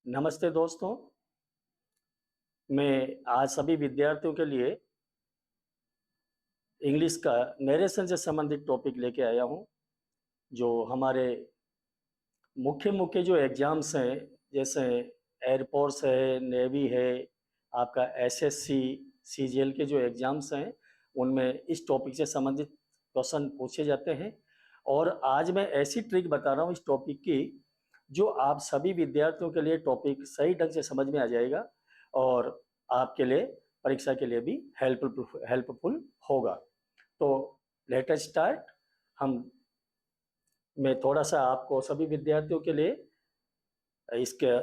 नमस्ते दोस्तों। मैं आज सभी विद्यार्थियों के लिए इंग्लिश का नरेशन से संबंधित टॉपिक लेके आया हूँ। जो हमारे मुख्य मुख्य जो एग्जाम्स हैं, जैसे एयरफोर्स है, नेवी है, आपका एसएससी, सीजीएल के जो एग्जाम्स हैं, उनमें इस टॉपिक से संबंधित क्वेश्चन पूछे जाते हैं। और आज मैं ऐसी ट्रिक बता रहा हूँ इस टॉपिक की, जो आप सभी विद्यार्थियों के लिए टॉपिक सही ढंग से समझ में आ जाएगा और आपके लिए परीक्षा के लिए भी हेल्पफुल होगा। तो लेट अस स्टार्ट। हम मैं थोड़ा सा आपको सभी विद्यार्थियों के लिए इसके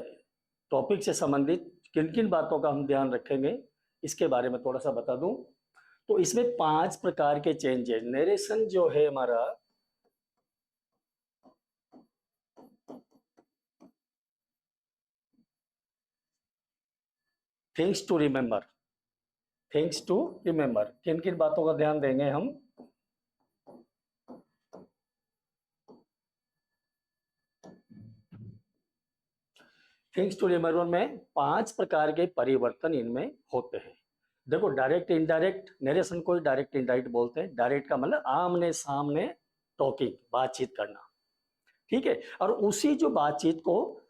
टॉपिक से संबंधित किन किन बातों का हम ध्यान रखेंगे इसके बारे में थोड़ा सा बता दूं। तो इसमें 5 प्रकार के चेंजेस, नरेशन जो है हमारा, थिंग्स टू रिमेंबर, किन किन बातों का ध्यान देंगे हम। थिंग्स टू रिमेंबर में 5 प्रकार के परिवर्तन इनमें होते हैं। देखो, डायरेक्ट इनडायरेक्ट नरेशन को डायरेक्ट इनडायरेक्ट बोलते हैं। डायरेक्ट का मतलब आमने सामने टॉकिंग, बातचीत करना, ठीक है। और उसी जो बातचीत को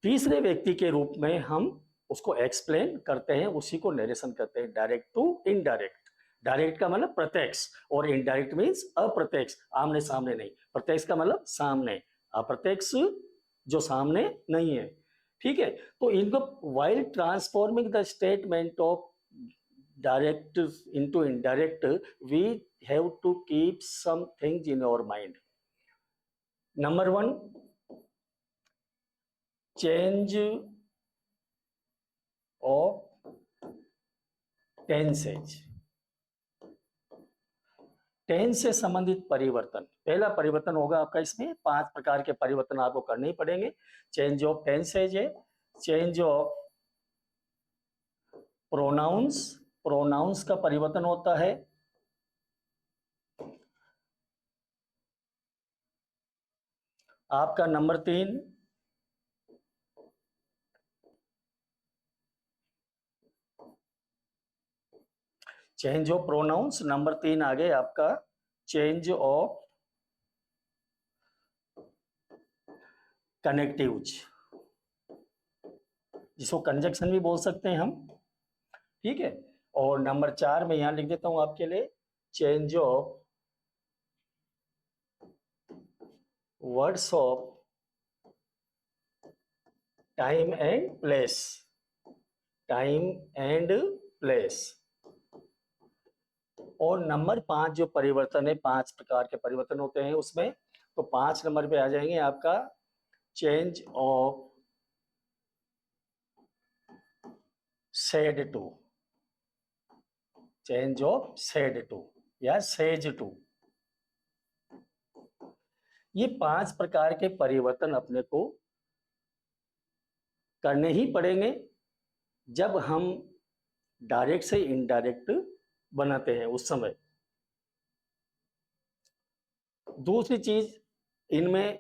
तीसरे व्यक्ति के रूप में हम उसको एक्सप्लेन करते हैं, उसी को नरेशन कहते हैं। Direct to indirect. डायरेक्ट का मतलब प्रत्यक्ष और इनडायरेक्ट मीन्स अप्रत्यक्ष, आमने सामने नहीं। प्रत्यक्ष का मतलब सामने, अप्रत्यक्ष जो सामने नहीं है, ठीक है। तो इनको while transforming the statement of direct into indirect, we have to keep some things in our mind. Number 1, change of tenses. Tense से संबंधित परिवर्तन, पहला परिवर्तन होगा आपका इसमें। 5 प्रकार के परिवर्तन आपको करने ही पड़ेंगे। चेंज ऑफ टेंसेज है, चेंज ऑफ प्रोनाउंस, प्रोनाउंस का परिवर्तन होता है। आपका number 3, change of pronouns. Number 3 आ गए आपका चेंज ऑफ कनेक्टिव्स, जिसको कंजक्शन भी बोल सकते हैं हम, ठीक है। और नंबर 4 में यहां लिख देता हूं आपके लिए, change of words of time and place, time and place. और नंबर 5 जो परिवर्तन है, 5 प्रकार के परिवर्तन होते हैं उसमें, तो 5 नंबर पे आ जाएंगे आपका change of said to, change of said to या सेज टू। ये 5 प्रकार के परिवर्तन अपने को करने ही पड़ेंगे जब हम डायरेक्ट से इनडायरेक्ट बनाते हैं उस समय। दूसरी चीज इनमें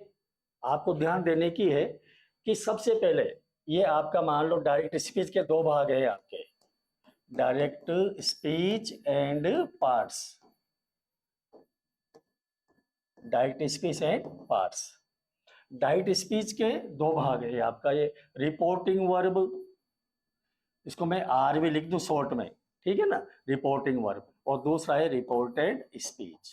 आपको ध्यान देने की है कि सबसे पहले ये आपका मान लो डायरेक्ट स्पीच के 2 भाग हैं आपके, direct speech and parts, direct speech and parts. Direct speech के 2 भाग है आपका, ये रिपोर्टिंग वर्ब, इसको मैं आर भी लिख दूं शॉर्ट में, ठीक है ना, रिपोर्टिंग वर्ब। और दूसरा है रिपोर्टेड स्पीच।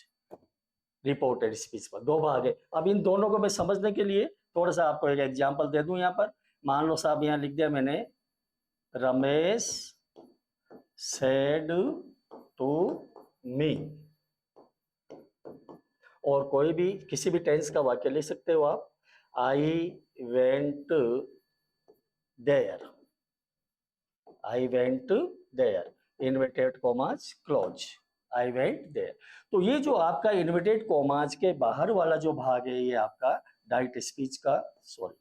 रिपोर्टेड स्पीच पर 2 भाग है। अब इन दोनों को मैं समझने के लिए थोड़ा सा आपको एक एग्जांपल दे दूं। यहाँ पर मान लो साहब, यहाँ लिख दिया मैंने, रमेश सेड टू मी। और कोई भी किसी भी टेंस का वाक्य लिख सकते हो आप। I went there, I went there, inverted commas close, I went there. तो ये जो आपका इन्वर्टेड कॉमास के बाहर वाला जो भाग है, ये आपका डायरेक्ट स्पीच का, सॉरी,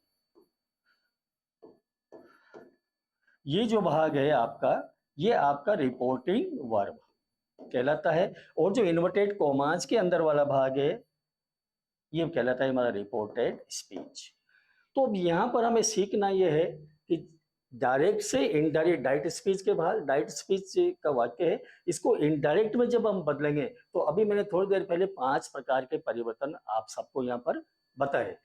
ये जो भाग है आपका, ये आपका रिपोर्टिंग वर्ब कहलाता है। और जो इन्वर्टेड कॉमास के अंदर वाला भाग है, ये कहलाता है हमारा रिपोर्टेड स्पीच। तो अब यहाँ पर हमें सीखना यह है कि डायरेक्ट से इनडायरेक्ट, डायरेक्ट स्पीच के बाद डायरेक्ट स्पीच का वाक्य है, इसको इनडायरेक्ट में जब हम बदलेंगे तो अभी मैंने थोड़ी देर पहले 5 प्रकार के परिवर्तन आप सबको यहाँ पर बताए।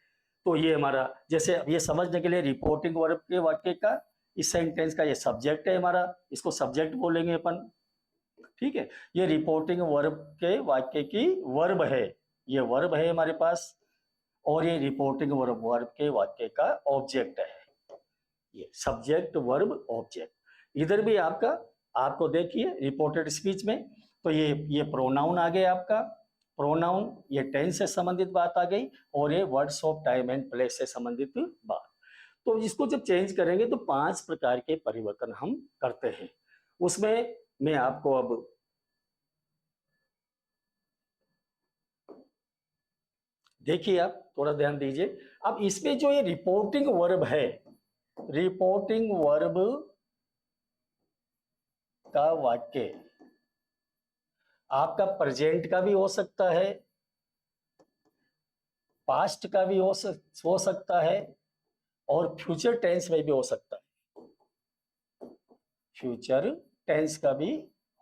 तो ये हमारा, जैसे अब ये समझने के लिए रिपोर्टिंग वर्ब के वाक्य का, इस सेंटेंस का ये सब्जेक्ट है हमारा, इसको सब्जेक्ट बोलेंगे अपन, ठीक है। ये रिपोर्टिंग वर्ब के वाक्य की वर्ब है, ये वर्ब है हमारे पास, और ये रिपोर्टिंग वर्ब वर्ब के वाक्य का ऑब्जेक्ट है, ये सब्जेक्ट वर्ब ऑब्जेक्ट। इधर भी आपका, आपको देखिए रिपोर्टेड स्पीच में, तो ये प्रोनाउन आ गया आपका, प्रोनाउन, ये टेंस से संबंधित बात आ गई, और ये words of time and place से संबंधित बात। तो इसको जब चेंज करेंगे तो 5 प्रकार के परिवर्तन हम करते हैं। उसमें मैं आपको अब देखिए, आप थोड़ा ध्यान दीजिए। अब इसमें जो ये रिपोर्टिंग वर्ब है, रिपोर्टिंग वर्ब का वाक्य आपका प्रेजेंट का भी हो सकता है, पास्ट का भी हो सकता है, और फ्यूचर टेंस में भी हो सकता है, फ्यूचर टेंस का भी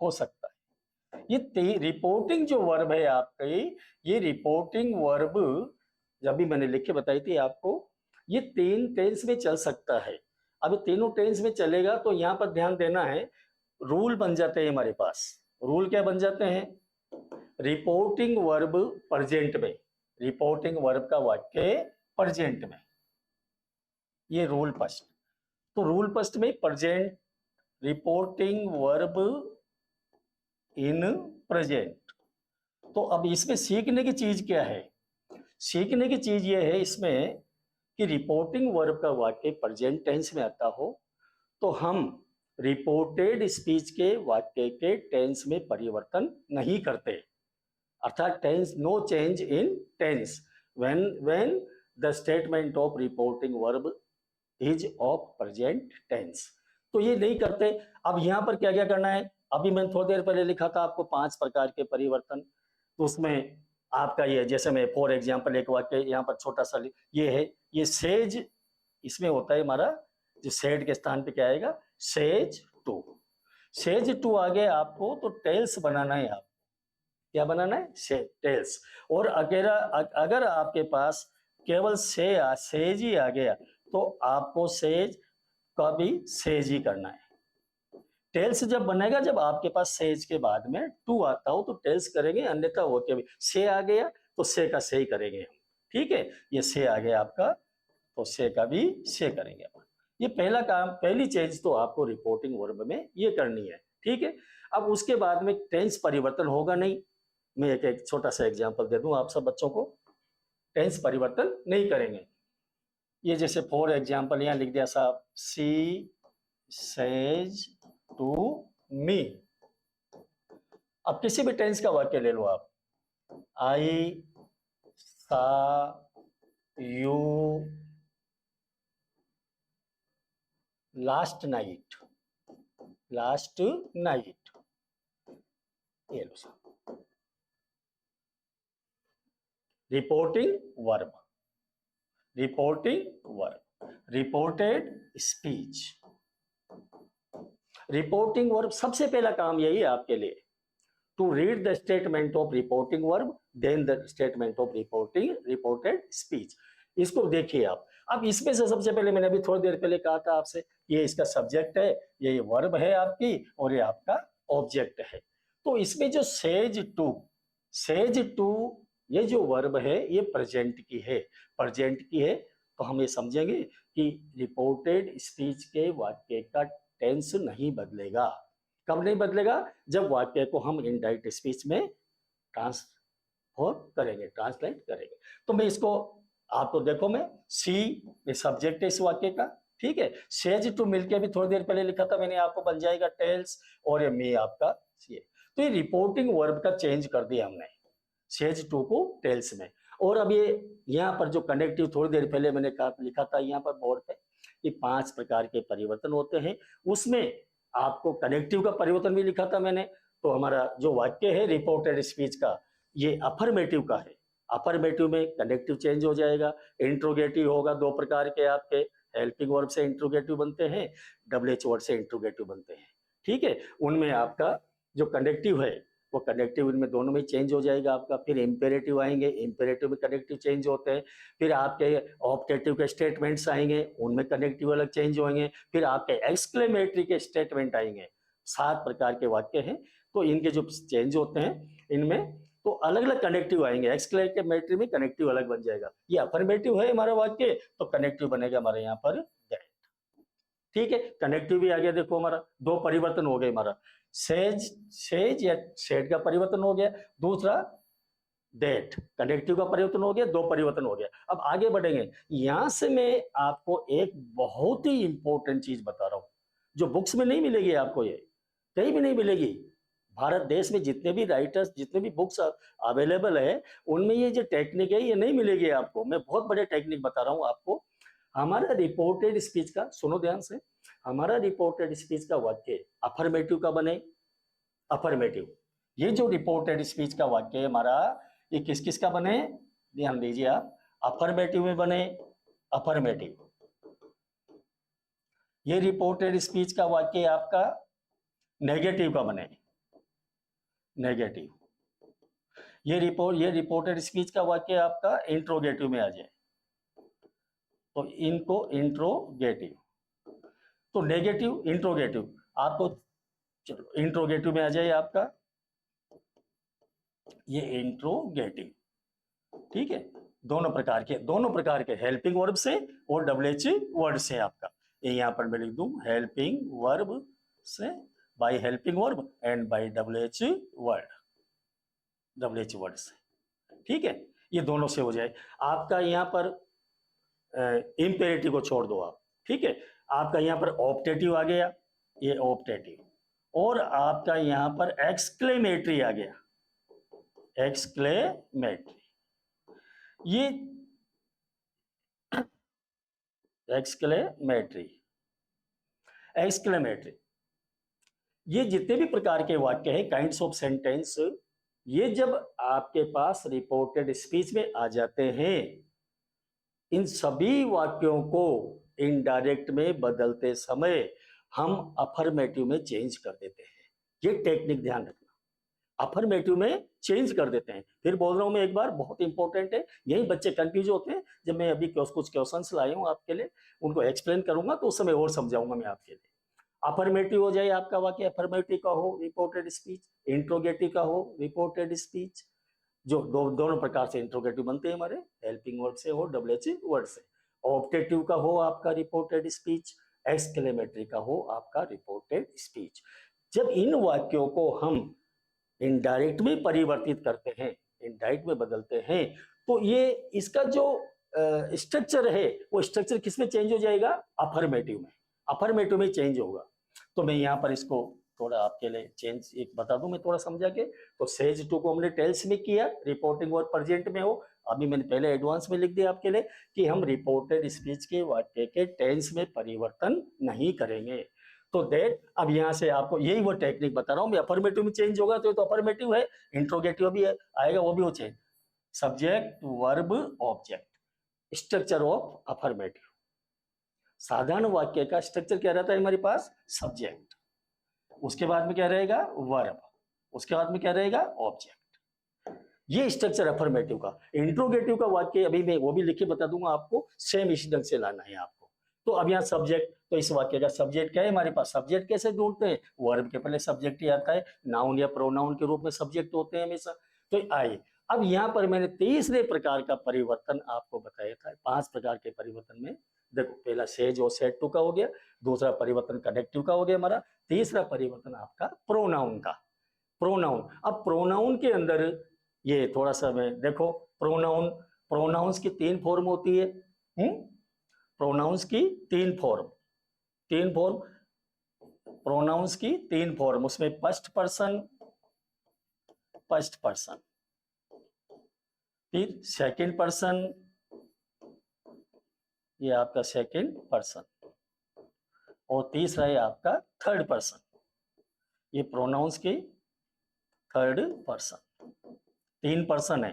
हो सकता है। ये रिपोर्टिंग जो वर्ब है आपकी, ये रिपोर्टिंग वर्ब जब भी मैंने लिख के बताई थी आपको, ये 3 टेंस में चल सकता है। अब ये तीनों टेंस में चलेगा तो यहाँ पर ध्यान देना है, रूल बन जाते हैं हमारे पास। रूल क्या बन जाते हैं? रिपोर्टिंग वर्ब प्रेजेंट में, रिपोर्टिंग वर्ब का वाक्य प्रेजेंट में, ये रूल फर्स्ट। तो रूल फर्स्ट में present, reporting verb in present. तो अब इसमें सीखने की चीज क्या है? सीखने की चीज ये है इसमें कि रिपोर्टिंग वर्ब का वाक्य प्रेजेंट टेंस में आता हो तो हम रिपोर्टेड स्पीच के वाक्य के टेंस में परिवर्तन नहीं करते, अर्थात tense, no change in tense when the statement of reporting verb is of present tense. तो ये नहीं करते। अब यहाँ पर क्या क्या करना है, अभी मैंने थोड़ी देर पहले लिखा था आपको 5 प्रकार के परिवर्तन, तो उसमें आपका ये, जैसे मैं फॉर एग्जांपल एक वाक्य यहाँ पर छोटा सा ये है, ये सेज, इसमें होता है हमारा जो सेड के स्थान पे क्या आएगा, सेज टू। सेज टू आ गया आपको तो टेल्स बनाना है, आप क्या बनाना है, टेल्स। और अगर आपके पास केवल सेज ही आ गया तो आपको सेज का भी सेज ही करना है। टेल्स जब बनेगा जब आपके पास सेज के बाद में टू आता हो तो टेल्स करेंगे, अन्यथा वो क्या भी से आ गया तो से का से ही करेंगे हम, ठीक है। ये से आ गया आपका तो से का भी से करेंगे अपन। ये पहला काम, पहली चेंज तो आपको रिपोर्टिंग वर्ब में ये करनी है, ठीक है। अब उसके बाद में टेंस परिवर्तन होगा नहीं। मैं एक छोटा सा एग्जांपल दे दूं आप सब बच्चों को, टेंस परिवर्तन नहीं करेंगे। ये जैसे फॉर एग्जांपल यहाँ लिख दिया साहब, सी सेज टू मी। अब किसी भी टेंस का वाक्य ले लो आप, I saw you last night, last night, ये लो साहब, reporting verb, reporting verb, reported speech. Reporting verb सबसे पहला काम यही है आपके लिए, to read the statement of reporting verb then the statement of reported speech. इसको देखिए आप। अब इसमें से सबसे पहले मैंने अभी थोड़ी देर पहले कहा था आपसे, ये इसका सब्जेक्ट है, ये वर्ब है आपकी, और ये आपका ऑब्जेक्ट है। तो इसमें जो सेज टू ये जो वर्ब है ये प्रेजेंट की है, प्रेजेंट की है। तो हम ये समझेंगे कि रिपोर्टेड स्पीच के वाक्य का टेंस नहीं बदलेगा। कब नहीं बदलेगा? जब वाक्य को हम इनडायरेक्ट स्पीच में ट्रांसलेट करेंगे। तो मैं इसको आपको देखो, मैं सी ये सब्जेक्ट है इस वाक्य का, ठीक है। सेज टू मिलके अभी थोड़ी देर पहले लिखा था मैंने आपको, बन जाएगा टेल्स, और ये मी आपका सी। तो ये रिपोर्टिंग वर्ब का चेंज कर दिया हमने, सेज टू को टेल्स में। और अब ये यहाँ पर जो कनेक्टिव थोड़ी देर पहले मैंने लिखा था यहाँ पर बोर्ड पे, ये 5 प्रकार के परिवर्तन होते हैं। उसमें आपको कनेक्टिव का परिवर्तन भी लिखा था मैंने। तो हमारा जो वाक्य है रिपोर्टेड स्पीच का, ये अफर्मेटिव का है। अफर्मेटिव में कनेक्टिव चेंज हो जाएगा, इंट्रोगेटिव होगा, 2 प्रकार के आपके हेल्पिंग वर्ब से इंट्रोगेटिव बनते हैं, डबल एच वर्ड से इंट्रोगेटिव बनते हैं। ठीक है, उनमें आपका जो कनेक्टिव है वो कनेक्टिव इनमें दोनों में चेंज हो जाएगा आपका। फिर इम्पेरेटिव आएंगे, इम्पेरेटिव में कनेक्टिव चेंज होते हैं। फिर आपके ऑप्टेटिव के स्टेटमेंट्स आएंगे, उनमें कनेक्टिव अलग चेंज होंगे। फिर आपके एक्सक्लेमेटरी के स्टेटमेंट आएंगे। 7 प्रकार के वाक्य हैं, तो इनके जो चेंज होते हैं इनमें तो अलग अलग कनेक्टिव आएंगे। एक्सक्लेमेटरी में कनेक्टिव अलग बन जाएगा। ये अफर्मेटिव है हमारा वाक्य, तो कनेक्टिव बनेगा हमारे यहाँ पर दैट। ठीक है, कनेक्टिव भी आ गया। देखो हमारा 2 परिवर्तन हो गए। हमारा सेज या सेड का परिवर्तन हो गया, दूसरा दैट कनेक्टिव का परिवर्तन हो गया, 2 परिवर्तन हो गया। अब आगे बढ़ेंगे। यहां से मैं आपको एक बहुत ही इंपॉर्टेंट चीज बता रहा हूं जो बुक्स में नहीं मिलेगी आपको, ये कहीं भी नहीं मिलेगी। भारत देश में जितने भी राइटर्स, जितने भी बुक्स अवेलेबल है, उनमें ये जो टेक्निक है ये नहीं मिलेगी आपको। मैं बहुत बड़े टेक्निक बता रहा हूं आपको। हमारा रिपोर्टेड स्पीच का, सुनो ध्यान से, हमारा रिपोर्टेड स्पीच का वाक्य अफर्मेटिव का बने। अफर्मेटिव, ये जो रिपोर्टेड स्पीच का वाक्य है हमारा, ये किस किस का बने, ध्यान दीजिए आप। अफर्मेटिव में बने, अफर्मेटिव। ये रिपोर्टेड स्पीच का वाक्य आपका नेगेटिव का बने, नेगेटिव। ये रिपोर्टेड स्पीच का वाक्य आपका इंट्रोगेटिव में आ जाए, तो इनको इंट्रोगेटिव। तो नेगेटिव इंट्रोगेटिव आपको, चलो इंट्रोगेटिव में आ जाए आपका ये इंट्रोगेटिव। ठीक है, दोनों प्रकार के हेल्पिंग वर्ब से और डबल एच वर्ड से आपका। ये यहां पर मैं लिख दूं हेल्पिंग वर्ब से, by helping verb and bye double H word, double H word से। ठीक है, ये दोनों से हो जाए आपका। यहां पर इंपेरेटिव को छोड़ दो आप। ठीक है, आपका यहां पर ऑप्टेटिव आ गया, ये ऑप्टेटिव, और आपका यहां पर एक्सक्लेमेटरी आ गया, एक्सक्लेमेटरी। ये एक्सक्लेमेटरी, एक्सक्लेमेटरी, ये जितने भी प्रकार के वाक्य हैं, काइंड्स ऑफ सेंटेंस, ये जब आपके पास रिपोर्टेड स्पीच में आ जाते हैं, इन सभी वाक्यों को इनडायरेक्ट में बदलते समय हम अफर्मेटिव में चेंज कर देते हैं। ये टेक्निक ध्यान रखना, अफर्मेटिव में चेंज कर देते हैं। फिर बोल रहा हूं मैं एक बार, बहुत इंपॉर्टेंट है, यही बच्चे कंफ्यूज होते हैं। जब मैं अभी कुछ क्वेश्चंस लाए हूं आपके लिए, उनको एक्सप्लेन करूंगा तो उस समय और समझाऊंगा मैं आपके लिए। अफर्मेटिव हो जाए आपका वाक्य, अफर्मेटिव का हो रिपोर्टेड स्पीच, इंट्रोगेटिव का हो रिपोर्टेड स्पीच, जो दोनों प्रकार से इंट्रोगेटिव बनते हैं हमारे, हेल्पिंग वर्ड से हो, डबल एच वर्ड से। ऑप्टेटिव का हो आपका रिपोर्टेड स्पीच, एक्सक्लेमेटरी का हो आपका रिपोर्टेड स्पीच। जब इन वाक्यों को हम इनडायरेक्ट में परिवर्तित करते हैं, इनडायरेक्ट में बदलते हैं, तो ये इसका जो स्ट्रक्चर है वो स्ट्रक्चर किस में चेंज हो जाएगा, अफर्मेटिव में, अफर्मेटिव में चेंज होगा। तो मैं यहाँ पर इसको थोड़ा आपके लिए चेंज एक बता दूं मैं थोड़ा समझा के। तो सेज टू को हमने टेल्स में किया, रिपोर्टिंग और प्रेजेंट में हो। अभी मैंने पहले एडवांस में लिख दिया आपके लिए कि हम रिपोर्टेड स्पीच के वाक्य के टेंस में परिवर्तन नहीं करेंगे। तो दैट, अब यहां से आपको यही वो टेक्निक बता रहा हूं मैं। अफर्मेटिव में चेंज होगा तो अफर्मेटिव है, इंट्रोगेटिव भी आएगा, वो भी हो change. Subject verb object, structure of affirmative. साधारण वाक्य का स्ट्रक्चर क्या रहता है हमारे पास, सब्जेक्ट, उसके बाद में क्या रहेगा, वर्ब, उसके बाद में क्या रहेगा, ऑब्जेक्ट। ये स्ट्रक्चर अफर्मेटिव का। इंट्रोगेटिव का वाक्य अभी मैं वो भी लिख के बता दूंगा आपको, सेम इसी ढंग से लाना है आपको। तो अब यहाँ सब्जेक्ट, तो इस वाक्य का सब्जेक्ट क्या है हमारे पास, सब्जेक्ट कैसे ढूंढते हैं, वर्ब के पहले सब्जेक्ट ही आता है, नाउन या प्रोनाउन के रूप में सब्जेक्ट होते हैं हमेशा। तो आइए, अब यहाँ पर मैंने तीसरे प्रकार का परिवर्तन आपको बताया था। 5 प्रकार के परिवर्तन में देखो, पहला सेज और सेट टू का हो गया, दूसरा परिवर्तन कनेक्टिव का हो गया हमारा, तीसरा परिवर्तन आपका प्रोनाउन का। प्रोनाउन, अब प्रोनाउन के अंदर ये थोड़ा सा मैं देखो, प्रोनाउन, प्रोनाउंस की 3 फॉर्म होती है। प्रोनाउंस की 3 फॉर्म, 3 फॉर्म, प्रोनाउंस की 3 फॉर्म, उसमें फर्स्ट पर्सन, फर्स्ट पर्सन, फिर सेकंड पर्सन, ये आपका सेकंड पर्सन, और तीसरा है आपका थर्ड पर्सन। ये प्रोनाउंस की थर्ड पर्सन, 3 पर्सन है,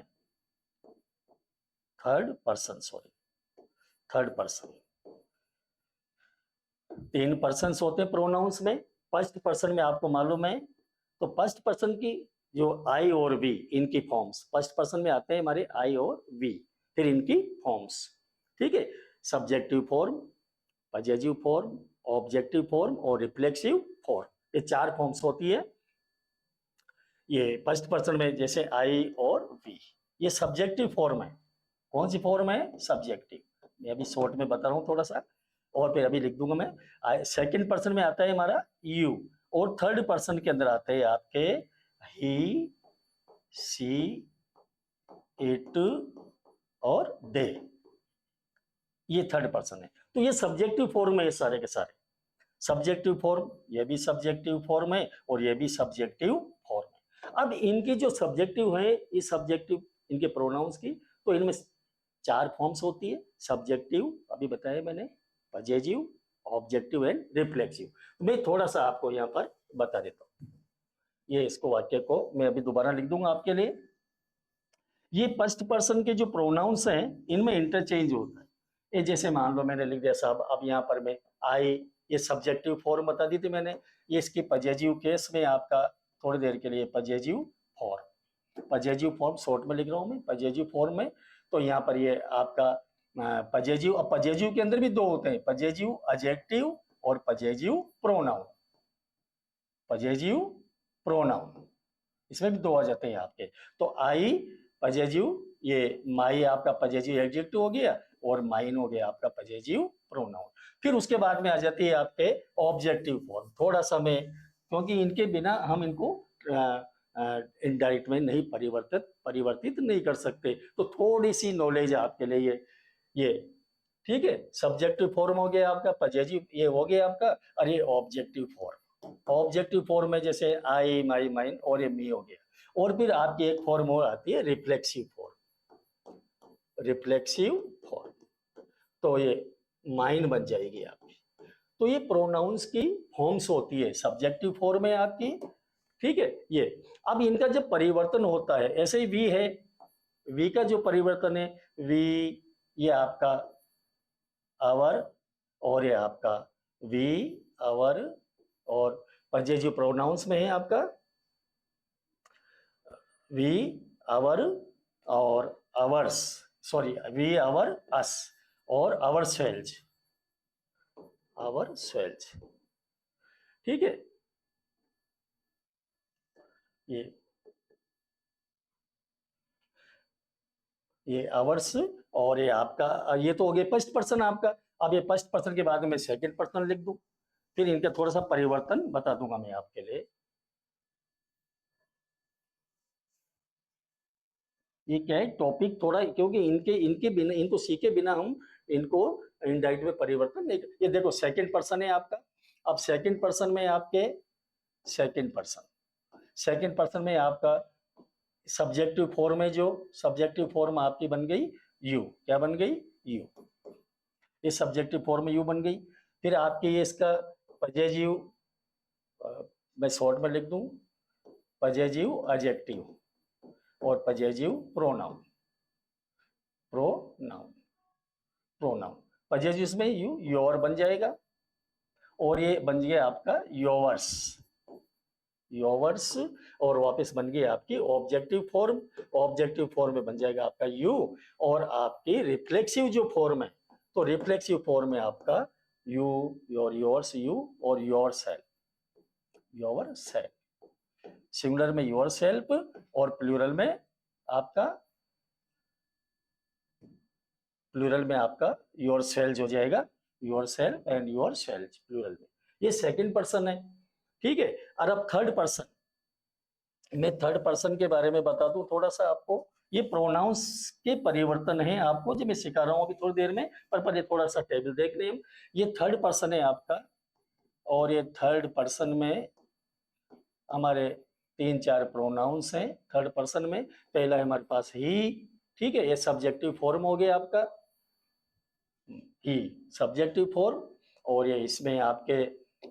third person, sorry, third person. 3 persons होते हैं प्रोनाउंस में। फर्स्ट पर्सन में आपको मालूम है, तो फर्स्ट पर्सन की जो आई और वी, इनकी फॉर्म्स फर्स्ट पर्सन में आते हैं हमारे आई और वी, फिर इनकी फॉर्म्स। ठीक है, subjective form, possessive form, objective form और रिफ्लेक्सिव फॉर्म, ये 4 फॉर्म्स होती है। ये फर्स्ट पर्सन में जैसे आई और वी, ये सब्जेक्टिव फॉर्म है। कौन सी फॉर्म है? सब्जेक्टिव। मैं अभी शॉर्ट में बता रहा हूँ थोड़ा सा, और फिर अभी लिख दूंगा मैं। सेकंड पर्सन में आता है हमारा यू, और थर्ड पर्सन के अंदर आते हैं आपके ही, सी, इट और दे, ये थर्ड पर्सन है। तो ये सब्जेक्टिव फॉर्म है, ये सारे के सारे सब्जेक्टिव फॉर्म, ये भी सब्जेक्टिव फॉर्म है और ये भी सब्जेक्टिव फॉर्म है। अब इनकी जो सब्जेक्टिव है, ये सब्जेक्टिव इनके प्रोनाउंस की, तो इनमें 4 फॉर्म्स होती है। सब्जेक्टिव अभी बताया मैंने, पजेसिव, ऑब्जेक्टिव एंड रिफ्लेक्सिव। तो मैं थोड़ा सा आपको यहाँ पर बता देता हूँ। ये इसको वाक्य को मैं अभी दोबारा लिख दूंगा आपके लिए। ये फर्स्ट पर्सन के जो प्रोनाउंस हैं, इनमें इंटरचेंज होता है। ये जैसे मान लो मैंने लिख दिया साहब, अब यहाँ पर मैं आई, ये सब्जेक्टिव फॉर्म बता दी थी मैंने, ये इसकी पजेसिव केस में आपका थोड़ी देर के लिए possessive form, possessive form short में लिख रहा हूँ मैं, पजेसिव फॉर्म में। तो यहाँ पर ये आपका पजेसिव, अब पजेसिव के अंदर भी 2 होते हैं, पजेसिव एडजेक्टिव और पजेसिव प्रोनाउन। पजेसिव प्रोनाउन, इसमें भी 2 आ जाते हैं आपके। तो आई पजेसिव, ये माई आपका पजेसिव एडजेक्टिव हो गया, और माइन हो गया आपका पजेसिव प्रोनाउन। फिर उसके बाद में आ जाती है आपके ऑब्जेक्टिव फॉर्म। थोड़ा सा मैं, क्योंकि इनके बिना हम इनको इनडायरेक्ट में नहीं परिवर्तित नहीं कर सकते, तो थोड़ी सी नॉलेज आपके लिए ये ठीक है। सब्जेक्टिव फॉर्म हो गया आपका, पजेसिव ये हो गया आपका, और ये ऑब्जेक्टिव फॉर्म। ऑब्जेक्टिव फॉर्म में जैसे आई, माई, माइन और ये मी हो गया। और फिर आपकी एक फॉर्म और आती है रिफ्लेक्सिव फॉर्म, रिफ्लेक्सिव फॉर्म, तो ये माइन बन जाएगी आपकी। तो ये प्रोनाउंस की फॉर्म्स होती है, सब्जेक्टिव फॉर्म है आपकी। ठीक है, ये अब इनका जब परिवर्तन होता है, ऐसे ही वी है, वी का जो परिवर्तन है, वी, ये आपका आवर, और ये आपका वी, आवर, और पजेसिव प्रोनाउंस में है आपका वी, आवर और आवर्स, सॉरी वी, आवर, अस और आवर सेल्स, आवर सेल्स। ठीक है, ये आवर्स, और ये आपका, ये तो हो गया फर्स्ट पर्सन आपका। अब ये फर्स्ट पर्सन के बाद में सेकंड पर्सन लिख दूं, फिर इनका थोड़ा सा परिवर्तन बता दूंगा मैं आपके लिए। ये क्या है टॉपिक थोड़ा, क्योंकि इनके इनके बिना, इनको सीखे बिना हम इनको इनडायरेक्ट में परिवर्तन नहीं ये देखो सेकंड पर्सन है आपका। अब सेकंड पर्सन में आपके, सेकंड पर्सन, सेकंड पर्सन में आपका सब्जेक्टिव फॉर्म है, जो सब्जेक्टिव फॉर्म आपकी बन गई यू, क्या बन गई? यू, ये सब्जेक्टिव फॉर्म यू बन गई। फिर आपकी ये इसका पजेसिव, मैं शॉर्ट में लिख दूं, पजेसिव एडजेक्टिव और possessive pronoun, pronoun, pronoun. Possessive में यू, योर बन जाएगा, और ये बन गया आपका योवर्स, योवर्स, और वापस बन गई आपकी ऑब्जेक्टिव फॉर्म। ऑब्जेक्टिव फॉर्म में बन जाएगा आपका यू, और आपकी रिफ्लेक्सिव जो फॉर्म है, तो रिफ्लेक्सिव फॉर्म में आपका यू, योर, योर्स, यू, और your self, your self. Singular में योर सेल्फ, और प्लूरल में आपका, प्लूरल में आपका योर सेल्स हो जाएगा, your self and your selves plural में। ये सेकंड पर्सन है। ठीक है, और अब थर्ड पर्सन, मैं थर्ड पर्सन के बारे में बता दूं थोड़ा सा आपको। ये प्रोनाउंस के परिवर्तन है आपको जो मैं सिखा रहा हूं अभी थोड़ी देर में, पर ये थोड़ा सा टेबल देख लें। ये थर्ड पर्सन है आपका, और ये थर्ड पर्सन में हमारे 3-4 प्रोनाउंस हैं थर्ड पर्सन में। पहला है हमारे पास ही, ठीक है, ये सब्जेक्टिव फॉर्म हो गया आपका, ही सब्जेक्टिव फॉर्म, और ये इसमें आपके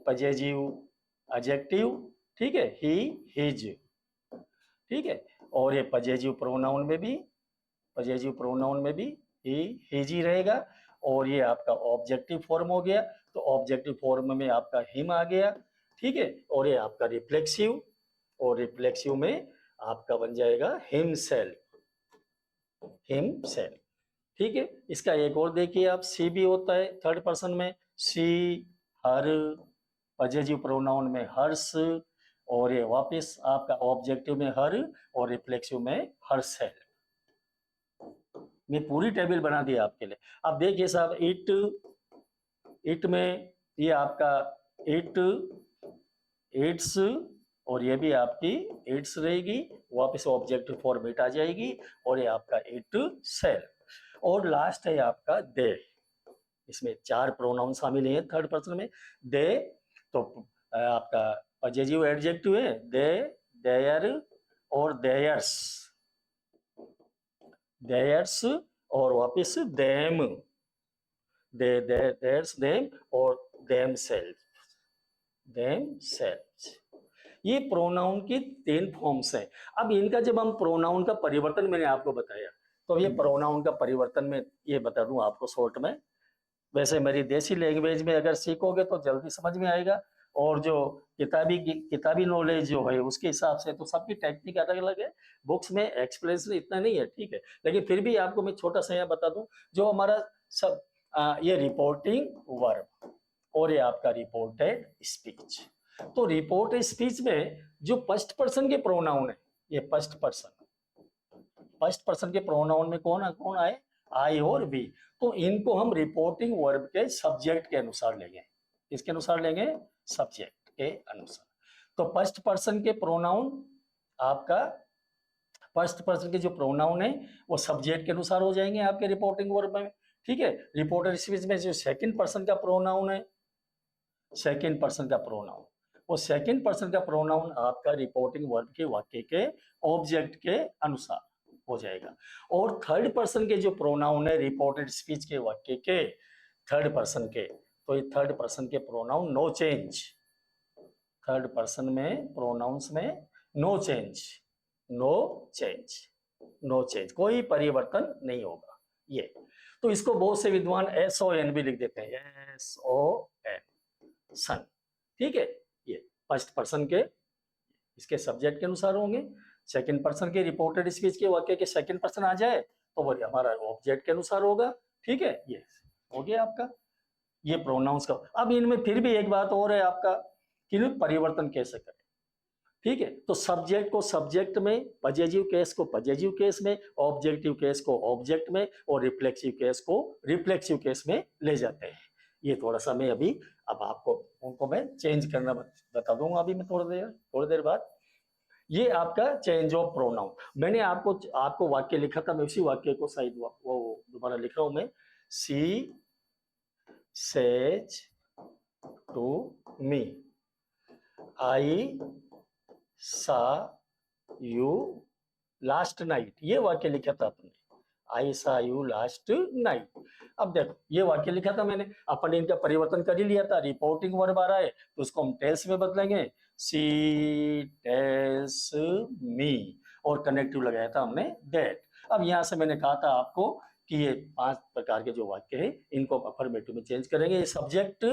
पजेसिव एडजेक्टिव, ठीक है, ही, हिज, ठीक है, और ये पजेसिव प्रोनाउन में भी, पजेसिव प्रोनाउन में भी ही, हिज ही रहेगा। और ये आपका ऑब्जेक्टिव फॉर्म हो गया, तो ऑब्जेक्टिव फॉर्म में आपका हिम आ गया, ठीक है। और ये आपका रिफ्लेक्सिव, और रिफ्लेक्सिव में आपका बन जाएगा हिमसेल्फ, हिमसेल्फ, ठीक है। इसका एक और देखिए आप, सी भी होता है थर्ड पर्सन में, सी, हर, पॉजिटिव प्रोनाउन में हर्ष, और ये वापस आपका ऑब्जेक्टिव में हर और रिफ्लेक्सिव में हरसेल्फ। मैं पूरी टेबल बना दी आपके लिए। अब देखिए साहब, इट, इट में ये आपका इट, इट्स, और ये भी आपकी इट्स रहेगी, वापस ऑब्जेक्टिव फॉर्मेट आ जाएगी, और ये आपका इट सेल्फ। और लास्ट है आपका दे। इसमें 4 प्रोनाउन शामिल हैं थर्ड पर्सन में। दे तो आपका पॉजिटिव एडजेक्टिव है, दे, देयर और देयर्स, देयर्स और वापस देम, दे, देयर्स, देम और देम सेल्फ, देम सेल्फ। ये प्रोनाउन की 3 फॉर्म्स हैं। अब इनका जब हम प्रोनाउन का परिवर्तन मैंने आपको बताया, तो ये प्रोनाउन का परिवर्तन में ये बता दूं आपको शॉर्ट में। वैसे मेरी देसी लैंग्वेज में अगर सीखोगे तो जल्दी समझ में आएगा, और जो किताबी नॉलेज जो है उसके हिसाब से तो सबकी टेक्निक अलग अलग है, बुक्स में एक्सप्लेनेशन इतना नहीं है, ठीक है। लेकिन फिर भी आपको मैं छोटा सा यहाँ बता दूं, जो हमारा सब ये रिपोर्टिंग वर्ब और ये आपका रिपोर्टेड स्पीच। तो रिपोर्टेड स्पीच में जो फर्स्ट पर्सन के प्रोनाउन है, ये फर्स्ट पर्सन के प्रोनाउन में कौन कौन आए, आई और वी, तो इनको हम रिपोर्टिंग वर्ब के सब्जेक्ट के अनुसार लेंगे। किसके अनुसार लेंगे, सब्जेक्ट के अनुसार। तो फर्स्ट पर्सन के प्रोनाउन आपका, फर्स्ट पर्सन के जो प्रोनाउन है वो सब्जेक्ट के अनुसार हो जाएंगे आपके रिपोर्टिंग वर्ब में, ठीक है। रिपोर्टेड स्पीच में जो सेकंड पर्सन का प्रोनाउन है, सेकंड पर्सन का प्रोनाउन, वो सेकंड पर्सन का प्रोनाउन आपका रिपोर्टिंग वर्ब के वाक्य के ऑब्जेक्ट के अनुसार हो जाएगा। और थर्ड पर्सन के जो प्रोनाउन है रिपोर्टेड स्पीच के वाक्य के थर्ड पर्सन के, तो ये थर्ड पर्सन के pronoun no change, third person में प्रोनाउंस में no change, no change, no change, कोई परिवर्तन नहीं होगा ये। तो इसको बहुत से विद्वान SON भी लिख देते हैं, SON, सन, ठीक है। ये फर्स्ट पर्सन के इसके सब्जेक्ट के अनुसार होंगे, सेकंड पर्सन के रिपोर्टेड स्पीच के वाक्य के सेकंड पर्सन आ जाए तो वो हमारा ऑब्जेक्ट के अनुसार होगा, ठीक है। ये हो गया आपका ये प्रोनाउंस का। अब इनमें फिर भी एक बात और है आपका कि परिवर्तन कैसे करें, ठीक है। तो सब्जेक्ट को सब्जेक्ट में, पॉजिटिव केस को पॉजिटिव केस में, ऑब्जेक्टिव केस को ऑब्जेक्ट में, और रिफ्लेक्सिव केस को रिफ्लेक्सिव केस में ले जाते हैं। ये थोड़ा सा मैं अभी अब आपको उनको मैं चेंज करना बता दूंगा अभी मैं थोड़ी देर बाद। ये आपका चेंज ऑफ प्रोनाउन, मैंने आपको वाक्य लिखा था, मैं उसी वाक्य को शायद वो दोबारा लिख रहा हूं मैं। She says to me, I saw you last night, ये वाक्य लिखा था आपने, आई सा यू लास्ट नाइट। अब देखो ये वाक्य लिखा था मैंने, अपन इनका परिवर्तन कर ही लिया था, रिपोर्टिंग वर्ब आ रहा है तो उसको हम टेल्स में बदलेंगे, सी टेल्स मी, और कनेक्टिव लगाया था हमने दैट। अब यहाँ से मैंने कहा था आपको कि ये 5 प्रकार के जो वाक्य है इनको अफर्मेटिव में चेंज करेंगे। ये सब्जेक्ट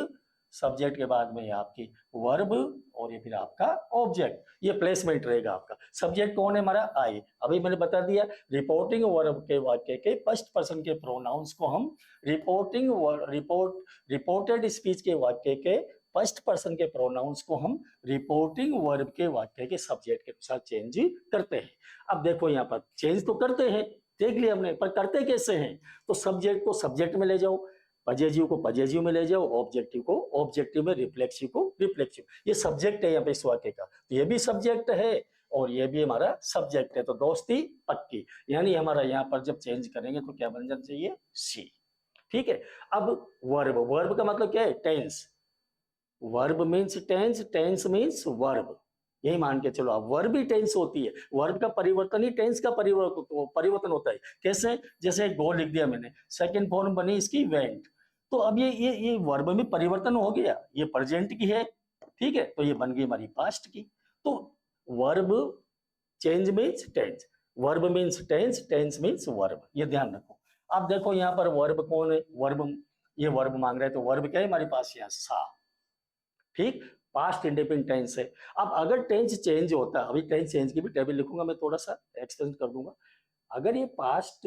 के बाद में आपकी वर्ब, और ये फिर आपका ऑब्जेक्ट, ये प्लेसमेंट रहेगा आपका। सब्जेक्ट कौन है हमारा, आई। अभी मैंने बता दिया रिपोर्टिंग वर्ब के वाक्य के फर्स्ट पर्सन के प्रोनाउंस को हम रिपोर्टेड स्पीच के वाक्य के फर्स्ट पर्सन के प्रोनाउंस को हम रिपोर्टिंग वर्ब के वाक्य के सब्जेक्ट के अनुसार चेंज करते हैं। अब देखो यहाँ पर चेंज तो करते हैं, देख लिया हमने, पर करते कैसे हैं। तो सब्जेक्ट को सब्जेक्ट में ले जाओ, पॉजिटिव को पॉजिटिव में ले जाओ, ऑब्जेक्टिव को ऑब्जेक्टिव में, रिफ्लेक्सिव को रिफ्लेक्सिव। ये सब्जेक्ट है यहाँ पे इस वाक्य का, तो ये भी सब्जेक्ट है और ये भी हमारा सब्जेक्ट है, तो दोस्ती पक्की। यानी हमारा यहाँ पर जब चेंज करेंगे तो क्या बन जाना चाहिए, सी, ठीक है। अब वर्ब का मतलब क्या है, tense. Verb means tense, tense means verb, यही मान के चलो। अब वर्ब भी टेंस होती है, वर्ब का परिवर्तन ही टेंस का परिवर्तन होता है। कैसे, जैसे गो लिख दिया मैंने, सेकंड फॉर्म बनी इसकी वेंट, तो अब ये वर्ब में परिवर्तन हो गया, ये प्रेजेंट की है, ठीक है, तो ये बन गई हमारी पास्ट की। तो verb change means tense, verb means tense, tense means verb, ये ध्यान रखो। अब देखो यहाँ पर वर्ब कौन है, वर्ब ये वर्ब मांग रहे हैं, तो वर्ब क्या है हमारे पास यहाँ सा, ठीक। पास्ट इंडेफिनिट टेंस है। अब अगर टेंस चेंज होता है, अभी टेंस चेंज की भी टेबल लिखूंगा मैं, थोड़ा सा एक्सटेंड कर दूंगा। अगर ये पास्ट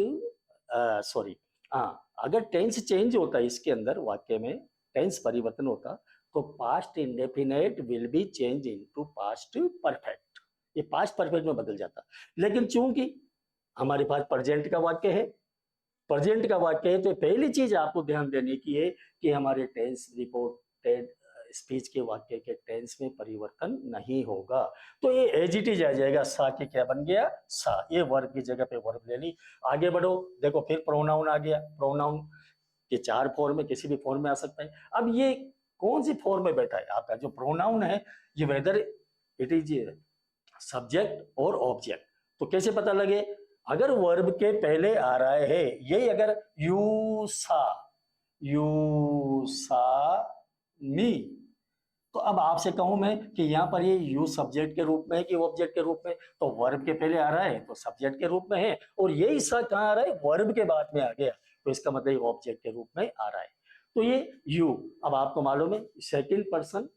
सॉरी हाँ, अगर टेंस चेंज होता है इसके अंदर वाक्य में, टेंस परिवर्तन होता, तो past indefinite will be change into past perfect, ये पास्ट परफेक्ट में बदल जाता। लेकिन चूंकि हमारे पास प्रेजेंट का वाक्य है, प्रेजेंट का वाक्य है, तो पहली चीज आपको ध्यान देने की है कि हमारे टेंस रिपोर्टेड स्पीच के वाक्य के टेंस में परिवर्तन नहीं होगा। तो ये एज इट इज आ जाएगा, सा की क्या बन गया, सा, ये वर्ब की जगह पे वर्ब ले ली। आगे बढ़ो, देखो फिर प्रोनाउन आ गया। प्रोनाउन के 4 फॉर्म में, किसी भी फॉर्म में आ सकता है। अब ये कौन सी फॉर्म में बैठा है आपका जो प्रोनाउन है, ये वेदर इट इज सब्जेक्ट और ऑब्जेक्ट। तो कैसे पता लगे, अगर वर्ब के पहले आ रहा है, यही अगर यू सा मी, तो अब आपसे कहूं मैं कि यहाँ पर ये यू सब्जेक्ट के रूप में है कि ऑब्जेक्ट के रूप में, तो वर्ब के पहले आ रहा है तो सब्जेक्ट के रूप में है, और यही सा कहाँ आ रहा है, वर्ब के बाद में आ गया, तो इसका मतलब ऑब्जेक्ट के रूप में आ रहा है। तो ये यू, अब आपको मालूम है सेकंड पर्सन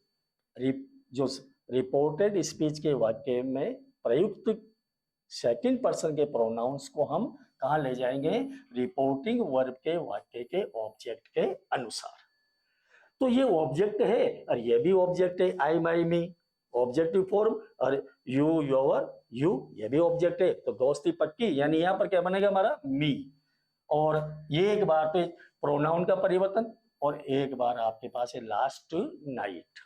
जो रिपोर्टेड स्पीच के वाक्य में प्रयुक्त सेकंड पर्सन के प्रोनाउंस को हम कहाँ ले जाएंगे, रिपोर्टिंग वर्ब के वाक्य के ऑब्जेक्ट के अनुसार। तो ये ऑब्जेक्ट है और ये भी ऑब्जेक्ट है, आई माई मी ऑब्जेक्टिव फॉर्म, और यू योर यू ये भी ऑब्जेक्ट है, तो दोस्ती पक्की, यानी यहाँ पर क्या बनेगा हमारा, मी। और ये एक बार पे प्रोनाउन का परिवर्तन, और एक बार आपके पास है लास्ट नाइट।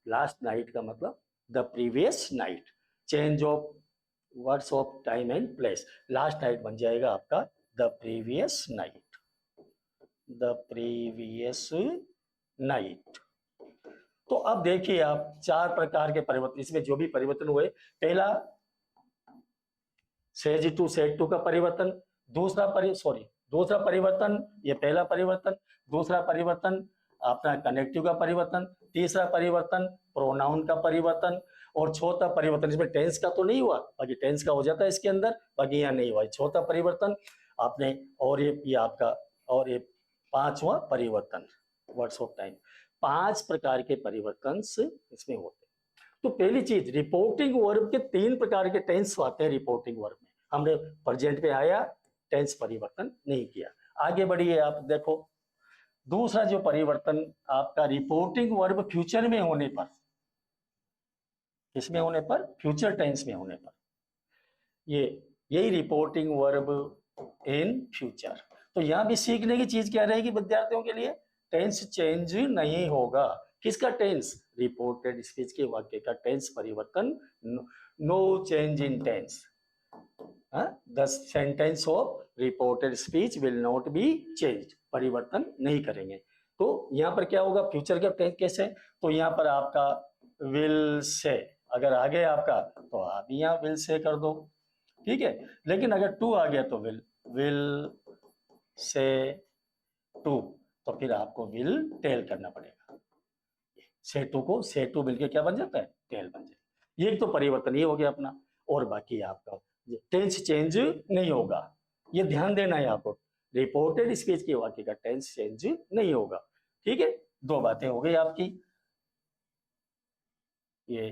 लास्ट नाइट का मतलब the previous night, change of words of time and place, last night बन जाएगा आपका the previous night, the previous night. तो अब देखिए आप 4 प्रकार के परिवर्तन, इसमें जो भी परिवर्तन हुए, पहला सेज टू सेट टू का परिवर्तन, दूसरा परिवर्तन, ये पहला परिवर्तन, दूसरा परिवर्तन अपना कनेक्टिव का परिवर्तन, तीसरा परिवर्तन प्रोनाउन का परिवर्तन, और चौथा परिवर्तन, इसमें टेंस का तो नहीं हुआ, बाकी टेंस का हो जाता है इसके अंदर, बाकी यहाँ नहीं हुआ, चौथा परिवर्तन आपने, और ये आपका, और ये 5वां परिवर्तन वर्ड्स ऑफ टाइम। 5 प्रकार के परिवर्तन इसमें होते हैं। तो पहली चीज, रिपोर्टिंग वर्ब के 3 प्रकार के टेंस आते हैं रिपोर्टिंग वर्ब में। हमने प्रेजेंट पे आया, टेंस परिवर्तन नहीं किया। आगे बढ़िए आप देखो, दूसरा जो परिवर्तन आपका रिपोर्टिंग वर्ब फ्यूचर में होने पर, किसमें होने पर, फ्यूचर टेंस में होने पर, यही रिपोर्टिंग वर्ब इन फ्यूचर। तो यहां भी सीखने की चीज क्या रहेगी विद्यार्थियों के लिए, टेंस चेंज नहीं होगा। किसका टेंस, रिपोर्टेड स्पीच के वाक्य का टेंस परिवर्तन, no change in tense, the sentence of reported speech will not be change, परिवर्तन नहीं करेंगे। तो यहाँ पर क्या होगा, फ्यूचर का टेंस कैसे, तो यहाँ पर आपका विल से, अगर आ गया आपका तो आप यहाँ विल से कर दो, ठीक है। लेकिन अगर टू आ गया तो विल से टू, तो फिर आपको विल टेल करना पड़ेगा। से टू को से टू मिलके क्या बन जाता है, टेल बन जाता है। ये तो परिवर्तन ये हो गया अपना, और बाकी आपका टेंस चेंज नहीं होगा, ये ध्यान देना है आपको, रिपोर्टेड स्पीच के वाक्य का टेंस चेंज नहीं होगा, ठीक है। 2 बातें हो गई आपकी। ये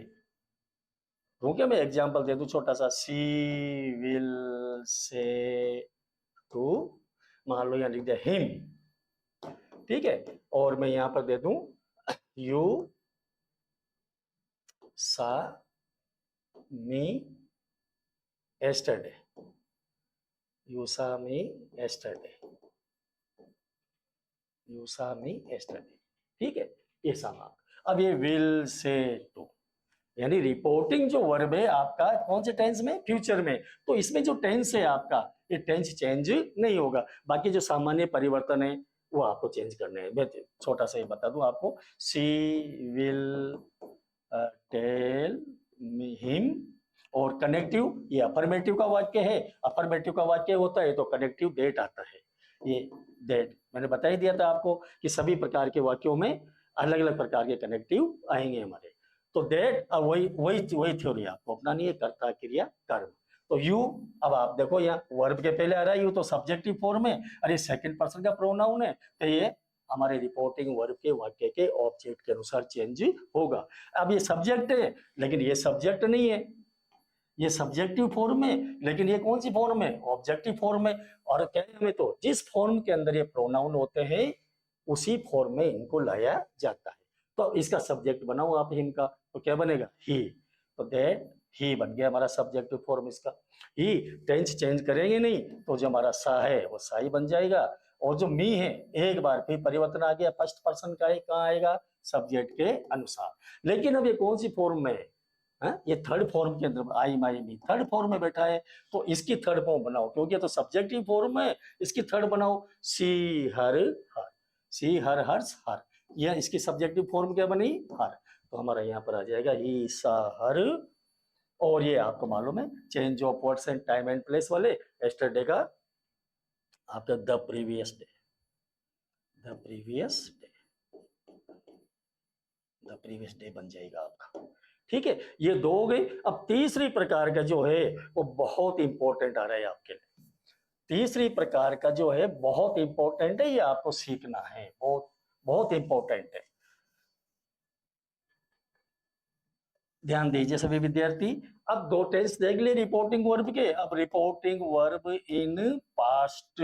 तो क्या, मैं एग्जांपल दे दूं छोटा सा, सी विल से टू, मान लो यहाँ लिख दिया हिम, ठीक है, और मैं यहां पर दे दूं यू सा मी yesterday, you saw me yesterday, you saw me yesterday, ठीक है, ये समा। अब ये विल से टू, यानी रिपोर्टिंग जो वर्ब है आपका कौन से टेंस में, फ्यूचर में, तो इसमें जो टेंस है आपका, ये टेंस चेंज नहीं होगा। बाकी जो सामान्य परिवर्तन है वो आपको चेंज करने हैं। मैं छोटा सा ही बता दूं आपको, सी विल टेल हिम, और कनेक्टिव, ये अफर्मेटिव का वाक्य है, अफर्मेटिव का वाक्य होता है तो कनेक्टिव दैट आता है। ये दैट मैंने बता ही दिया था आपको कि सभी प्रकार के वाक्यों में अलग अलग प्रकार के कनेक्टिव आएंगे हमारे। तो दैट वही वही वही थ्योरी आपको अपनानी है, कर्ता क्रिया कर्म। तो यू, अब आप देखो यहाँ वर्ब के पहले आ रहा है यू, तो सब्जेक्टिव फॉर्म है, और ये सेकंड पर्सन का प्रोनाउन है, तो ये हमारे रिपोर्टिंग वर्ब के वाक्य के ऑब्जेक्ट के अनुसार चेंज होगा। अब ये सब्जेक्ट है, लेकिन ये सब्जेक्ट नहीं है, ये सब्जेक्टिव फॉर्म है, लेकिन ये कौन सी फॉर्म है? ऑब्जेक्टिव फॉर्म है। और कहें हमें तो जिस फॉर्म के अंदर ये प्रोनाउन होते हैं उसी फॉर्म में इनको लाया जाता है। तो इसका सब्जेक्ट बनाओ आप हिम का, तो क्या बनेगा? ही। तो दैट ही बन गया हमारा सब्जेक्टिव फॉर्म इसका। ही टेंस चेंज करेंगे नहीं तो जो हमारा सा है वो सा ही बन जाएगा, और जो मी है एक बार फिर परिवर्तन आ गया, फर्स्ट पर्सन का है, कहाँ आएगा? सब्जेक्ट के अनुसार। लेकिन अब ये कौन सी फॉर्म में है? ये थर्ड फॉर्म के अंदर आई माई मी थर्ड फॉर्म में बैठा है, तो इसकी थर्ड फॉर्म बनाओ, क्योंकि ये तो सब्जेक्टिव फॉर्म है, इसकी थर्ड बनाओ। सी हर हर, सी हर हर्ष हर, यह इसकी सब्जेक्टिव फॉर्म क्या बनी? हर। तो हमारा यहाँ पर आ जाएगा ही सा हर। और ये आपको मालूम है change of words and time and place वाले, यस्टरडे का आपका the previous day, the previous day, the previous day बन जाएगा आपका। ठीक है, ये दो हो गई। अब तीसरी प्रकार का जो है वो बहुत इंपॉर्टेंट आ रहा है आपके लिए। तीसरी प्रकार का जो है बहुत इंपॉर्टेंट है, ये आपको सीखना है, बहुत बहुत इंपॉर्टेंट है। ध्यान दीजिए सभी विद्यार्थी। अब दो टेंस देख लिए रिपोर्टिंग वर्ब के। अब रिपोर्टिंग वर्ब इन पास्ट,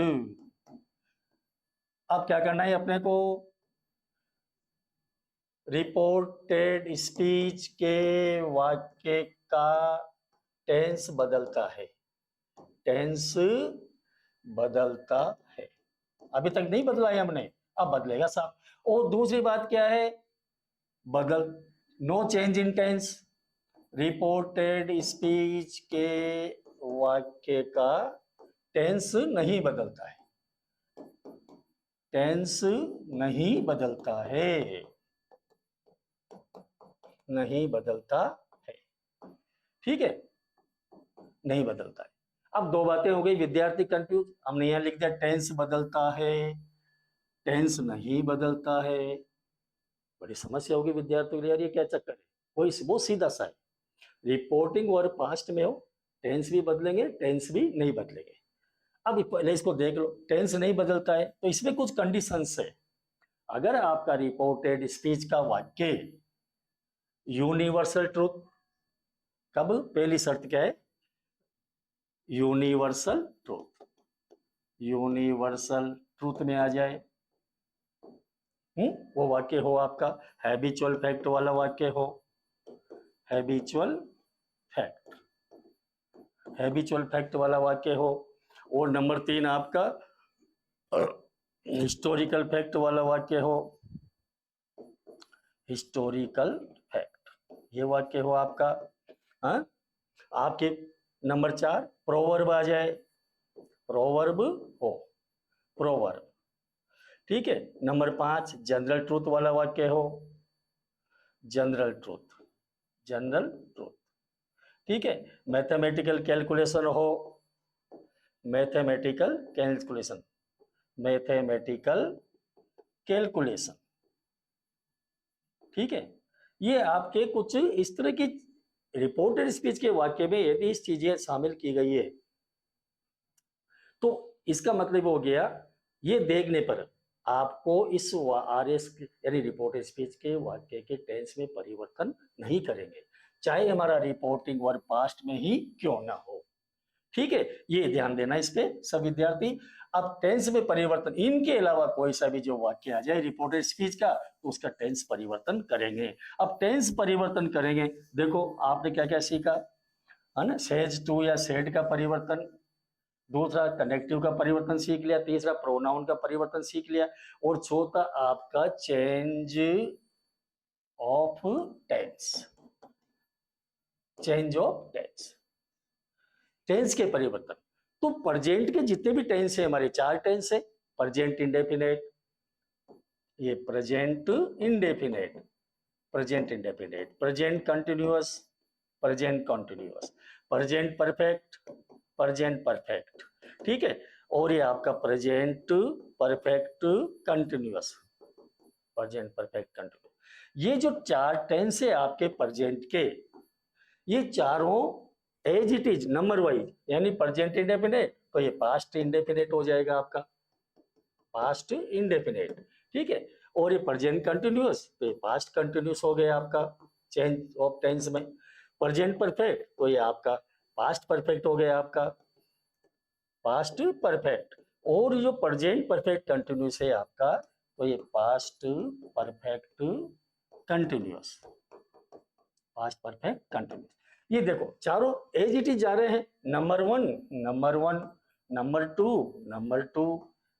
अब क्या करना है अपने को? रिपोर्टेड स्पीच के वाक्य का टेंस बदलता है, टेंस बदलता है। अभी तक नहीं बदला है हमने, अब बदलेगा साहब। और दूसरी बात क्या है? बदल no change in tense, reported speech के वाक्य का टेंस नहीं बदलता है, टेंस नहीं बदलता है, नहीं बदलता है। ठीक है, नहीं बदलता है। अब दो बातें हो गई, विद्यार्थी कंफ्यूज। हमने यहां लिख दिया टेंस बदलता है, टेंस नहीं बदलता है। बड़ी समस्या होगी विद्यार्थियों के लिए, यार ये क्या चक्कर है? वो सीधा सा है, रिपोर्टिंग वर्ब पास्ट में हो, टेंस भी बदलेंगे, टेंस भी नहीं बदलेंगे। अब पहले इसको देख लो, टेंस नहीं बदलता है तो इसमें कुछ कंडीशंस है। अगर आपका रिपोर्टेड स्पीच का वाक्य यूनिवर्सल ट्रूथ, कब? पहली शर्त क्या है? यूनिवर्सल ट्रूथ, यूनिवर्सल ट्रूथ में आ जाए, वो वाक्य हो आपका हैबिचुअल फैक्ट वाला वाक्य हो, हैबिचुअल फैक्ट, हैबिचुअल फैक्ट वाला वाक्य हो। और नंबर 3 आपका हिस्टोरिकल फैक्ट वाला वाक्य हो, हिस्टोरिकल फैक्ट, ये वाक्य हो आपका। हाँ, आपके नंबर 4 प्रोवर्ब आ जाए, प्रोवर्ब हो, प्रोवर्ब। ठीक है, नंबर 5 जनरल ट्रूथ वाला वाक्य हो, जनरल ट्रूथ, जनरल ट्रूथ। ठीक है, मैथमेटिकल कैलकुलेशन हो, मैथमेटिकल कैलकुलेशन, मैथमेटिकल कैलकुलेशन। ठीक है, ये आपके कुछ इस तरह की रिपोर्टेड स्पीच के वाक्य में यदि इस चीजें शामिल की गई है तो इसका मतलब हो गया, ये देखने पर आपको इस RS यानी रिपोर्टेड स्पीच के वाक्य के टेंस में परिवर्तन नहीं करेंगे, चाहे हमारा रिपोर्टिंग वर्ब पास्ट में ही क्यों ना हो। ठीक है, ये ध्यान देना इस पे सब विद्यार्थी। अब टेंस में परिवर्तन, इनके अलावा कोई सा भी जो वाक्य आ जाए रिपोर्टेड स्पीच का तो उसका टेंस परिवर्तन करेंगे। अब टेंस परिवर्तन करेंगे, देखो आपने क्या क्या सीखा है ना, सेज टू या सेड का परिवर्तन, दूसरा कनेक्टिव का परिवर्तन सीख लिया, तीसरा प्रोनाउन का परिवर्तन सीख लिया, और चौथा आपका change of tense, change of tense, tense के परिवर्तन। तो प्रेजेंट के जितने भी टेंस है, हमारे 4 टेंस है, प्रेजेंट इंडेफिनेट, ये present indefinite, present indefinite, present continuous, present continuous, present perfect, present perfect. ठीक है, और ये आपका present perfect continuous, present perfect continuous. ये जो 4 टेंस है आपके प्रेजेंट के, ये चारों as it is number wise, यानी प्रेजेंट इंडेफिनेट तो ये पास्ट इंडेफिनेट हो जाएगा आपका, पास्ट इंडेफिनेट। ठीक है। और ये प्रेजेंट कंटिन्यूअस तो ये पास्ट कंटिन्यूअस हो गया आपका चेंज ऑफ टेंस में। प्रेजेंट परफेक्ट तो ये आपका पास्ट परफेक्ट हो गया आपका पास्ट परफेक्ट। और जो प्रेजेंट परफेक्ट कंटिन्यूअस है आपका तो ये past perfect continuous past perfect continuous. ये देखो चारों एज इट इज जा रहे हैं। Number one, number two,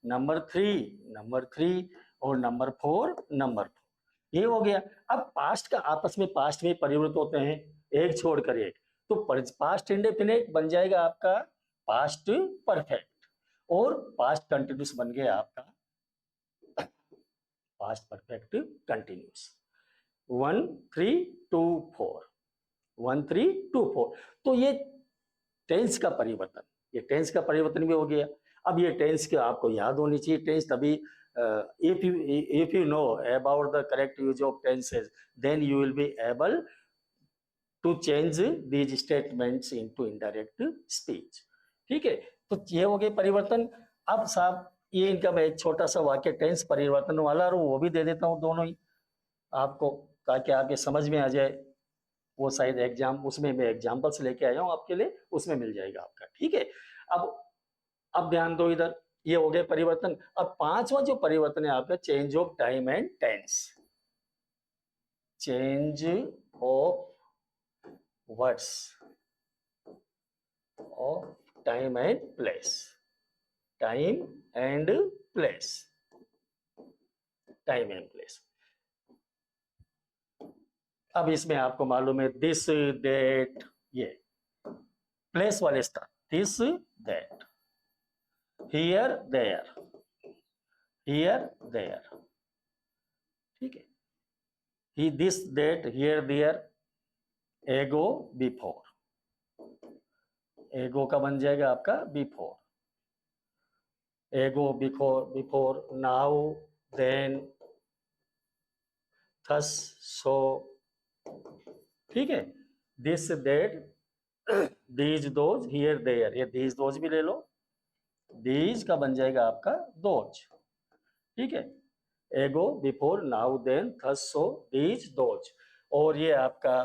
number three और नंबर फोर। ये हो गया। अब पास्ट का आपस में पास्ट में परिवर्तित होते हैं एक छोड़कर एक, तो पास्ट इंडेफिनिट बन जाएगा आपका पास्ट परफेक्ट और पास्ट कंटिन्यूस बन गया आपका पास्ट परफेक्ट कंटिन्यूस। 1 3 2 4 1 3 2 4। तो ये टेंस का परिवर्तन, ये टेंस का परिवर्तन भी हो गया। अब ये टेंस के आपको याद होनी चाहिए टेंस, तभी if you know about the correct use of tenses then you will be able to change these statements into indirect speech. ठीक है, तो ये हो गए परिवर्तन। अब साहब ये इनका मैं एक छोटा सा वाक्य टेंस परिवर्तन वाला और वो भी दे देता हूँ दोनों ही आपको, ताकि आपके समझ में आ जाए। वो शायद एग्जाम उसमें मैं एग्जाम्पल्स लेके आया हूँ आपके लिए, उसमें मिल जाएगा आपका। ठीक है, अब ध्यान दो इधर, ये हो गए परिवर्तन। अब पांचवा जो परिवर्तन है आपका change of time and tense. Change of words of time and place. Time and place, time and place. अब इसमें आपको मालूम है दिस दैट, ये प्लेस वाले star, this that, here there, here there. ठीक है, ही this that here there, ago before. Ago का बन जाएगा आपका before, ago before, before now then thus so. ठीक है, this that these those here there, ये दीज दोज भी ले लो, दीज का बन जाएगा आपका दोज। ठीक है, ago before now then thus so these those. और ये आपका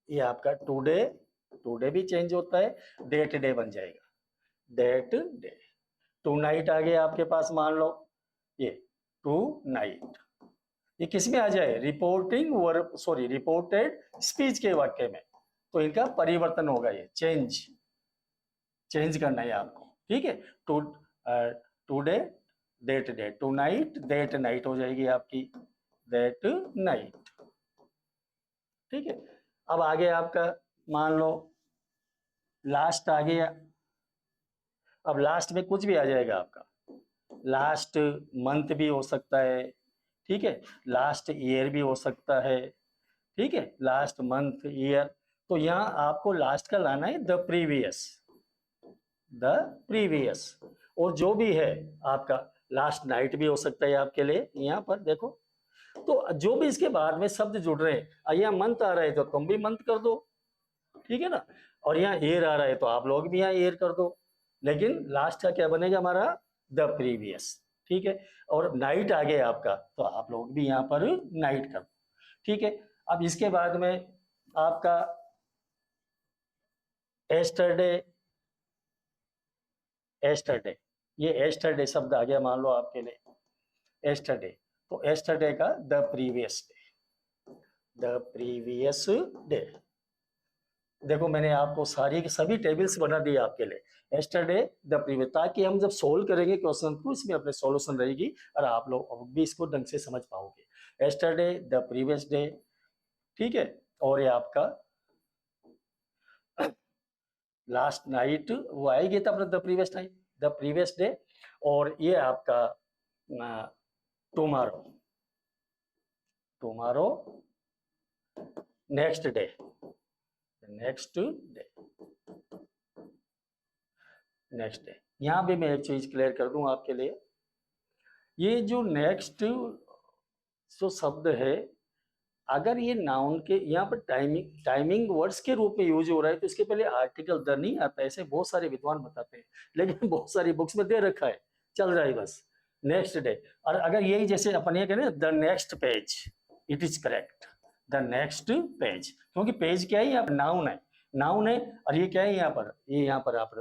ये आपका टुडे, टुडे भी चेंज होता है, डेट डे बन जाएगा, डेट डे। टू नाइट आ गया आपके पास, मान लो ये टू नाइट, ये किस में आ जाए, reporting verb, sorry reported speech के वाक्य में, तो इनका परिवर्तन होगा, ये चेंज, चेंज करना है आपको। ठीक है, to today that day, tonight that night हो जाएगी आपकी, डेट नाइट। ठीक है, अब आगे आपका मान लो लास्ट आ गया। अब लास्ट में कुछ भी आ जाएगा आपका, लास्ट मंथ भी हो सकता है, ठीक है, लास्ट ईयर भी हो सकता है। ठीक है, लास्ट मंथ ईयर, तो यहाँ आपको लास्ट का लाना है द प्रीवियस, द प्रीवियस। और जो भी है आपका लास्ट नाइट भी हो सकता है आपके लिए, यहाँ पर देखो, तो जो भी इसके बाद में शब्द जुड़ रहे हैं, यहाँ मंथ आ रहा है तो तुम भी मंथ कर दो, ठीक है ना, और यहाँ ईयर आ रहा है तो आप लोग भी यहाँ ईयर कर दो, लेकिन लास्ट का क्या बनेगा हमारा, द प्रीवियस। ठीक है, और नाइट आ गया आपका तो आप लोग भी यहाँ पर नाइट कर दो। ठीक है, अब इसके बाद में आपका एस्टरडे, एस्टरडे, ये एस्टरडे शब्द आ गया मान लो आपके लिए एस्टरडे, तो एस्टरडे का the previous day, the previous day. देखो मैंने आपको सारी की सभी टेबल्स बना दी आपके लिए, एस्टरडे द प्रीवियस, ताकि हम जब सोल्व करेंगे क्वेश्चन को इसमें अपने सॉल्यूशन रहेगी और आप लोग भी इसको ढंग से समझ पाओगे। एस्टरडे द प्रीवियस डे, ठीक है, और ये आपका लास्ट नाइट वो आएगी तब the previous night, the previous day, और ये आपका tomorrow, tomorrow next day, next day, next day. यहां भी मैं एक चीज क्लियर कर दूं आपके लिए, ये जो नेक्स्ट जो शब्द है अगर ये नाउन के यहाँ पर टाइमिंग वर्ड्स के रूप में यूज हो रहा है तो इसके पहले आर्टिकल द नहीं आता, ऐसे बहुत सारे विद्वान बताते हैं, लेकिन बहुत सारी बुक्स में दे रखा है, चल रहा है बस नेक्स्ट डे। और अगर यही जैसे अपन ये कहें the next page, it is correct, the next page, क्योंकि पेज क्या है, यहाँ पर नाउन है, नाउन है, और ये क्या है यहाँ पर, ये यहाँ पर आप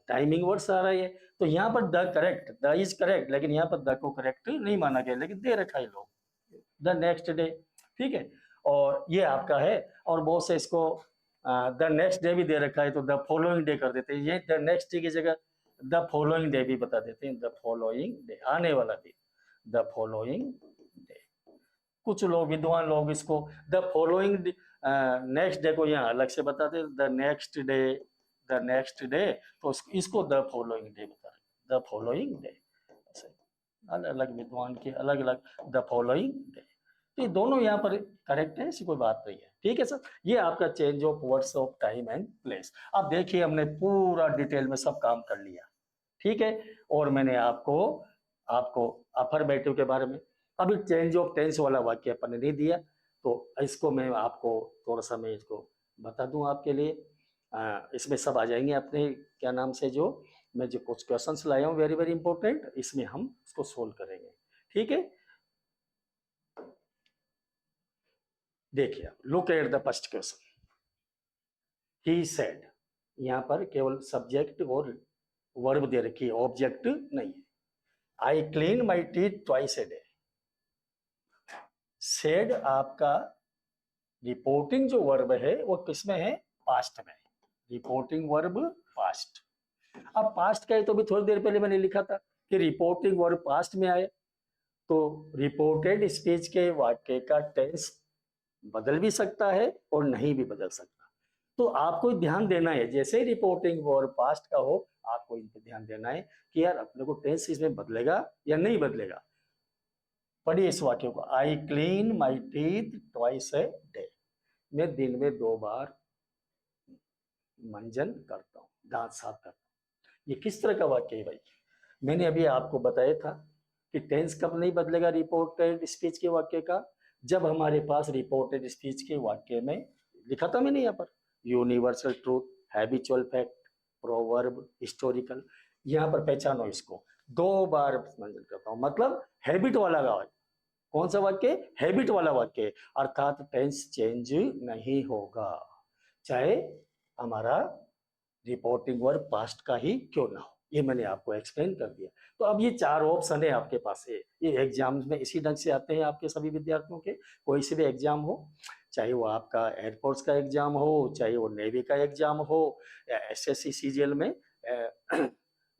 टाइमिंग वर्ड्स आ रही है, तो यहाँ पर the correct, the is correct, लेकिन यहाँ पर द को करेक्ट नहीं माना गया, लेकिन दे रखा है लोग द नेक्स्ट डे, ठीक है। और ये आपका है, और बहुत से इसको द नेक्स्ट डे भी दे रखा है तो द फॉलोइंग डे कर देते हैं, ये द नेक्स्ट डे की जगह द फॉलोइंग डे भी बता देते हैं, द फॉलोइंग डे, आने वाला दिन, द फॉलोइंग डे। कुछ लोग विद्वान लोग इसको द फॉलोइंग नेक्स्ट डे को यहाँ अलग से बताते हैं, the next day, the next day, तो इसको द फॉलोइंग डे बता रहे, द फॉलोइंग डे, अलग अलग विद्वान के अलग अलग द फॉलोइंग डे, तो ये दोनों यहाँ पर करेक्ट है, ऐसी कोई बात नहीं है, ठीक है सर। ये आपका change of words of time and place. अब देखिए हमने पूरा डिटेल में सब काम कर लिया, ठीक है, और मैंने आपको आपको अफर्मेटिव के बारे में, अभी चेंज ऑफ टेंस वाला वाक्य अपन ने नहीं दिया, तो इसको मैं आपको थोड़ा सा मैं इसको बता दूं आपके लिए, इसमें सब आ जाएंगे अपने क्या नाम से, जो मैं जो कुछ क्वेश्चंस लाया हूँ वेरी वेरी इंपॉर्टेंट, इसमें हम इसको सोल्व करेंगे, ठीक है। देखिए look at the first question, he said, यहाँ पर केवल सब्जेक्ट और वर्ब दे रखी है, ऑब्जेक्ट नहीं है। I clean my teeth twice a day, said आपका रिपोर्टिंग जो वर्ब है वो किसमें है, पास्ट में, रिपोर्टिंग वर्ब पास्ट। अब पास्ट का है तो भी थोड़ी देर पहले मैंने लिखा था कि रिपोर्टिंग वर्ब पास्ट में आए, तो रिपोर्टेड स्पीच के वाक्य का टेंस बदल भी सकता है और नहीं भी बदल सकता, तो आपको ध्यान देना है, जैसे रिपोर्टिंग वर्ब पास्ट का हो आपको इन पर ध्यान देना है कि यार अपने को टेंस इसमें बदलेगा या नहीं बदलेगा। पढ़िए इस वाक्य को, I clean my teeth twice a day, मैं दिन में 2 बार मंजन करता हूँ, दांत साफ करता हूँ। ये किस तरह का वाक्य है भाई, मैंने अभी आपको बताया था कि टेंस कब नहीं बदलेगा रिपोर्टेड स्पीच के वाक्य का, जब हमारे पास रिपोर्टेड स्पीच के वाक्य में लिखा था मैंने यहाँ पर universal truth, habitual fact, proverb, historical, यहाँ पर पहचानो इसको, 2 बार मंजन करता हूँ, मतलब हैबिट वाला वाक्य, कौन सा वाक्य, हैबिट वाला वाक्य, अर्थात टेंस चेंज नहीं होगा, चाहे हमारा रिपोर्टिंग वर्ब पास्ट का ही क्यों ना हो, ये मैंने आपको एक्सप्लेन कर दिया। तो अब ये 4 ऑप्शन है आपके पास है, ये एग्जाम में इसी ढंग से आते हैं आपके सभी विद्यार्थियों के, कोई से भी एग्जाम हो, चाहे वो आपका एयरफोर्स का एग्जाम हो, चाहे वो नेवी का एग्जाम हो, या एसएससी सीजीएल में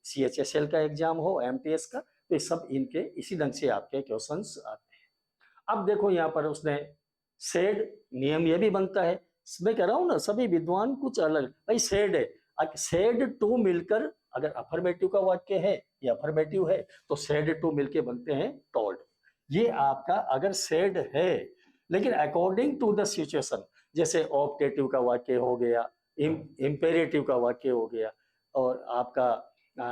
सीएचएसएल का एग्जाम हो, एमटीएस का, तो ये सब इनके इसी ढंग से आपके क्वेश्चंस आते हैं। अब देखो यहाँ पर उसने सेड, नियम ये भी बनता है, मैं कह रहा हूँ ना सभी विद्वान कुछ अलग, भाई सेड है, सेड टू मिलकर अगर अफर्मेटिव का वाक्य है या अफर्मेटिव है तो सेड टू मिलके बनते हैं टोल्ड, ये आपका अगर सेड है, लेकिन अकॉर्डिंग टू द सिचुएशन, जैसे ऑप्टेटिव का वाक्य हो गया, इंपेरेटिव का वाक्य हो गया, और आपका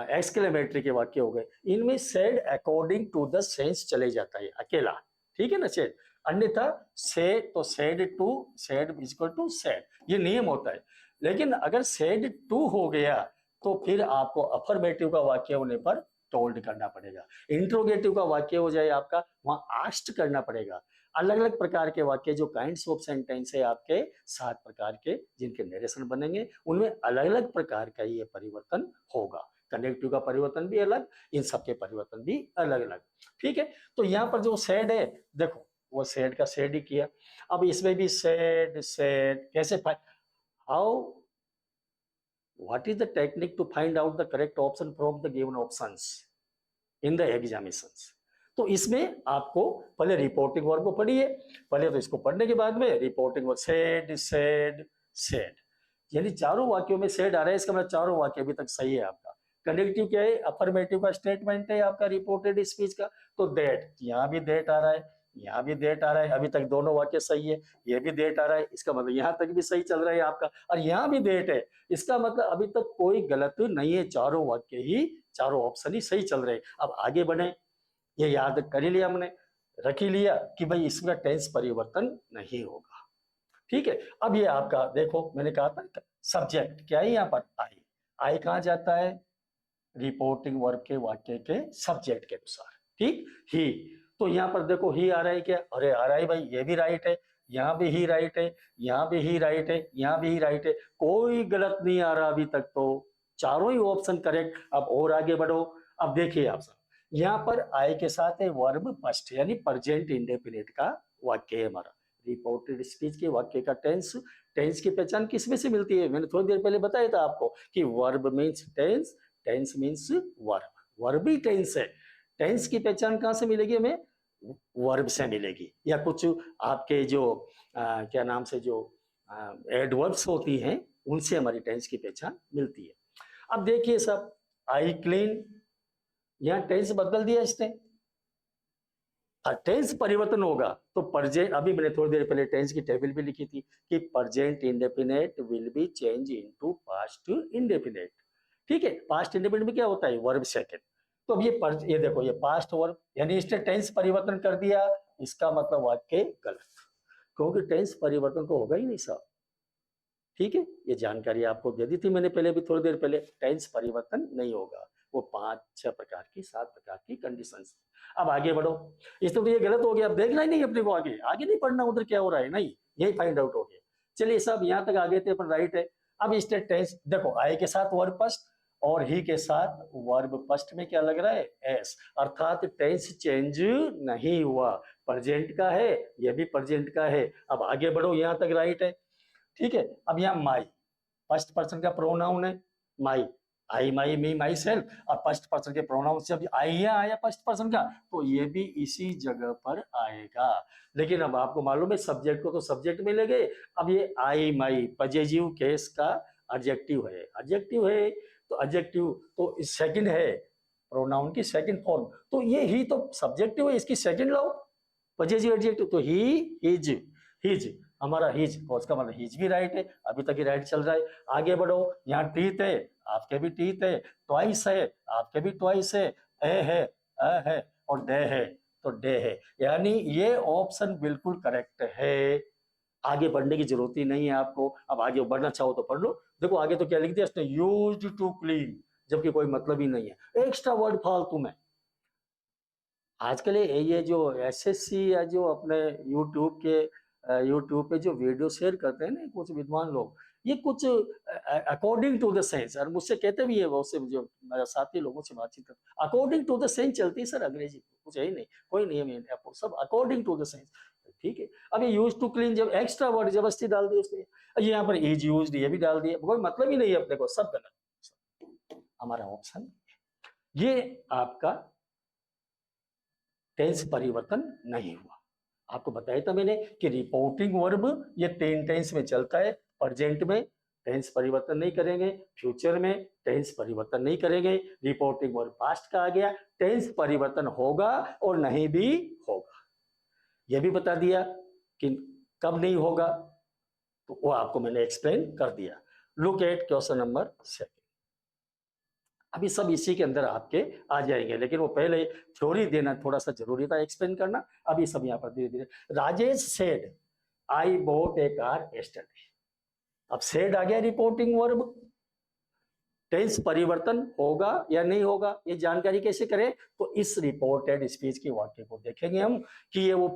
एक्सक्लेमेटरी के वाक्य हो गए, इनमें said according to the sense चले जाता है अकेला, ठीक है ना सेड, अन्यथा से तो said to, said equal to said, ये नियम होता है। लेकिन अगर सेड टू हो गया तो फिर आपको अफर्मेटिव का वाक्य होने पर टोल्ड करना पड़ेगा, इंट्रोगेटिव का वाक्य हो जाए आपका, वहां आस्ट करना पड़ेगा। अलग अलग प्रकार के वाक्य जो काइंड्स ऑफ सेंटेंस है आपके 7 प्रकार के जिनके नरेशन बनेंगे, उनमें अलग अलग प्रकार का ये परिवर्तन होगा, कनेक्टिव का परिवर्तन भी अलग, इन सबके परिवर्तन भी अलग अलग, ठीक है। तो यहाँ पर जो सेड है, देखो वो सेड का सेड ही किया, अब इसमें भी सेड सेड कैसे, how, what is the technique to find out the correct option from the given options in the examinations। तो इसमें आपको पहले रिपोर्टिंग वर्ब को पढ़िए, पहले तो इसको पढ़ने के बाद में reporting verb said said said, यानी चारों वाक्यों में सेड आ रहा है, इसका मतलब चारों वाक्य अभी तक सही है आपका। कनेक्टिव क्या है, अफर्मेटिव का स्टेटमेंट है आपका रिपोर्टेड स्पीच का, तो दैट, यहाँ भी दैट आ रहा है, यहाँ भी डेट आ रहा है, अभी तक दोनों वाक्य सही है, ये भी डेट आ रहा है, इसका मतलब यहाँ तक भी सही चल रहा है आपका, और यहाँ भी डेट है, इसका मतलब अभी तक कोई गलत नहीं है, चारों वाक्य ही, चारों ऑप्शन ही सही चल रहे हैं। अब आगे बढ़े, ये याद कर ही लिया हमने, रख ही लिया कि भाई इसमें टेंस परिवर्तन नहीं होगा। ठीक है, अब ये आपका देखो मैंने कहा था सब्जेक्ट क्या है यहाँ पर, आई। आई कहाँ जाता है, रिपोर्टिंग वर्ब के वाक्य के सब्जेक्ट के अनुसार। ठीक, ही। तो यहाँ पर देखो ही आ रहा है क्या, अरे आ रहा है भाई, ये भी राइट है, यहाँ भी ही राइट है, यहाँ भी ही राइट है, यहाँ भी ही राइट है, कोई गलत नहीं आ रहा अभी तक तो, चारों ही ऑप्शन करेक्ट। अब और आगे बढ़ो, अब देखिए आप सब, यहाँ पर आई के साथ है वर्ब फर्स्ट यानी प्रेजेंट इंडेफिनिट का वाक्य है हमारा। रिपोर्टेड स्पीच के वाक्य का टेंस, टेंस की पहचान किसमें से मिलती है, मैंने थोड़ी देर पहले बताया था आपको कि verb means tense, tense means verb, verb ही टेंस है। टेंस की पहचान कहाँ से मिलेगी हमें, वर्ब से मिलेगी, या कुछ आपके जो क्या नाम से जो एडवर्ब्स होती हैं उनसे हमारी टेंस की पहचान मिलती है। अब देखिए सब, आई क्लीन, यहाँ टेंस बदल दिया इसने, टेंस परिवर्तन होगा तो प्रेजेंट, अभी मैंने थोड़ी देर पहले टेंस की टेबल भी लिखी थी कि present indefinite will be change into past indefinite. ठीक है, पास्ट इंडेफिनिट में क्या होता है, वर्ब सेकंड। तो अब ये देखो ये पास्ट वर्ब यानी इसने टेंस परिवर्तन कर दिया, इसका मतलब वाक्य गलत, क्योंकि टेंस परिवर्तन तो होगा ही नहीं साहब। ठीक है, ये जानकारी आपको दे दी थी मैंने पहले भी थोड़ी देर पहले, टेंस परिवर्तन नहीं होगा, वो 5-6 प्रकार की 7 प्रकार की कंडीशंस। अब आगे बढ़ो, इसमें तो ये गलत हो गया, अब देखना ही नहीं अपने को, आगे आगे नहीं पढ़ना उधर क्या हो रहा है, नहीं यही फाइंड आउट हो गया। चलिए सब यहाँ तक आगे थे अपन, राइट है। अब इसने टेंस देखो, आई के साथ वर्ब फर्स्ट और ही के साथ वर्ब फर्स्ट में क्या लग रहा है, एस, अर्थात टेंस चेंज नहीं हुआ, प्रेजेंट का है, ये भी प्रेजेंट का है। अब आगे बढ़ो, यहाँ तक राइट है। ठीक है, अब यहाँ माई फर्स्ट पर्सन का प्रोनाउन है, माई, आई माई मी माई सेल्फ, और फर्स्ट पर्सन के प्रोनाउन से अभी आई यहाँ आया फर्स्ट पर्सन का, तो ये भी इसी जगह पर आएगा। लेकिन अब आपको मालूम है सब्जेक्ट को तो सब्जेक्ट में ले गए, अब ये आई माई पॉजिटिव केस का एडजेक्टिव है, एडजेक्टिव है तो एडजेक्टिव तो सेकंड है, प्रोनाउन की सेकंड फॉर्म, तो ये ही तो सब्जेक्टिव है, इसकी सेकंड लाओ पॉजिटिव एडजेक्टिव, तो ही, हिज, हिज, हमारा हिज, तो उसका मतलब हिज भी राइट है, अभी तक ही राइट चल रहा है। आगे बढ़ो, यहाँ टीथ है, आपके भी टीथ है, ट्वाइस है, आपके भी ट्वाइस है, है, अ है और डे है, तो डे है, यानी ये ऑप्शन बिल्कुल करेक्ट है। आगे बढ़ने की जरूरत ही नहीं है आपको, अब आगे बढ़ना चाहो तो पढ़ लो। देखो आगे तो क्या लिख दिया इसने, यूज्ड टू क्लीन, जबकि कोई मतलब ही नहीं है, एक्स्ट्रा वर्ड फालतू में। आजकल ये जो एसएससी या जो अपने यूट्यूब पे जो वीडियो शेयर करते हैं ना कुछ विद्वान लोग, ये कुछ अकॉर्डिंग टू द सेंस, और मुझसे कहते भी है बहुत से जो मेरे साथी लोगों से बातचीत करते, अकॉर्डिंग टू द सेंस चलती है सर अंग्रेजी, कुछ है ही नहीं, कोई नियम है सब अकॉर्डिंग टू द सेंस। ठीक है, अब ये यूज टू क्लीन जब एक्स्ट्रा वर्ड जबरदस्ती डाल दिया उसने, ये यहाँ पर इज यूज्ड ये भी डाल दिया, कोई मतलब ही नहीं है अपने को, सब गलत। हमारा ऑप्शन ये आपका टेंस परिवर्तन नहीं हुआ। आपको बताया था मैंने कि रिपोर्टिंग वर्ब ये 3 टेंस में चलता है, प्रेजेंट में टेंस परिवर्तन नहीं करेंगे, फ्यूचर में टेंस परिवर्तन नहीं करेंगे, रिपोर्टिंग वर्ब पास्ट का आ गया, टेंस परिवर्तन होगा और नहीं भी होगा। यह भी बता दिया कि कब नहीं होगा, तो वो आपको मैंने एक्सप्लेन कर दिया। Look at question number 7। अभी सब इसी के अंदर आपके आ जाएंगे, लेकिन वो पहले थ्योरी देना थोड़ा सा जरूरी था, एक्सप्लेन करना। अभी सब यहाँ पर धीरे धीरे, Rajesh said I bought A car yesterday, अब सेड आ गया रिपोर्टिंग वर्ब, टेंस परिवर्तन होगा या नहीं होगा ये जानकारी कैसे करें, तो इस रिपोर्टेड स्पीच के वाक्य को देखेंगे हम कि ये वो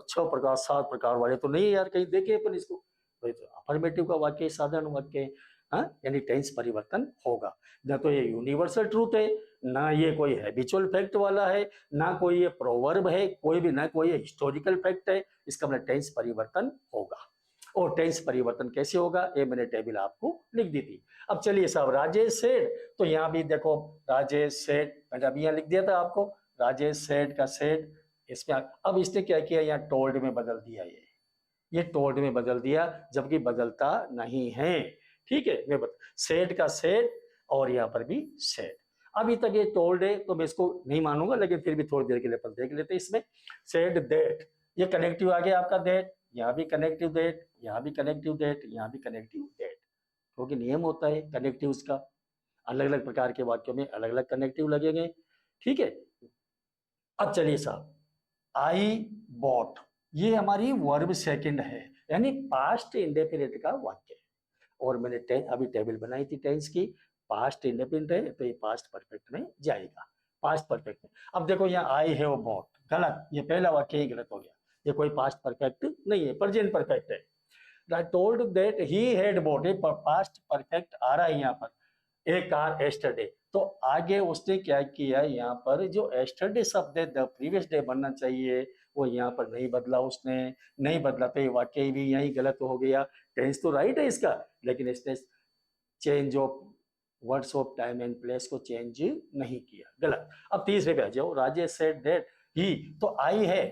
6 प्रकार 7 प्रकार वाले तो नहीं यार, कहीं देखे अपन इसको, तो अफर्मेटिव का वाक्य साधारण वाक्य, हाँ, यानी टेंस परिवर्तन होगा। ना तो ये यूनिवर्सल ट्रूथ है, ना ये कोई हैबिचुअल फैक्ट वाला है, ना कोई ये प्रोवर्ब है, कोई भी ना कोई ये हिस्टोरिकल फैक्ट है, इसका मतलब टेंस परिवर्तन होगा। और टेंस परिवर्तन कैसे होगा ये मैंने टेबल आपको लिख दी थी। अब चलिए साहब, राजेश सेठ, तो यहाँ भी देखो राजेश सेठ, मैंने अभी यहाँ लिख दिया था आपको, राजेश सेठ का सेठ, इसमें अब इसने क्या किया, यहाँ टोल्ड में बदल दिया, ये टोल्ड में बदल दिया, जबकि बदलता नहीं है। ठीक है, मैं बता, सेठ का सेठ और यहाँ पर भी सेठ, अभी तक ये टोल्ड है तो मैं इसको नहीं मानूंगा, लेकिन फिर भी थोड़ी देर के लिए अपन देख लेते हैं। इसमें सेड दैट, ये कनेक्टिव आ गया आपका दैट, यहाँ भी कनेक्टिव दैट, यहाँ भी कनेक्टिव दैट, यहाँ भी कनेक्टिव दैट, क्योंकि नियम होता है कनेक्टिव्स का, अलग अलग प्रकार के वाक्यों में अलग अलग कनेक्टिव लगेंगे। ठीक है, अब चलिए साहब, आई बॉट, ये हमारी वर्ब सेकंड है, यानी पास्ट इंडेफिनिट का वाक्य है। और मैंने अभी टेबल बनाई थी टेंस की, पास्ट इंडेफिनिट है तो ये पास्ट परफेक्ट में जाएगा, पास्ट परफेक्ट में। अब देखो यहाँ आई हैव बॉट, गलत, ये पहला वाक्य ही गलत हो गया, ये कोई पास्ट परफेक्ट नहीं है, प्रेजेंट परफेक्ट है। I told that he had bought, past perfect आ रहा है यहाँ पर, ए कार एस्टरडे, तो आगे उसने क्या किया, यहाँ पर जो एस्टरडे शब्द है द प्रीवियस डे बनना चाहिए, वो यहाँ पर नहीं बदला उसने, नहीं बदला तो ये वाक्य भी यही गलत हो गया। टेंस तो राइट है इसका, लेकिन इसने change of words of time and place को चेंज नहीं किया, गलत। अब तीसरे पे आ जाओ, राजेश सेड दैट ही, तो आई है,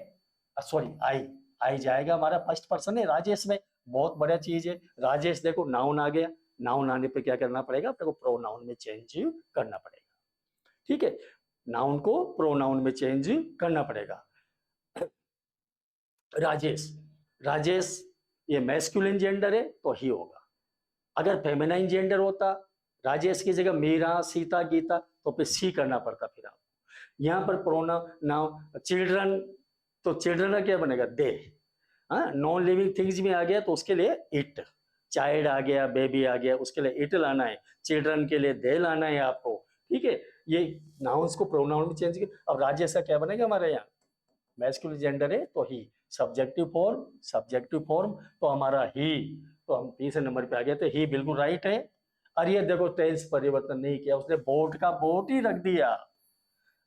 सॉरी आई, आई जाएगा हमारा फर्स्ट पर्सन है राजेश में, बहुत बढ़िया चीज है। राजेश देखो नाउन आ गया, नाउन आने पे क्या करना पड़ेगा, अपने को प्रोनाउन में चेंज करना पड़ेगा, ठीक है, नाउन को प्रोनाउन में चेंज करना पड़ेगा। राजेश, राजेश ये मैस्कुलिन जेंडर है तो ही होगा, अगर फेमिनाइन जेंडर होता, राजेश की जगह मीरा सीता गीता, तो फिर सी करना पड़ता फिर आपको। यहाँ पर प्रोनाउन चिल्ड्रन, तो चिल्ड्रन का क्या बनेगा, दे। नॉन लिविंग थिंग्स में आ गया तो उसके लिए इट, चाइल्ड आ गया, बेबी आ गया, उसके लिए इट लाना है, चिल्ड्रन के लिए दे लाना है आपको, ठीक है। ये नाउन्स को प्रोनाउन में चेंज किया। अब राजेश का क्या बनेगा हमारे यहाँ, मैस्कुलिन जेंडर है तो ही, सब्जेक्टिव फॉर्म, सब्जेक्टिव फॉर्म तो हमारा ही, तो हम तीसरे नंबर पे आ गए थे, ही बिल्कुल राइट है। और ये देखो टेंस परिवर्तन नहीं किया उसने, बोट का बोट ही रख दिया,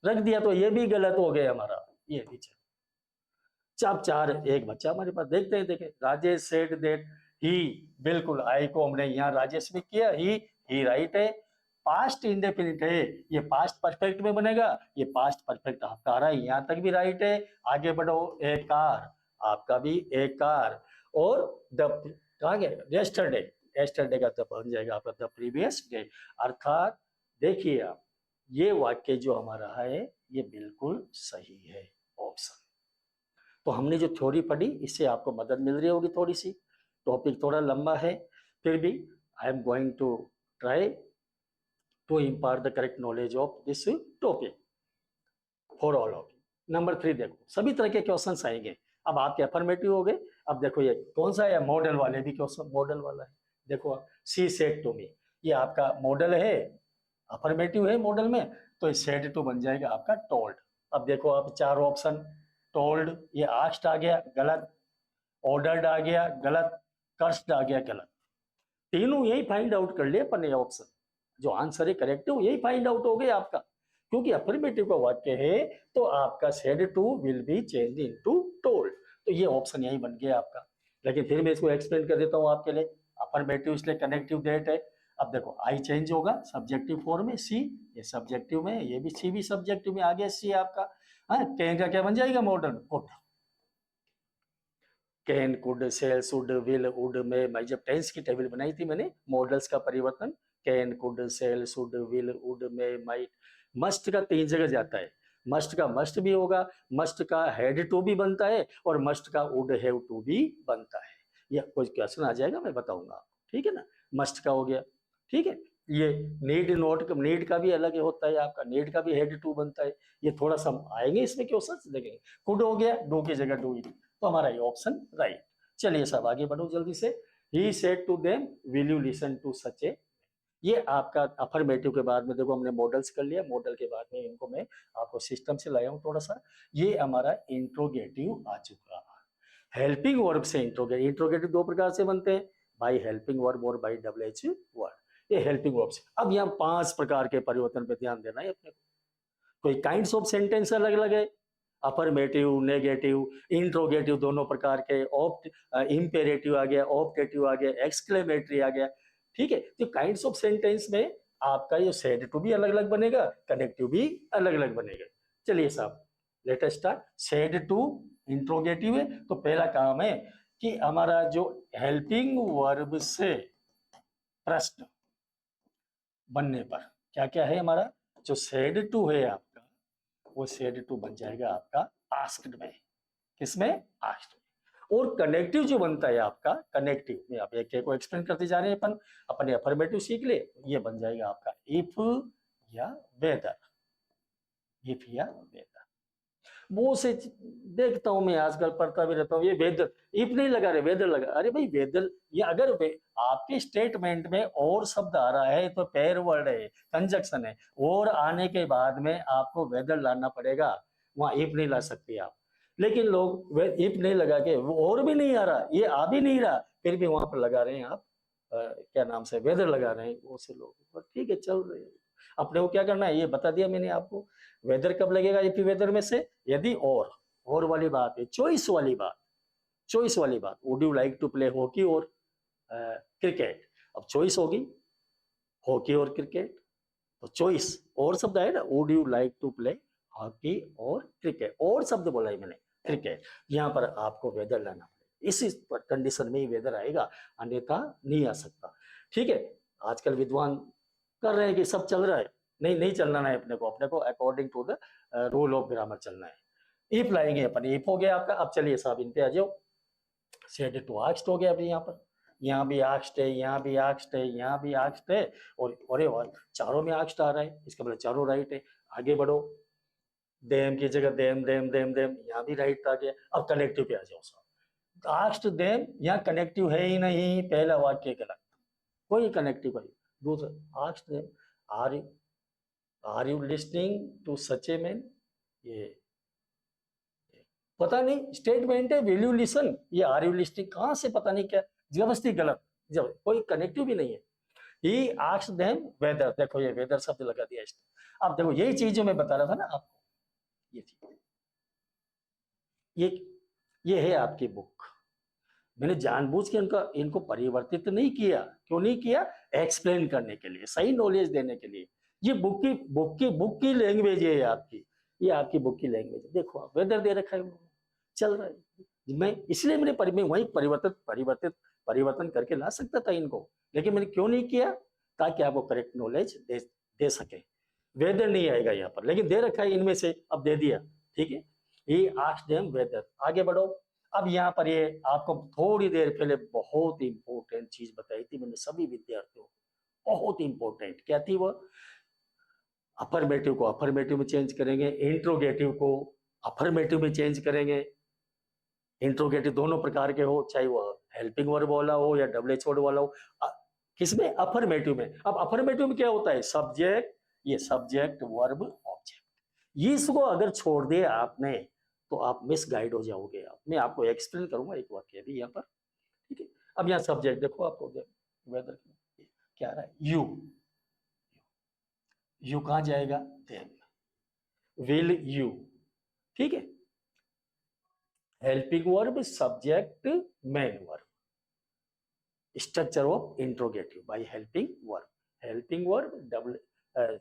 रख दिया, तो ये भी गलत हो गया हमारा, ये भी चलो। चाप चार एक बच्चा हमारे पास, देखते हैं, देखें, राजेश सेड दैट ही, बिल्कुल आई को हमने यहाँ राजेश में किया, ही राइट है। पास्ट इंडेफिनिट है, ये पास्ट परफेक्ट में बनेगा, ये पास्ट परफेक्ट आपका आ रहा है, यहाँ तक भी राइट है। आगे बढ़ो, ए कार, आपका भी ए कार, और द कहा गया येस्टरडे, येस्टरडे का तब बन जाएगा आपका द प्रीवियस डे। अर्थात देखिए आप, ये वाक्य जो हमारा है ये बिल्कुल सही है, ऑप्शन। तो हमने जो थ्योरी पढ़ी इससे आपको मदद मिल रही होगी थोड़ी सी, टॉपिक थोड़ा लंबा है, फिर भी I am going to try to impart the correct knowledge of this topic for all of you. Number 3 देखो, सभी तरह के क्वेश्चंस आएंगे, अब आपके अफर्मेटिव हो गए। अब देखो ये कौन सा है, मॉडल वाले भी क्वेश्चन, मॉडल वाला है, देखो आप, सी सेड टू मी, ये आपका मॉडल है, अफर्मेटिव है मॉडल में, तो सेड टू बन जाएगा आपका टोल्ड। अब देखो आप चार ऑप्शन, टोल्ड ये आस्क्ड आ गया गलत, ऑर्डर्ड आ गया गलत, कर्स्ड आ गया गलत, तीनों यही फाइंड आउट कर लिए अपन ने ऑप्शन, जो आंसर है करेक्ट है यही फाइंड आउट हो गया आपका, क्योंकि अफर्मेटिव का वाक्य है तो आपका said to will be change into told, तो ये ऑप्शन यही बन गया आपका। लेकिन फिर मैं इसको एक्सप्लेन कर देता हूँ आपके लिए, अफर्मेटिव इसलिए कनेक्टिव डेट है। अब देखो आई चेंज होगा सब्जेक्टिव फॉर्म में, सी ये सब्जेक्टिव में, ये भी सी भी सब्जेक्टिव में आ गया, सी आपका। हाँ, कैन का क्या बन जाएगा, modal could, can could shall should will would में, मैं जब टेंस की टेबल बनाई थी मैंने, मॉडल्स का परिवर्तन, can could shall should will would में माइट, मस्ट का 3 जगह जाता है, मस्ट का मस्ट भी होगा, मस्ट का हैड टू भी बनता है, और मस्ट का वुड हैव टू भी बनता है। यह कुछ क्वेश्चन आ जाएगा मैं बताऊंगा आपको, ठीक है ना, मस्ट का हो गया, ठीक है। ये नीड नोट, नीड का भी अलग होता है आपका, नीड का भी हेड टू बनता है, ये थोड़ा सा आएंगे इसमें क्वेश्चन देखेंगे। कुड हो गया, डू की जगह डू इट, तो हमारा ये ऑप्शन राइट। चलिए सब आगे बढ़ो जल्दी से। He said to them will you listen to such a, ये आपका अफर्मेटिव के बाद में देखो हमने मॉडल्स कर लिया, मॉडल के बाद में इनको मैं आपको सिस्टम से लाया हूँ थोड़ा सा। ये हमारा इंट्रोगेटिव आ चुका है, हेल्पिंग वर्ब से इंट्रोगेटिव, इंट्रोगेटिव 2 प्रकार से बनते हैं, बाई हेल्पिंग वर्ब और बाई डबल एच वर्ड, ये हेल्पिंग वर्ब से। अब यहाँ 5 प्रकार के परिवर्तन पे ध्यान देना है अपने को, कोई काइंड्स ऑफ सेंटेंस अलग अलग है, अफर्मेटिव नेगेटिव इंट्रोगेटिव दोनों प्रकार के, ऑप्ट इंपेरेटिव आ गया, ऑप्टेटिव आ गया, एक्सक्लेमेटरी आ गया, ठीक है। तो काइंड्स ऑफ सेंटेंस में आपका ये सेड टू भी अलग अलग बनेगा, कनेक्टिव भी अलग अलग बनेगा। चलिए साहब let us start. Said to interrogative है, तो पहला काम है कि हमारा जो हेल्पिंग वर्ब से प्रश्न बनने पर क्या क्या है, हमारा जो सेड टू है आपका, वो सेड टू बन जाएगा आपका आस्क्ड में, किसमें, आस्क्ड में। और कनेक्टिव जो बनता है आपका, कनेक्टिव में आप एक को एक्सप्लेन करते जा रहे हैं अपन, अपने अफर्मेटिव सीख ले, ये बन जाएगा आपका इफ या वेदर, इफ या वेदर। वो से देखता हूँ मैं, आजकल पढ़ता भी रहता हूँ, ये वेदर, इफ नहीं लगा रहे, वेदर लगा, अरे भाई वेदर, ये अगर आपके स्टेटमेंट में और शब्द आ रहा है तो पेयर वर्ड है, कंजक्शन है, और आने के बाद में आपको वेदर लाना पड़ेगा, वहां इफ नहीं ला सकते आप। लेकिन लोग इफ नहीं लगा के, वो और भी नहीं आ रहा, ये आ भी नहीं रहा, फिर भी वहां पर लगा रहे हैं आप क्या नाम से वेदर लगा रहे हैं, वो से लोग ठीक है चल रहे हैं। अपने को क्या करना है ये बता दिया मैंने आपको। वेदर कब लगेगा इफ वेदर में से, यदि और वाली बात है, चॉइस वाली बात, चॉइस वाली बात, would you like to play hockey और क्रिकेट, अब चॉइस होगी हॉकी और क्रिकेट, तो चॉइस और शब्द आए ना, would you like to play hockey और क्रिकेट, और शब्द बोला है मैंने क्रिकेट, यहाँ पर आपको वेदर लाना पड़ेगा, इसी कंडीशन में ही वेदर आएगा, अन्यथा नहीं आ सकता। ठीक है, आजकल विद्वान कर रहे हैं कि सब चल रहा है, नहीं नहीं चलना है अपने को according to the rule of grammar चलना है। इफ लाएंगे अपन, इफ हो गया आपका। अब चलिए साहब इन पे आ जाओ, सेड टू आक्स्ट हो गया अभी यहाँ पर, यहाँ भी आक्स्ट है, यहाँ भी आक्स्ट है, यहाँ भी आक्स्ट है, और अरे चारों में आक्स्ट आ रहा है, इसका मतलब चारों राइट है। आगे बढ़ो, देम की जगह देम देम देम देम, यहाँ भी राइट आ गया। अब कनेक्टिव पे आ जाओ साहब, आक्स्ट देम, यहाँ कनेक्टिव है ही नहीं, पहला वाक्य गलत, कोई कनेक्टिव है। दूसरा आक्स्ट them, are are you listening to such a man, ये पता नहीं स्टेटमेंट है, विल यू लिसन, ये आर यू लिस्निंग कहां से पता नहीं क्या, जबरदस्ती गलत, जब कोई कनेक्टिव भी नहीं है। ही आस्क्ड देम वेदर, देखो ये वेदर शब्द लगा दिया इसने। अब देखो यही चीज जो मैं बता रहा था ना आपको, ये चीज, ये ये है आपकी बुक। मैंने जानबूझ के इनको परिवर्तित नहीं किया, क्यों नहीं किया, एक्सप्लेन करने के लिए, सही नॉलेज देने के लिए। ये बुक की लैंग्वेज है आपकी, ये आपकी बुक की लैंग्वेज है। देखो आप वेदर दे रखा है उन्होंने, चल रहा है। मैं इसलिए मैं वही परिवर्तन करके ला सकता था इनको, लेकिन मैंने क्यों नहीं किया, ताकि आपको करेक्ट नॉलेज दे सके। वेदर नहीं आएगा यहाँ पर, लेकिन दे रखा है इनमें से, अब दे दिया, ठीक है। ये आस्क्ड देम वेदर। आगे बढ़ो। अब यहाँ पर ये आपको थोड़ी देर पहले बहुत इंपॉर्टेंट चीज बताई थी मैंने सभी विद्यार्थियों को, बहुत इंपॉर्टेंट, क्या थी वो, अफर्मेटिव को अफर्मेटिव में चेंज करेंगे, इंट्रोगेटिव को अफर्मेटिव में चेंज करेंगे। इंट्रोगेटिव दोनों प्रकार के हो, चाहे वो हेल्पिंग वर्ब वाला हो या डबल एच वर्ड वाला हो। किसमें, अफर्मेटिव में। अब अफर्मेटिव में क्या होता है, सब्जेक्ट, ये सब्जेक्ट वर्ब ऑब्जेक्ट, ये इसको अगर छोड़ दिया आपने तो आप मिस गाइड हो जाओगे। आप, मैं आपको एक्सप्लेन करूंगा एक वाक्य भी यहाँ पर, ठीक है। अब यहाँ सब्जेक्ट देखो, आपको वेदर क्या आ रहा है, यू, यू कहाँ जाएगा, देम, विल यू, ठीक है। Helping verb subject main verb, structure of interrogative by helping verb, helping verb double,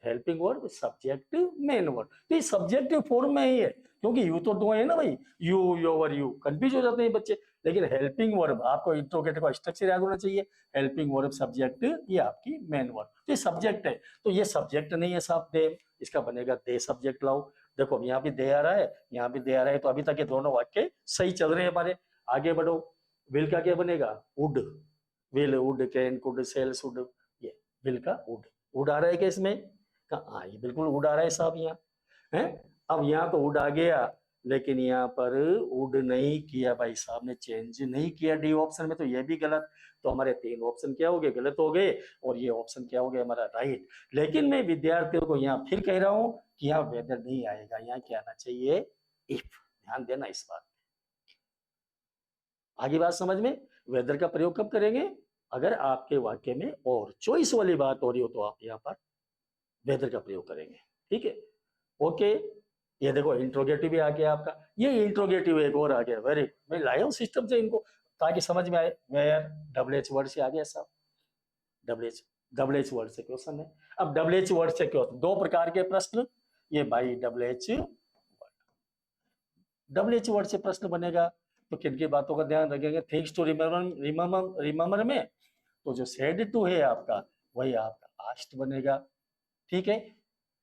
helping verb subject main verb, तो ये सब्जेक्टिव फॉर्म में ही है, क्योंकि यू तो दो है ना भाई, यू योवर यू, कंफ्यूज हो जाते हैं बच्चे। लेकिन हेल्पिंग वर्ब, आपको इंट्रोगेटिव का स्ट्रक्चर याद होना चाहिए, हेल्पिंग वर्ब सब्जेक्ट, ये आपकी मेन वर्ब, तो ये सब्जेक्ट है। तो ये सब्जेक्ट नहीं है साहब दे, इसका बनेगा दे सब्जेक्ट लाओ। देखो यहाँ भी दे आ रहा है, यहाँ भी दे आ रहा है, तो अभी तक ये दोनों वाक्य सही चल रहे हैं हमारे। आगे बढ़ो, विल का क्या बनेगा, would, will would can could shall should, ये विल का वुड, वुड आ रहा है क्या इसमें, हाँ ये बिल्कुल वुड आ रहा है साहब यहाँ है। अब यहाँ तो वुड आ गया, लेकिन यहाँ पर वुड नहीं किया भाई साहब ने, चेंज नहीं किया डी ऑप्शन में, तो ये भी गलत। तो हमारे तीन ऑप्शन क्या हो गए, गलत हो गए, और ये ऑप्शन क्या हो गया हमारा, राइट। लेकिन मैं विद्यार्थियों को यहाँ फिर कह रहा हूँ कि यहाँ वेदर नहीं आएगा, यहाँ क्या आना चाहिए, इफ, ध्यान देना इस बात। आगे बात समझ में, वेदर का प्रयोग कब करेंगे, अगर आपके वाक्य में और चॉइस वाली बात हो रही हो तो आप यहाँ पर वेदर का प्रयोग करेंगे, ठीक है। ओके, ये देखो इंट्रोगेटिव भी आ गया आपका, ये इंट्रोगेटिव एक और आ गया, वेरी, मैं लाया हूँ सिस्टम से इनको ताकि समझ में आए। वेयर डबल एच वर्ड से आ गया साहब, डबल एच वर्ड से क्वेश्चन है। अब डबल एच वर्ड से क्वेश्चन, दो प्रकार के प्रश्न, ये भाई डबल एच वर्ड से प्रश्न बनेगा, तो किन की बातों का ध्यान रखेंगे, थिंग्स टू रिमेम्बर में, तो जो सेड टू है आपका, वही आपका आस्ट बनेगा, ठीक है।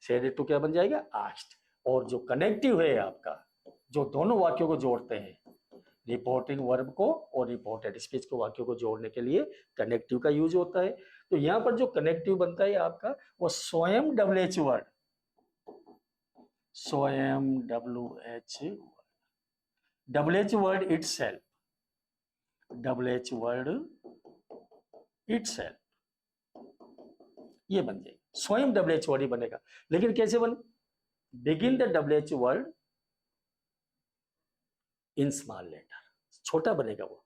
सेड टू क्या बन जाएगा, आस्ट। और जो कनेक्टिव है आपका, जो दोनों वाक्यों को जोड़ते हैं, रिपोर्टिंग वर्ब को और रिपोर्टेड स्पीच को, वाक्यों को जोड़ने के लिए कनेक्टिव का यूज होता है। तो यहाँ पर जो कनेक्टिव बनता है आपका, वो स्वयं डबल एच वर्ड, स्वयं, WH वर्ड इटसेल्फ, ये बन जाएगी। स्वयं WH वर्ड ही बनेगा, लेकिन कैसे बन, begin the WH word in small letter, छोटा बनेगा वो।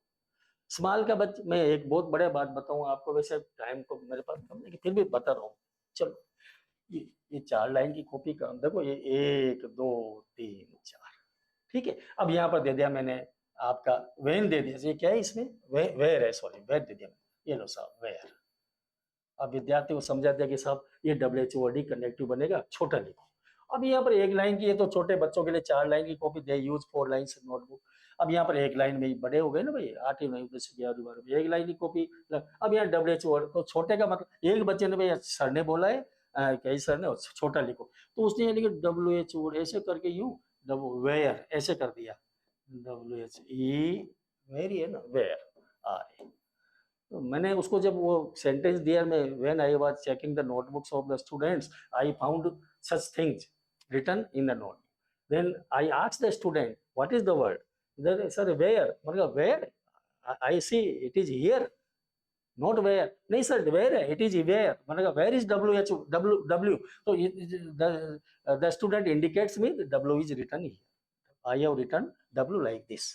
स्मॉल का मैं एक बहुत बड़े बात बताऊं आपको, वैसे टाइम तो मेरे पास कम, लेकिन फिर भी बता रहा हूँ। चलो, ये 4 लाइन की कॉपी का देखो, ये 1 2 3 4, ठीक है। अब यहाँ पर दे दिया मैंने आपका वेन दे दिया, ये क्या है इसमें, वेयर है, सॉरी वेयर दे दिया मैंने, ये लो साहब वेयर। अब विद्यार्थी को समझा दिया कि साहब ये WHOD कनेक्टिव बनेगा, छोटा लिखो। अब यहाँ पर 1 लाइन की, ये तो छोटे बच्चों के लिए 4 लाइन की कॉपी, दे यूज 4 लाइन्स नोटबुक। अब यहाँ पर 1 लाइन में ही बड़े हो गए ना भाई, 8वीं 9वीं 10वीं 11वीं 12वीं, 1 लाइन की कॉपी। अब यहाँ WHO तो छोटे का मतलब, एक बच्चे ने भाई सर ने बोला है, कई सर ने छोटा लिखो, तो उसने लिखा WHO ऐसे करके यूं, वेयर ऐसे कर दिया, WHE वेरी है ना, वेयर आर। तो मैंने उसको जब वो सेंटेंस दिया, मैं when I was checking the notebooks of the students I found such things written in the notebook, then I asked the student what is the word, then sir where, मतलब where, I see it is here, not where, नहीं sir where है, it is where, मतलब where is W, तो the student indicates me the W is written here, I have written W like this,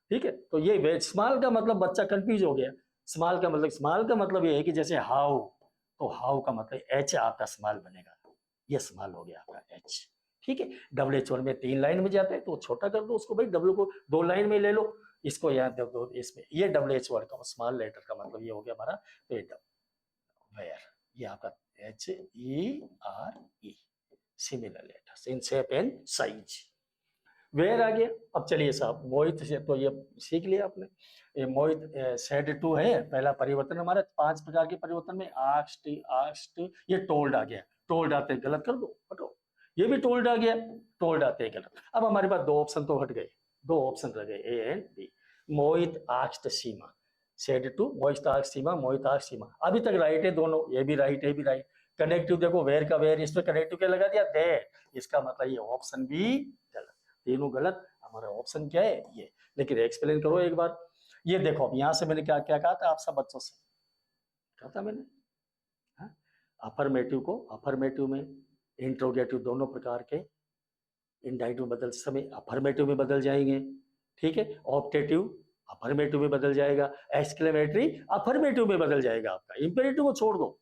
ठीक है। तो ये veg small का मतलब बच्चा कंफ्यूज हो गया, स्मॉल का मतलब ये है कि जैसे हाउ, तो हाउ का मतलब एच आपका स्मॉल बनेगा, ये स्मॉल हो गया आपका एच, ठीक है। WH में 3 लाइन में जाता है तो छोटा कर दो उसको भाई, W को 2 लाइन में ले लो, इसको यहाँ दे दो इसमें, ये WH का स्मॉल लेटर का मतलब ये हो गया हमारा, तो ये वेयर, ये आपका HERE, similar letters in shape and size. Where आ गया। अब चलिए साहब, मोहित से तो ये सीख लिया आपने, ये मोहित सेड टू है, पहला परिवर्तन हमारा 5 प्रकार के परिवर्तन में, आस्क्ड, ये टोल्ड आ गया, टोल्ड आते गलत कर दो, हटो, ये भी टोल्ड आ गया, टोल्ड आते गलत। अब हमारे पास 2 ऑप्शन तो हट गए, 2 ऑप्शन रह गए, A and B। Mohit asked Seema, said to, Mohit asked Seema, Mohit asked Seema, अभी तक राइट है दोनों, ये भी राइट है, भी राइट। कनेक्टिव देखो, वेयर का वेयर, इस पर कनेक्टिव क्या लगा दिया, दैट, इसका मतलब ये ऑप्शन भी गलत, तीनों गलत। हमारा ऑप्शन क्या है, ये। लेकिन एक्सप्लेन करो एक बार, ये देखो, अब यहां से मैंने क्या क्या कहा था आप सब बच्चों से, कहा था मैंने, अफर्मेटिव को अफर्मेटिव में, इंट्रोगेटिव दोनों प्रकार के, इंडाइटिव बदलते समय अफर्मेटिव में बदल जाएंगे, ठीक है। ऑप्टेटिव अफर्मेटिव में बदल जाएगा, एक्सक्लेमेटरी अफर्मेटिव में बदल जाएगा आपका, इंपेरेटिव को छोड़ दो,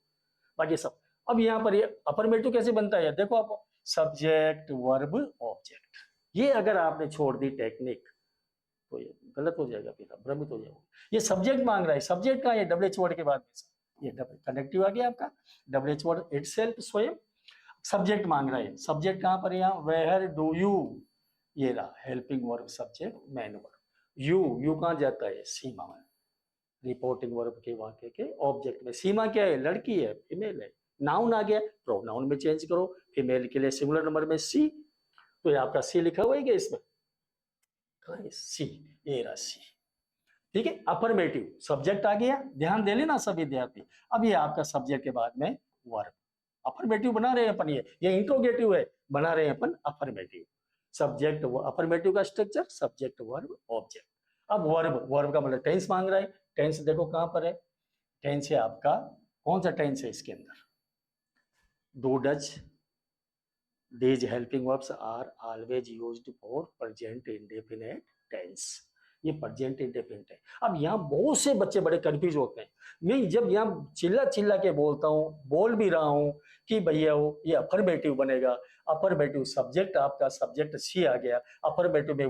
बाकी सब। अब यहाँ पर ये अफर्मेटिव कैसे बनता है, देखो आप, सब्जेक्ट वर्ब ऑब्जेक्ट, ये अगर आपने छोड़ दी टेक्निक तो ये गलत हो जाएगा, फिर आप भ्रमित हो जाओगे। ये सब्जेक्ट मांग रहा है, सब्जेक्ट का, ये WH वर्ड के बाद में ये कनेक्टिव आ गया आपका, WH वर्ड इटसेल्फ, स्वयं। सब्जेक्ट मांग रहा है, सब्जेक्ट कहां पर है, यहाँ वेयर डू यू, ये रहा helping verb subject, man verb, you कहां जाता है, सीमा में, रिपोर्टिंग वर्ब के वाक्य के ऑब्जेक्ट में। सीमा क्या है, लड़की है, फीमेल है। नाउन आ गया, प्रोनाउन में चेंज करो, फीमेल के लिए सिंगुलर नंबर में सी, तो ये आपका सी लिखा हुआ है क्या इसमें, सी, ये रहा सी, ठीक है। अफर्मेटिव सब्जेक्ट आ गया, ध्यान दे लेना सब विद्यार्थी। अब ये आपका सब्जेक्ट के बाद में वर्ब, अफर्मेटिव बना रहे हैं अपन, ये इंट्रोगेटिव है, बना रहे हैं अपन अफर्मेटिव। सब्जेक्ट अफर्मेटिव का स्ट्रक्चर, सब्जेक्ट वर्ब ऑब्जेक्ट। अब वर्ब का मतलब टेंस मांग रहा है, टेंस देखो कहां पर है, टेंस है आपका, कौन सा टेंस है इसके अंदर, do does, these helping verbs are always used for present indefinite tense, ये प्रेजेंट इंडेफिनिट है। अब यहाँ बहुत से बच्चे बड़े कंफ्यूज होते हैं, मैं जब यहाँ चिल्ला चिल्ला के बोलता हूँ, बोल भी रहा हूँ कि भैया ये अफर्मेटिव बनेगा, अफर्मेटिव सब्जेक्ट आपका, सब्जेक्ट सी आ गया, अफर्मेटिव में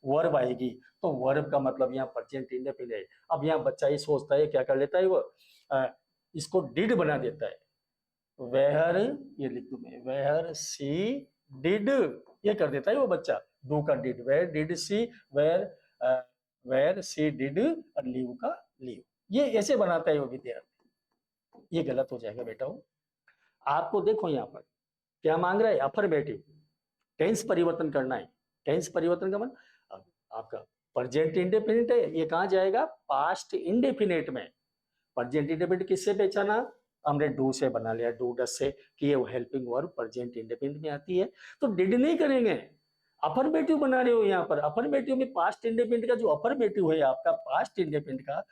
वर्ब आएगी, तो वर्ब का मतलब यहाँ प्रेजेंट इंडेफिनिट। अब यहाँ बच्चा ये सोचता है, क्या कर लेता है वो, इसको डिड बना देता है, वेहर, ये लिख दूं मैं, वेहर सी डिड, ये कर देता है वो बच्चा, डू का did, where did she, where she did, और लीव का लीव, ये ऐसे बनाता है वो विद्यार्थी, ये गलत हो जाएगा बेटा। आपको देखो यहाँ पर क्या मांग रहा है, अफर्मेटिव, टेंस परिवर्तन करना है, टेंस परिवर्तन का मतलब आपका प्रेजेंट इंडेफिनिट है, ये कहां जाएगा, पास्ट इंडेफिनिट में। प्रेजेंट इंडेफिनिट किससे पहचाना, हमने डू से बना लिया, डू डस से, कि ये हेल्पिंग वर्ब प्रेजेंट इंडेफिनिट में आती है। तो डिड नहीं करेंगे, अफर्मेटिव बना रहे हो यहाँ पर। अफर्मेटिव में पास्ट इंडेफिनिट का जो अफर्मेटिव है आपका, पास्ट इंडेफिनिट का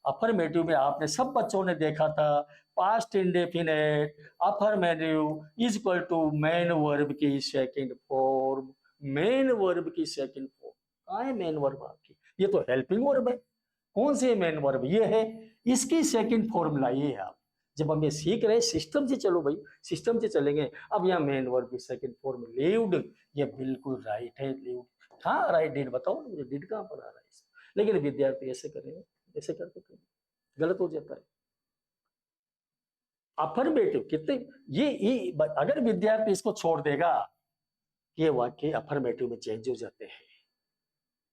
अफर्मेटिव में आपने सब बच्चों ने देखा था, past indefinite affirmative is equal to main verb की सेकंड फॉर्म। मेन वर्ब की सेकंड फॉर्म कहाँ है? मेन वर्ब आपकी, ये तो हेल्पिंग वर्ब है। कौन सी मेन वर्ब? ये है, इसकी सेकंड फॉर्म लाइए आप। जब हम ये सीख रहे हैं सिस्टम से, चलो भाई सिस्टम से चलेंगे। अब यहाँ मेन वर्ब की सेकंड फॉर्म लिव्ड, ये बिल्कुल राइट है, लिव्ड। हाँ राइट, डिड बताओ मुझे, डिड कहाँ पर आ रहा है इसमें? लेकिन विद्यार्थी ऐसे करेंगे, ऐसे करते करेंगे, गलत हो जाता है। अफर्मेटिव कितने, ये अगर विद्यार्थी इसको छोड़ देगा, ये वाक्य अफर्मेटिव में चेंज हो जाते हैं।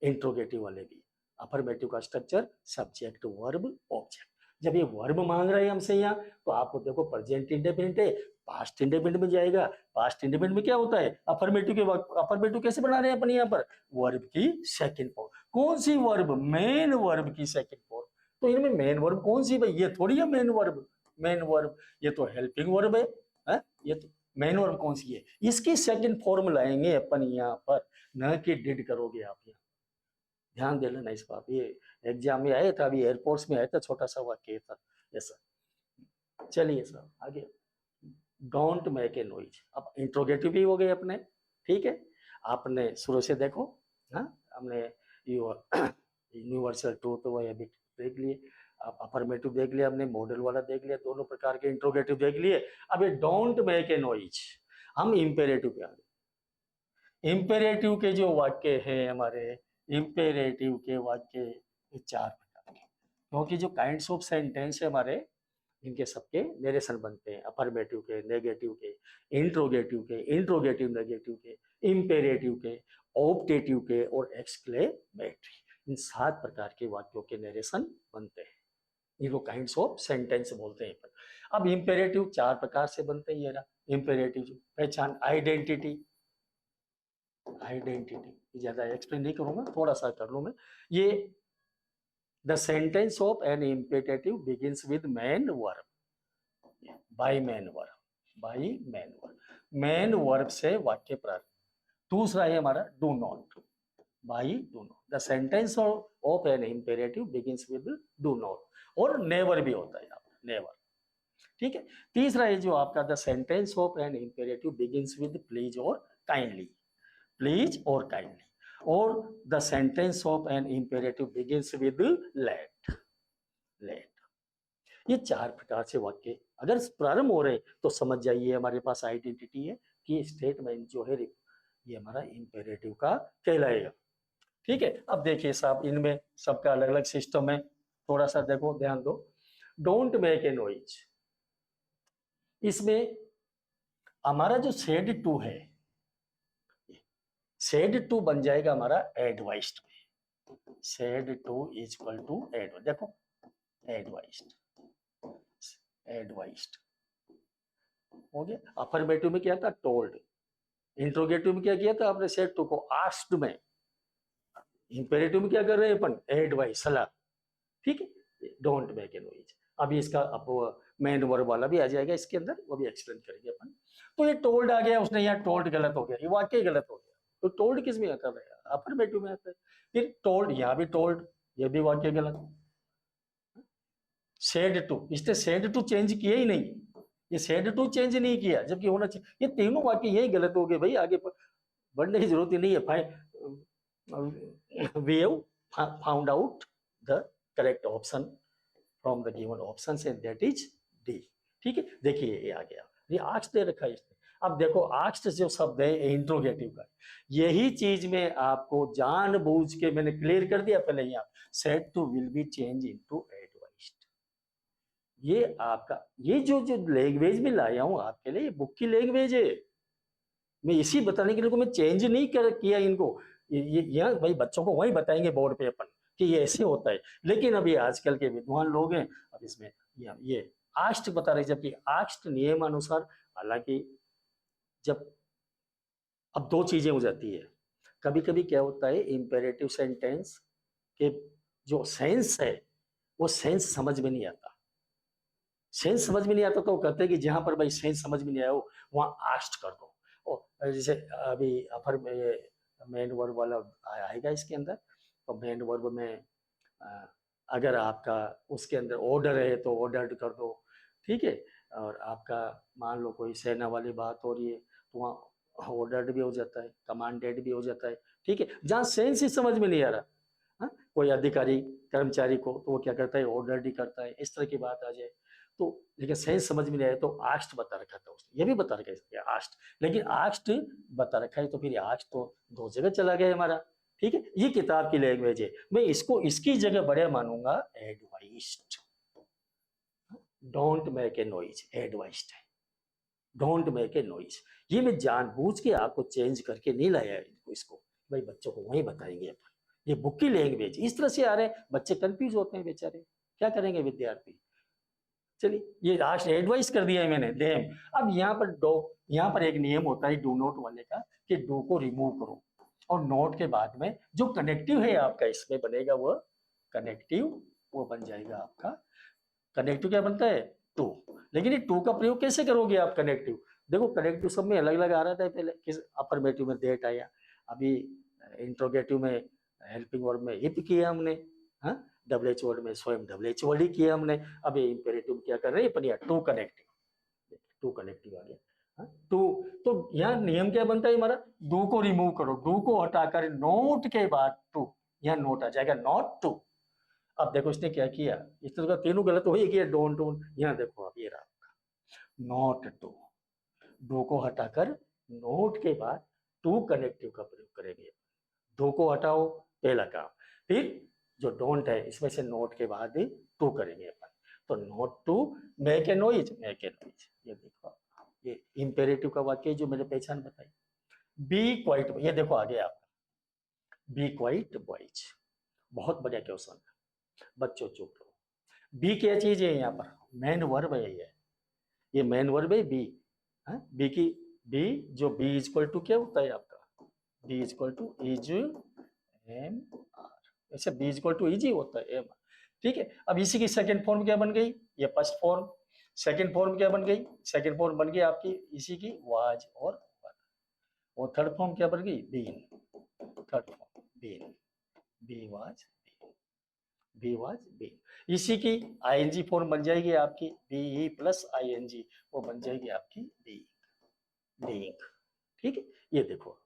इंट्रोगेटिव वाले भी, अफर्मेटिव का स्ट्रक्चर सब्जेक्ट वर्ब ऑब्जेक्ट। जब ये वर्ब मांग रहे हैं हमसे यहाँ, तो आपको देखो प्रेजेंट इंडेफिनिट है, पास्ट इंडेफिनिट में जाएगा। पास्ट इंडेफिनिट में क्या होता है? अफर्मेटिव के वक्त, अफर्मेटिव कैसे बना रहे हैं अपन यहाँ पर? वर्ब की सेकंड फॉर्म। कौन सी वर्ब? मेन वर्ब की सेकंड फॉर्म। तो इनमें मेन वर्ब कौन सी भाई? ये थोड़ी है मेन वर्ब। मेन वर्ब ये तो हेल्पिंग वर्ब है? ये तो मेन वर्ब कौन सी है? इसकी सेकंड फॉर्म लाएंगे अपन यहाँ पर, न कि डिड करोगे आप यहाँ। ध्यान दे लेना इस बात। ये एग्जाम में आया था, अभी एयरपोर्ट्स में आया था, छोटा सा वाक्य था ऐसा। चलिए सर आगे, डोंट मेक ए नॉइज। अब इंट्रोगेटिव भी हो गए अपने, ठीक है। आपने शुरू से देखो, हाँ हमने यूनिवर्सल ट्रूथ वो अभी देख लिए, अब अफर्मेटिव देख लिया हमने, मॉडल वाला देख लिया, दोनों प्रकार के इंट्रोगेटिव देख लिए। अब ये डोंट मेक ए नॉइज, हम इंपेरेटिव पे आ गए। इंपेरेटिव के जो वाक्य हैं हमारे, इंपेरेटिव के वाक्य ये चार प्रकार के, क्योंकि जो काइंड्स ऑफ सेंटेंस है हमारे, इनके सबके नेरेशन बनते हैं। अफर्मेटिव के, नेगेटिव के, इंट्रोगेटिव के, इंट्रोगेटिव नेगेटिव के, इंपेरेटिव के, ऑप्टेटिव के और एक्सक्लेमेटरी, इन 7 प्रकार के वाक्यों के नेरेशन बनते हैं। इनको काइंड्स ऑफ सेंटेंस बोलते हैं। अब इंपेरेटिव 4 प्रकार से बनते हैं। ये रहा इंपेरेटिव, पहचान, आइडेंटिटी। आइडेंटिटी ज्यादा एक्सप्लेन नहीं करूंगा, थोड़ा सा कर लूं मैं। ये the sentence of an imperative begins with main verb, by main verb, by main verb, main verb से वाक्य प्रारंभ। दूसरा है हमारा do not, by do not. The sentence of an imperative begins with do not, और never भी होता है यहाँ पर, नेवर, ठीक है। तीसरा है जो आपका, the sentence of an imperative begins with please और काइंडली, प्लीज और काइंडली। और the sentence of an imperative begins with let, let. ये 4 प्रकार से वाक्य अगर प्रारंभ हो रहे तो समझ जाइए हमारे पास आइडेंटिटी है कि स्टेटमेंट जो है ये हमारा इंपेरेटिव का कहलाएगा, ठीक है। अब देखिए साहब, इनमें सबका अलग अलग सिस्टम है, थोड़ा सा देखो, ध्यान दो। डोंट मेक ए नॉइज, इसमें हमारा जो सेड टू है, सेड टू बन जाएगा हमारा एडवाइस्ड में। Said to is equal to ed, देखो एडवाइस्ड, एडवाइस्ड हो गया। अफर्मेटिव में क्या था? टोल्ड। इंट्रोगेटिव में क्या किया था आपने? सेड टू को आस्क्ड में। इंपेरेटिव में क्या कर रहे हैं अपन? एडवाइस, सलाह, ठीक है। Don't make a noise. अभी इसका अब मेन वर्ब वाला भी आ जाएगा इसके अंदर, वो भी एक्सप्लेन करेंगे अपन। तो ये टोल्ड आ गया, उसने यहाँ टोल्ड गलत हो गया, ये वाक्य गलत हो गया। तो टोल्ड किस में आता है? अफर्मेटिव में आता है। फिर टोल्ड, यहाँ भी टोल्ड, ये भी वाक्य गलत। सेड टू, इसने सेड टू चेंज किया ही नहीं, ये सेड टू चेंज नहीं किया, जबकि होना चाहिए। ये तीनों वाक्य यही गलत हो गए भाई, आगे बढ़ने की जरूरत ही नहीं है। We have found out the correct option from the given option and that is D, ठीक है। देखिए ये आ गया, ये आक्स दे रखा है इसने। अब देखो आक्स जो शब्द है इंट्रोगेटिव का, यही चीज में आपको जानबूझ के मैंने क्लियर कर दिया पहले यहाँ, said to will be change into advised. ये आपका, ये जो जो लैंग्वेज में लाया हूं आपके लिए, ये बुक की लैंग्वेज है। मैं इसी बताने के लिए मैं चेंज नहीं किया इनको। ये भाई बच्चों को वही बताएंगे बोर्ड पे अपन कि ये ऐसे होता है। लेकिन अभी आजकल के विद्वान लोग हैं, अब इसमें ये आस्ट बता रहे, जबकि आस्ट नियम अनुसार, हालांकि जब अब 2 चीजें हो जाती है। कभी कभी क्या होता है, इंपेरेटिव सेंटेंस के जो सेंस है वो सेंस समझ में नहीं आता, सेंस समझ में नहीं आता तो कहते हैं कि जहां पर भाई सेंस समझ में नहीं आया हो वहां आस्ट कर दो। और जैसे अभी अपर में ये मेन वर्ब वाला आएगा इसके अंदर, तो मेन वर्ब में अ, अगर आपका उसके अंदर ऑर्डर है तो ऑर्डर्ड कर दो, ठीक है। और आपका मान लो कोई सेना वाली बात हो रही है तो वहाँ ऑर्डर्ड भी हो जाता है, कमांडेड भी हो जाता है, ठीक है। जहाँ सेंस ही समझ में नहीं आ रहा, हाँ, कोई अधिकारी कर्मचारी को तो वो क्या करता है, ऑर्डर्ड ही करता है, इस तरह की बात आ जाए तो। लेकिन सेंस समझ में नहीं आया तो आस्ट बता रखा था उसने, ये भी बता रखा है आस्ट, लेकिन आस्ट बता रखा है तो फिर आस्ट तो दो जगह चला गया हमारा, ठीक है। ये किताब की लैंग्वेज है, मैं इसको इसकी जगह बढ़िया मानूंगा advised. Don't make a noise, advised है, डोंट मेक ए नॉइज। ये मैं जानबूझ के आपको चेंज करके नहीं लाया इनको, इसको भाई बच्चों को वही बताएंगे अपन, ये बुक की लैंग्वेज इस तरह से आ रहे हैं, बच्चे कंफ्यूज होते हैं बेचारे, क्या करेंगे विद्यार्थी। चलिए ये लास्ट एडवाइस कर दिया है मैंने देम। अब यहाँ पर डो, यहाँ पर एक नियम होता है डू नोट वाले का कि डू को रिमूव करो और नोट के बाद में जो कनेक्टिव है आपका इसमें बनेगा वो कनेक्टिव, वो बन जाएगा आपका कनेक्टिव। क्या बनता है, टू। लेकिन ये टू का प्रयोग कैसे करोगे आप कनेक्टिव, देखो कनेक्टिव सब में अलग अलग आ रहा था पहले, किस अफर्मेटिव में दैट आया, अभी इंट्रोगेटिव में हेल्पिंग वर्ब में इफ किया हमने, हाँ, डबल एच वर्ड में स्वयं डबल एच वर्ड ही किया हमने। अभी इंपेरेटिव क्या कर रहे हैं अपन, टू कनेक्टिव, टू कनेक्टिव आ गया, हाँ, टू। तो यहाँ नियम क्या बनता है हमारा, डू को रिमूव करो, डू को हटाकर नोट के बाद टू, यहाँ नोट आ जाएगा, नॉट टू। अब देखो इसने क्या किया, इस तरह का तीनों गलत हो ही गया, डोंट टू, यहाँ देखो अब ये रहा नॉट टू, डू को हटाकर नोट के बाद टू कनेक्टिव का प्रयोग करेंगे। दो को हटाओ पहला काम, फिर जो डोंट है इसमें से नोट के बाद टू करेंगे अपन, तो note to make a noise, make a noise. ये देखो ये इंपेरेटिव का वाक्य जो मैंने पहचान बताई। बी क्वाइट, ये देखो आगे आपका, बी क्वाइट बॉयज, बहुत बढ़िया क्वेश्चन है, बच्चों चुप रहो। बी क्या चीज है यहाँ पर, मेन वर्ब है ये मेन वर्ब है बी, बी की, बी जो बी इज इक्वल टू क्या होता है आपका, be is equal to is am are, ऐसे be is equal to is ही होता है एम, ठीक है। अब इसी की सेकंड फॉर्म क्या बन गई, ये फर्स्ट फॉर्म, सेकंड फॉर्म क्या बन गई, सेकंड फॉर्म बन गई आपकी इसी की वाज और वर, और थर्ड फॉर्म क्या बन गई, been, third form been, be was, be was been. इसी की आईएनजी फॉर्म बन जाएगी आपकी बी प्लस आईएनजी, वो बन जाएगी आपकी बी, बीइंग, ठीक है। ये देखो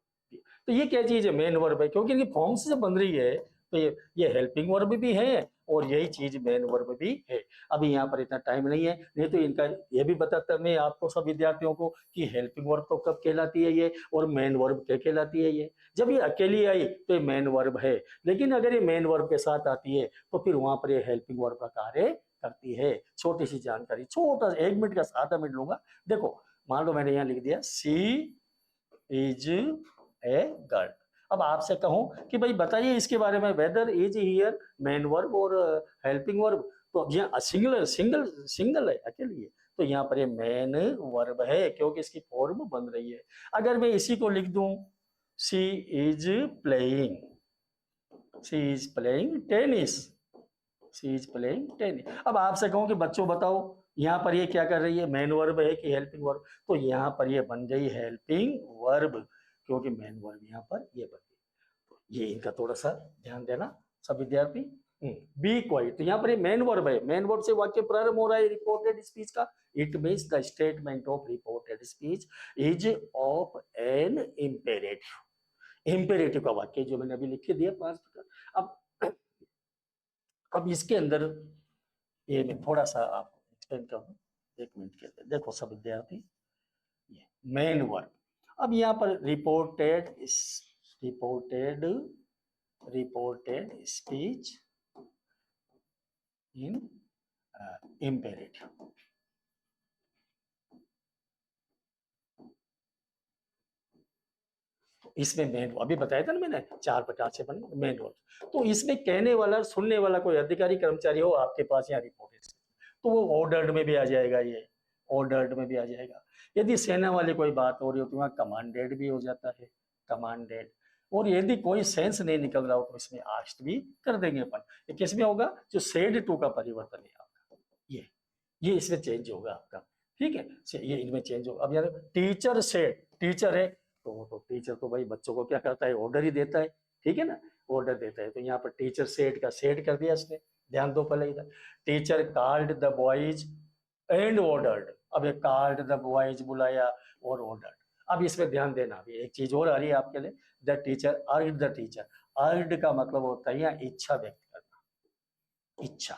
तो ये क्या चीज है, मेन वर्ब है, क्योंकि इनकी फॉर्म से बन रही है तो ये हेल्पिंग वर्ब भी है और यही चीज मेन वर्ब भी है। अभी यहाँ पर इतना टाइम नहीं है, नहीं तो इनका ये भी बताता मैं आपको सब विद्यार्थियों को कि हेल्पिंग वर्ब तो कब कहलाती है ये और मेन वर्ब क्या कहलाती है ये। जब ये अकेली आई तो ये मेन वर्ब है, लेकिन अगर ये मेन वर्ब के साथ आती है तो फिर वहां पर ये हेल्पिंग वर्ब का कार्य करती है। छोटी सी जानकारी, छोटा 1 मिनट का 7 मिनट लूंगा। देखो मान लो मैंने यहाँ लिख दिया सी इज ए गर्ल। अब आपसे कहूं कि भाई बताइए इसके बारे में, whether is here main verb और हेल्पिंग वर्ब, तो अब यहाँ सिंगल सिंगल सिंगल है, अकेली है, तो यहाँ पर ये मेन वर्ब है क्योंकि इसकी फॉर्म बन रही है। अगर मैं इसी को लिख दूं she is playing, she is playing tennis, she is playing tennis. अब आपसे कहूं कि बच्चों बताओ यहाँ पर ये क्या कर रही है, मेन वर्ब है कि हेल्पिंग वर्ब, तो यहाँ पर ये बन गई हेल्पिंग वर्ब क्योंकि मेन वर्ब यहाँ पर ये बन गई। तो ये इनका थोड़ा सा ध्यान देना सब विद्यार्थी। बी क्वाइट, तो यहाँ पर ये मेन वर्ब है, मेन वर्ब से वाक्य प्रारंभ हो रहा है रिपोर्टेड स्पीच का। It means the statement of reported speech is of an imperative, imperative का वाक्य जो मैंने अभी लिख के दिया 5 प्रकार। अब इसके अंदर ये मैं थोड़ा सा आपको एक्सप्लेन करूँ, 1 मिनट के लिए। देखो सब विद्यार्थी, ये मेन वर्ब, अब यहाँ पर reported reported reported speech in imperative, इसमें मेन अभी बताया था ना मैंने 4 प्रकार से बने मेन वर्ब। तो इसमें कहने वाला सुनने वाला कोई अधिकारी कर्मचारी हो आपके पास यहाँ रिपोर्टेड, तो वो ऑर्डर्ड में भी आ जाएगा, ये ऑर्डर्ड में भी आ जाएगा। यदि सेना वाली कोई बात हो रही हो तो वहाँ कमांडेड भी हो जाता है, कमांडेड। और यदि कोई सेंस नहीं निकल रहा हो तो इसमें आस्ट भी कर देंगे अपन। ये किस में होगा, जो सेड टू का परिवर्तन है आपका, ये ये इसमें चेंज होगा आपका, ठीक है। ये इनमें चेंज होगा। अब यार टीचर से, टीचर है तो टीचर तो भाई बच्चों को क्या करता है, ऑर्डर ही देता है, ठीक है ना, ऑर्डर देता है। तो यहाँ पर टीचर सेड का सेड कर दिया इसने, ध्यान दो पहले इधर। Teacher called the boys and ordered, अब ये कॉल्ड द बॉयज बुलाया और ऑर्डर्ड। अब इसमें ध्यान देना, अभी एक चीज और आ रही है आपके लिए, the teacher earned the teacher. Earned का मतलब होता है यहाँ इच्छा व्यक्त करना, इच्छा।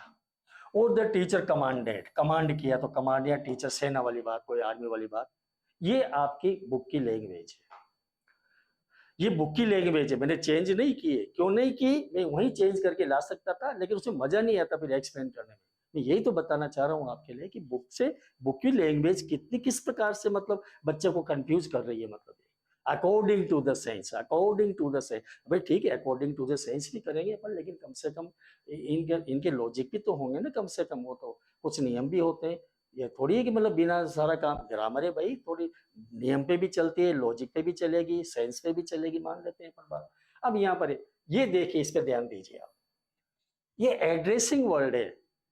और द टीचर कमांडेड, कमांड किया, तो कमांड या टीचर सेना वाली बात, कोई आर्मी वाली बात। ये आपकी बुक की लैंग्वेज है, ये बुक की लैंग्वेज है, मैंने चेंज नहीं की है। क्यों नहीं की, मैं वहीं चेंज करके ला सकता था, लेकिन उसमें मजा नहीं आता फिर एक्सप्लेन करने में। मैं यही तो बताना चाह रहा हूँ आपके लिए कि बुक से, बुक की लैंग्वेज कितनी किस प्रकार से मतलब बच्चे को कंफ्यूज कर रही है, मतलब according to the sense, according to the sense. भाई ठीक है, अकॉर्डिंग टू द सेंस भी करेंगे अपन, लेकिन कम से कम इनके इनके लॉजिक भी तो होंगे ना, कम से कम वो तो कुछ नियम भी होते हैं। ये थोड़ी है कि मतलब बिना सारा काम, ग्रामर है भाई, थोड़ी नियम पे भी चलती है, लॉजिक पे भी चलेगी, साइंस पे भी चलेगी, मान लेते हैं अपन बात। अब यहाँ पर ये देखिए, इस पे ध्यान दीजिए आप, ये एड्रेसिंग वर्ड है।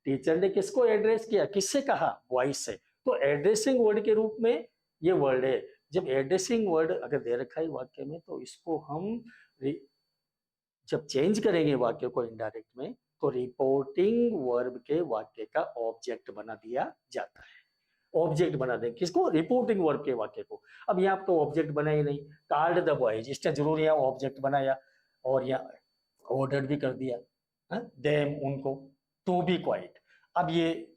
टीचर ने किसको एड्रेस किया, किससे कहा, वॉइस से, तो एड्रेसिंग वर्ड के रूप में ये वर्ड है। जब एड्रेसिंग वर्ड अगर दे रखा है वाक्य में, तो इसको हम जब चेंज करेंगे वाक्य को इनडायरेक्ट में, तो रिपोर्टिंग वर्ब के वाक्य का ऑब्जेक्ट बना दिया जाता है। ऑब्जेक्ट बना दें किसको, रिपोर्टिंग वर्ब के वाक्य को। अब यहाँ तो ऑब्जेक्ट बना ही नहीं, कार्ड द बॉयज, इसने जरूर यहाँ ऑब्जेक्ट बनाया, और यहाँ ऑर्डर भी कर दिया, देम उनको, टू बी क्वाइट। अब ये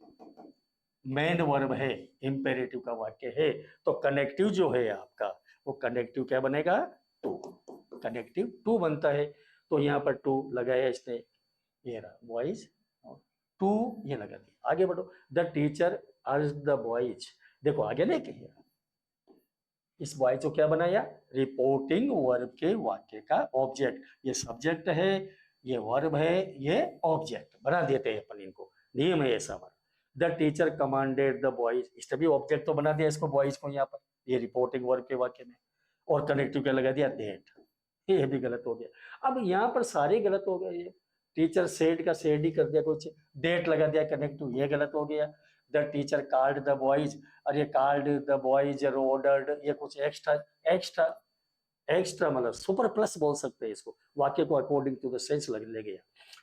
मेन वर्ब है, इंपेरेटिव का वाक्य है, तो कनेक्टिव जो है आपका, वो कनेक्टिव क्या बनेगा, टू, कनेक्टिव टू बनता है। तो यहाँ पर टू लगाया इसने, ये रहा बॉयज, टू ये लगा दिया। आगे बढ़ो, the teacher urged the boys, देखो आगे लेके इस बॉयज को क्या बनाया, रिपोर्टिंग वर्ब के वाक्य का ऑब्जेक्ट। ये सब्जेक्ट है, ये वर्ब है, ये ऑब्जेक्ट बना देते हैं अपन इनको, नियम है ऐसा हमारा। The teacher commanded the boys, इसने भी ऑब्जेक्ट तो बना दिया इसको, बॉयज को यहाँ पर, ये रिपोर्टिंग वर्ब के वाक्य में, और कनेक्टिव क्या लगा दिया, दैट। ये भी गलत हो गया। अब यहाँ पर सारे गलत हो गए, ये टीचर सेड का सेड ही कर दिया कुछ, डेट लगा दिया कनेक्टिव, ये गलत हो गया। The teacher called the boys, और ये कॉल्ड द बॉयज ऑर्डर्ड, ये कुछ एक्स्ट्रा, एक्स्ट्रा, एक्स्ट्रा मतलब सुपर प्लस बोल सकते हैं इसको, वाक्य को अकॉर्डिंग टू द सेंस लग ले गया,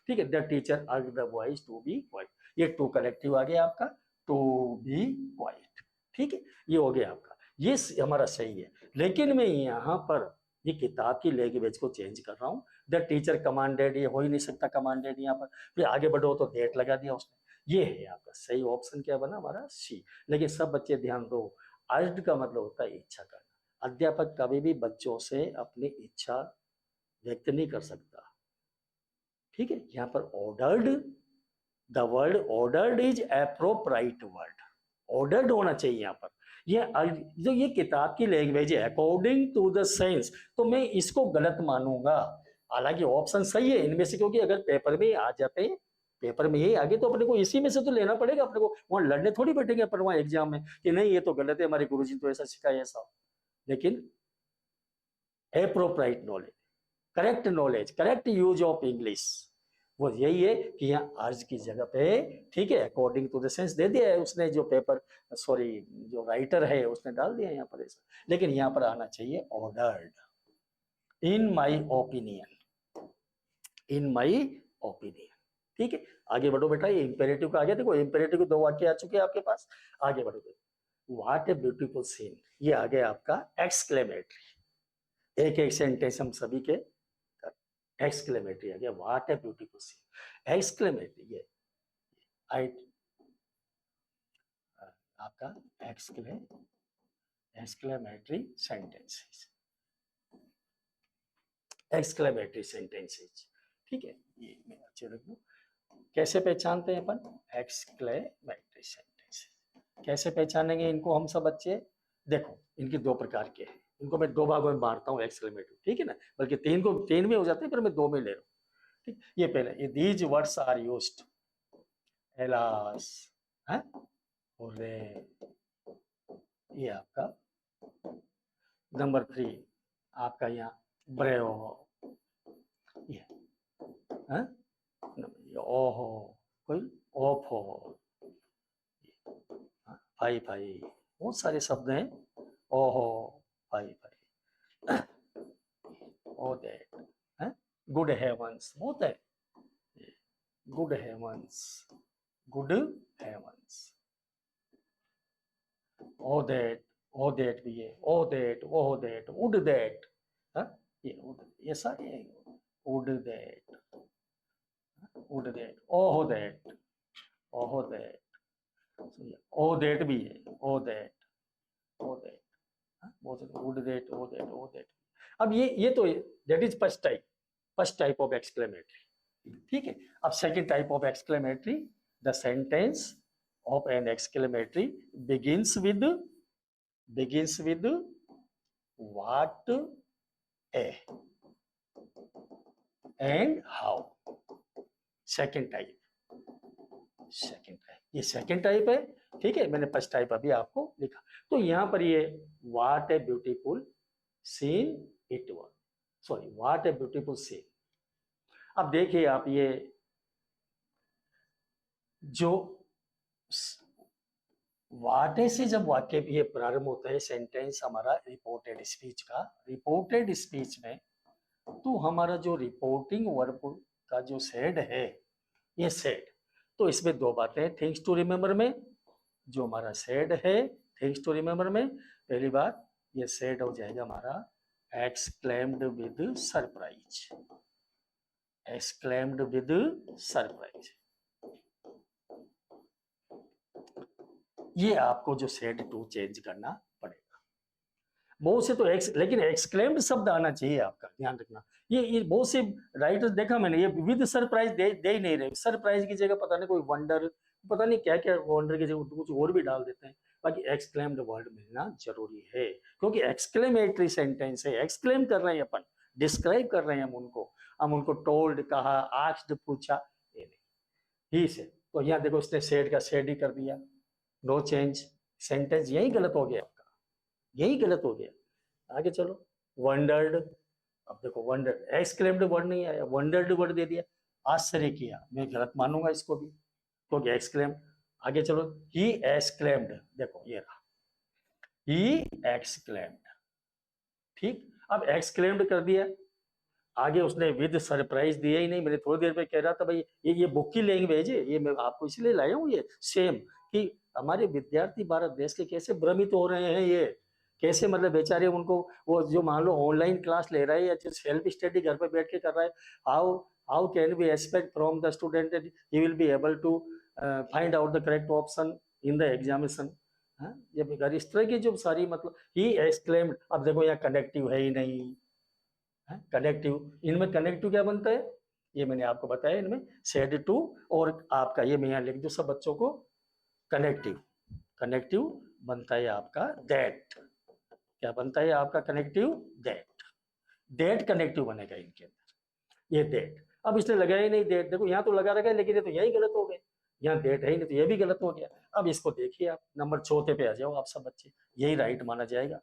ठीक है। The teacher urged the boys to be quiet, ये टू कलेक्टिव आ गया आपका, टू बी क्वाइट, ठीक है, ये हो गया आपका, ये हमारा सही है। लेकिन मैं यहाँ पर ये किताब की लैंग्वेज को चेंज कर रहा हूँ। द टीचर कमांडेड, ये हो ही नहीं सकता कमांडेड यहाँ पर, फिर आगे बढ़ो तो डेट लगा दिया उसने। ये है आपका सही ऑप्शन, क्या बना हमारा, सी। लेकिन सब बच्चे ध्यान दो, अर्ज्ड का मतलब होता है इच्छा करना। अध्यापक कभी भी बच्चों से अपनी इच्छा व्यक्त नहीं कर सकता, ठीक है। यहाँ पर ordered, the word ordered is appropriate word, ordered होना चाहिए यहाँ पर। ये जो ये किताब की लैंग्वेज है अकॉर्डिंग टू द सेंस, तो मैं इसको गलत मानूंगा। हालांकि ऑप्शन सही है इनमें से, क्योंकि अगर पेपर में आ जाते हैं, पेपर में ये आगे, तो अपने को इसी में से तो लेना पड़ेगा, अपने को वहां लड़ने थोड़ी बैठेंगे अपन वहां एग्जाम में कि नहीं ये तो गलत है, हमारे गुरुजी तो ऐसा सिखाया ऐसा। लेकिन appropriate knowledge, correct knowledge, correct use of English, वो यही है कि यहाँ अर्ज की जगह पे, ठीक है, according to the sense they दिया है उसने, जो पेपर, सॉरी जो राइटर है उसने डाल दिया यहाँ पर ऐसा। लेकिन यहाँ पर आना चाहिए ordered, in my opinion, in my opinion, ठीक है। आगे बढ़ो बेटा, ये इंपेरेटिव का आ गया, देखो इंपेरेटिव के दो वाक्य आ चुके हैं आपके पास। आगे बढ़ो, व्हाट ए ब्यूटीफुल सीन, ये आ गया आपका एक्सक्लेमेटरी। एक एक सेंटेंस हम सभी के, एक्सक्लेमेटरी आ गया, what a beautiful scene, exclamatory, ये आई आपका एक्सक्लेमेटरी सेंटेंसेस, एक्सक्लेमेटरी सेंटेंसेस, ठीक है। ये मैं अच्छे रख दूं, कैसे पहचानते हैं अपन एक्सक्लेमेटरी सेंटेंसेस, कैसे पहचानेंगे इनको हम सब बच्चे, देखो इनके दो प्रकार के हैं, इनको मैं दो भागों में बांटता हूँ एक्सक्लेमेटरी, ठीक है ना, बल्कि तीन को तीन में हो जाते हैं, पर मैं दो में ले रहा हूँ, ठीक। ये पहले, ये these words are used, alas, है, हुर्रे, ये आपका नंबर 3, आपका यहाँ ब्रेव, ये है, ओहो, कोई ऑफ हो, भाई भाई, बहुत सारे शब्द हैं। ओहो, भाई भाई, ओ दैट, हैं, गुड हेवंस, बहुत है, good heavens, good heavens, O that, O that भी है, O that, oh that, would that, हाँ, ये सारे हैं, would that, would that, oh that, oh that, O that भी है, ओ दैट, ओ दैट, बहुत would that, O that, O that. अब ये तो that is first type of exclamatory, ठीक है। अब second type of exclamatory, the sentence of an exclamatory begins with what, a, and how। Second type, ये second type है, ठीक है। मैंने फर्स्ट टाइप अभी आपको लिखा। तो यहां पर ये what a beautiful scene it was, sorry, what a beautiful scene. अब देखिए आप, ये जो वाटे से जब वाक्य भी ये प्रारंभ होता है, सेंटेंस हमारा रिपोर्टेड स्पीच का, रिपोर्टेड स्पीच में तो हमारा जो रिपोर्टिंग वर्ब का जो सेड है, ये सेड, तो इसमें दो बातें हैं थिंग्स टू रिमेम्बर में। जो हमारा सेड है थिंग्स टू रिमेम्बर में, पहली बात ये सेड हो जाएगा हमारा exclaimed with surprise, exclaimed with surprise. ये आपको जो सेड टू चेंज करना पड़ेगा। बहुत से तो लेकिन एक्सक्लेम्ड शब्द आना चाहिए, आपका ध्यान रखना। ये बहुत से राइटर्स देखा मैंने, ये विद सरप्राइज दे ही नहीं रहे, सरप्राइज की जगह पता नहीं कोई वंडर, पता नहीं क्या क्या वंडर की जगह कुछ और भी डाल देते हैं। बाकी एक्सक्लेम्ड वर्ड मिलना जरूरी है, क्योंकि एक्सक्लेमेटरी सेंटेंस है, एक्सक्लेम कर रहे हैं अपन, डिस्क्राइब कर रहे हैं हम उनको टोल्ड कहा, आस्क्ड पूछा, ये नहीं, ही से। तो यहाँ देखो उसने सेड का सेड ही कर दिया, नो चेंज, सेंटेंस यही गलत हो गया आपका, यही गलत हो गया। आगे चलो, वंडर्ड, अब देखो वंडर्ड, एक्सक्लेम्ड वर्ड नहीं आया, वंडर्ड वर्ड दे दिया, आश्चर्य किया, मैं गलत मानूंगा इसको भी, क्योंकि एक्सक्लेम। आगे चलो, ही एक्सक्लेम्ड, देखो ये रहा, ही एक्सक्लेम्ड, ठीक। अब एक्सक्लेम्ड कर दिया, आगे उसने विद सरप्राइज दिया ही नहीं। मैंने थोड़ी देर में कह रहा था भाई, ये बुक की लैंग्वेज है, ये मैं आपको इसलिए लाया हूँ ये सेम, कि हमारे विद्यार्थी भारत देश के कैसे भ्रमित हो रहे हैं, ये कैसे मतलब बेचारे उनको, वो जो मान लो ऑनलाइन क्लास ले रहा है या जो सेल्फ स्टडी घर पे बैठ के कर रहा है, how how can we expect from the student that he will be able to find out the correct option in the examination. जब अगर इस तरह की जो सारी मतलब ही एक्सक्लेम्ड, अब देखो यहाँ कनेक्टिव है ही नहीं, कनेक्टिव, इनमें कनेक्टिव क्या बनता है, ये मैंने आपको बताया, इनमें सेड टू, और आपका ये मैं यहाँ लिख दूं सब बच्चों को, कनेक्टिव, कनेक्टिव बनता है आपका दैट, क्या बनता है आपका कनेक्टिव, दैट, दैट कनेक्टिव बनेगा इनके अंदर, ये दैट। अब इसने लगाया ही नहीं दैट, देखो यहाँ तो लगा रखा है, लेकिन ये तो यही गलत हो गया, यहाँ दैट है ही नहीं तो ये भी गलत हो गया। अब इसको देखिए आप, नंबर चौथे पे आ जाओ आप सब बच्चे, यही राइट माना जाएगा।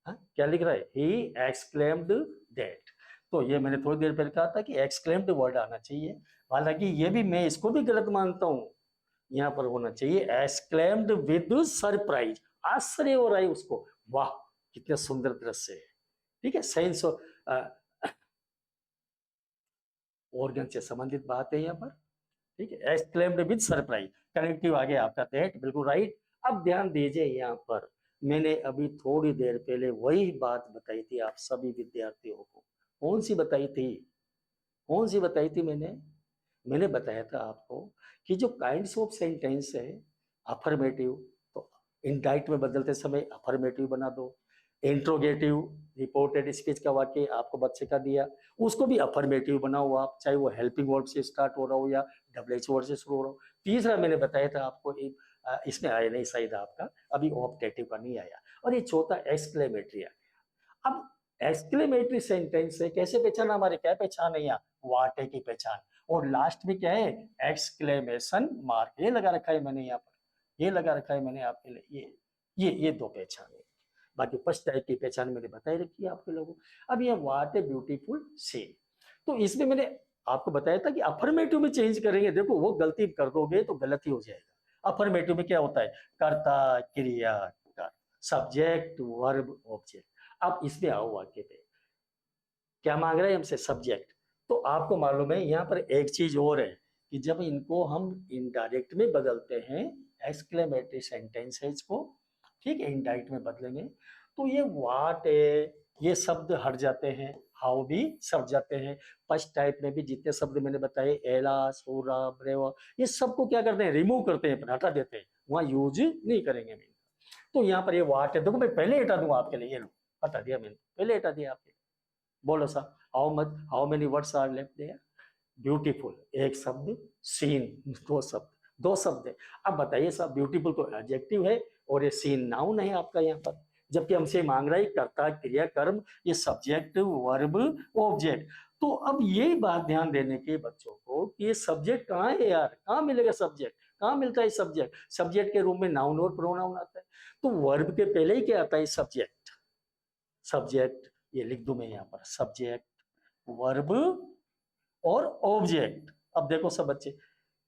क्या लिख रहा है, ही एक्सक्लेम्ड दैट। तो ये मैंने थोड़ी देर पहले कहा था कि एक्सक्लेम्ड वर्ड आना चाहिए, हालांकि ये भी मैं इसको भी गलत मानता हूं, यहाँ पर होना चाहिए एक्सक्लेम्ड विद सरप्राइज, आश्चर्य हो रहा है उसको, वाह कितने सुंदर दृश्य है, ठीक है। साइंस ऑर्गन से संबंधित बात है यहाँ पर, ठीक है। एक्सक्लेम्ड विद सरप्राइज, कनेक्टिव आ गया आपका दैट, बिल्कुल राइट। अब ध्यान दीजिए यहाँ पर, मैंने अभी थोड़ी देर पहले वही बात बताई थी आप सभी विद्यार्थियों को, कौन सी बताई थी, कौन सी बताई थी मैंने बताया था आपको कि जो काइंड्स ऑफ सेंटेंस है, अफर्मेटिव, तो इंडाइट में बदलते समय अफर्मेटिव बना दो, इंट्रोगेटिव, रिपोर्टेड स्पीच का वाक्य आपको बच्चे का दिया, उसको भी अफर्मेटिव बनाओ आप, चाहे वो हेल्पिंग वर्ड से स्टार्ट हो रहा हो या डब्ल्यूएच वर्ड से शुरू हो रहा हो। तीसरा मैंने बताया था आपको, एक इसमें आया नहीं शायद आपका, अभी ऑप्टेटिव का नहीं आया, और ये चौथा एक्सक्लेमेटरी आ गया। अब एक्सक्लेमेटरी सेंटेंस है, कैसे पहचाना, हमारे क्या पहचान है यहाँ, वाटे की पहचान, और लास्ट में क्या है, एक्सक्लेमेशन मार्क, ये लगा रखा है मैंने यहाँ पर, ये लगा रखा है मैंने आपके लिए, ये दो पहचान है। बाकी फर्स्ट टाइप की पहचान मैंने बताई रखी है आपके लोगों। अब ये व्हाट ए ब्यूटीफुल सीन, तो इसमें मैंने आपको बताया था कि अफर्मेटिव में चेंज करेंगे, देखो वो गलती कर दोगे तो गलत ही हो जाएगा। अफर्मेटिव में क्या होता है, कर्ता क्रिया कर, सब्जेक्ट वर्ब ऑब्जेक्ट। अब इसमें आओ वाक्य पे, क्या मांग रहे हैं हमसे, सब्जेक्ट। तो आपको मालूम है यहाँ पर एक चीज और है कि जब इनको हम इनडायरेक्ट में बदलते हैं, एक्सक्लेमेटरी सेंटेंसेस को, ठीक है, इनडायरेक्ट में बदलेंगे, तो ये वाट है, ये शब्द हट जाते हैं, हाउ भी सब जाते हैं। फर्स्ट टाइप में भी जितने शब्द मैंने बताए, एला, सोरा, ब्रेवा, ये सबको क्या करते हैं, रिमूव करते हैं, हटा देते हैं, वहां यूज नहीं करेंगे हम। तो यहाँ पर ये वाट है, देखो मैं पहले हटा दूंगा आपके लिए, ये लो हटा दिया मैंने, पहले हटा दिया आपके लिए। बोलो सा, how much, how many words are left there, beautiful एक शब्द, सीन दो शब्द, दो शब्द है। अब बताइए साहब, ब्यूटीफुल तो एडजेक्टिव है और ये सीन नाउन है आपका यहाँ पर, जबकि हमसे मांग रहा है कर्ता क्रिया कर्म, ये सब्जेक्ट वर्ब ऑब्जेक्ट। तो अब ये बात ध्यान देने की बच्चों को कि ये सब्जेक्ट कहाँ है यार, कहाँ मिलेगा सब्जेक्ट, कहाँ मिलता है सब्जेक्ट, सब्जेक्ट के रूप में नाउन और प्रोनाउन आता है। तो वर्ब के पहले ही क्या आता है, सब्जेक्ट, सब्जेक्ट, ये लिख दूं मैं यहाँ पर, सब्जेक्ट वर्ब और ऑब्जेक्ट। अब देखो सब बच्चे,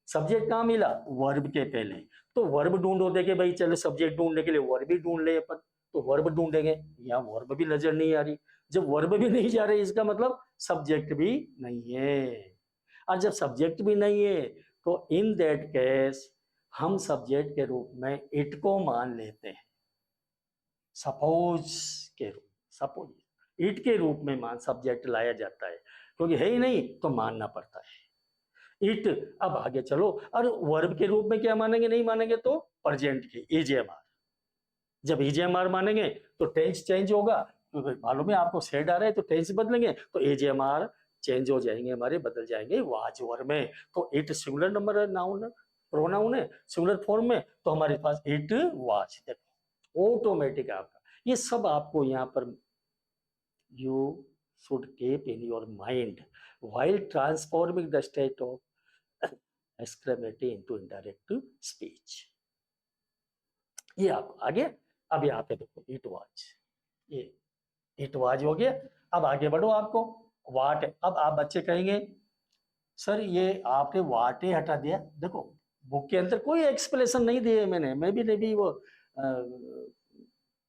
सब्जेक्ट कहाँ मिला, वर्ब के पहले। तो वर्ब ढूंढो, देखे भाई चलो सब्जेक्ट ढूंढने के लिए वर्ब भी ढूंढ ले अपन, तो वर्ब ढूंढेंगे, यहाँ वर्ब भी नजर नहीं आ रही। जब वर्ब भी नहीं जा रही, इसका मतलब सब्जेक्ट भी नहीं है। और जब सब्जेक्ट भी नहीं है, तो इन दैट केस हम सब्जेक्ट के रूप में इट को मान लेते हैं, सपोज के रूप, सपोज इट के रूप में मान सब्जेक्ट लाया जाता है, क्योंकि है ही नहीं तो मानना पड़ता है इट। अब आगे चलो, और वर्ब के रूप में क्या मानेंगे, नहीं मानेंगे तो प्रेजेंट की ईजेएमआर, जब ईजेएमआर मानेंगे तो टेंस चेंज होगा, क्योंकि मालूम है आपको सेड आ रहा है, तो टेंस बदलेंगे तो ईजेएमआर चेंज हो जाएंगे हमारे, बदल जाएंगे वाज वर्ब में। तो it singular number noun pronoun है, सिंगुलर फॉर्म में, तो हमारे पास इट वाज, देखो ऑटोमेटिक आपका ये सब आपको यहाँ पर you should keep in your mind while transforming the state of exclamatory into indirect speech। ये आपको आगे, अब यहाँ पे देखो इट वाज, ये इट वाज हो गया। अब आगे बढ़ो, आपको वाट, अब आप बच्चे कहेंगे सर ये आपने वाट ही हटा दिया, देखो बुक के अंदर कोई एक्सप्लेनेशन नहीं दिए मैंने, मैं भी नहीं भी वो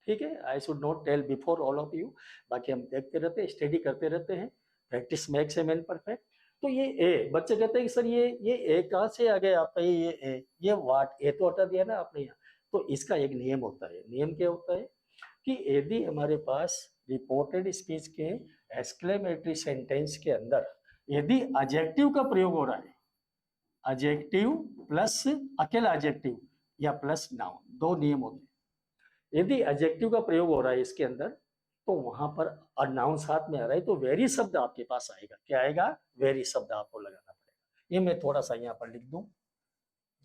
ठीक है, I should not tell before all of you, बाकी हम देखते रहते हैं, स्टडी करते रहते हैं, practice makes a man perfect. तो ये ए, बच्चे कहते हैं कि सर ये ए कहाँ से आ गया आपका, ये ए, ये वाट, ए तो हटा दिया ना आपने यहाँ। तो इसका एक नियम होता है, नियम क्या होता है कि यदि हमारे पास रिपोर्टेड स्पीच के एक्सक्लेमेटरी सेंटेंस के अंदर यदि एडजेक्टिव का प्रयोग हो रहा है, एडजेक्टिव प्लस अकेला एडजेक्टिव या प्लस नाउन, दो नियम होते हैं। यदि एडजेक्टिव का प्रयोग हो रहा है इसके अंदर, तो वहां पर और नाउन साथ में आ रहा है, तो वेरी शब्द आपके पास आएगा, क्या आएगा, वेरी शब्द आपको लगाना पड़ेगा। ये मैं थोड़ा सा यहाँ पर लिख दूं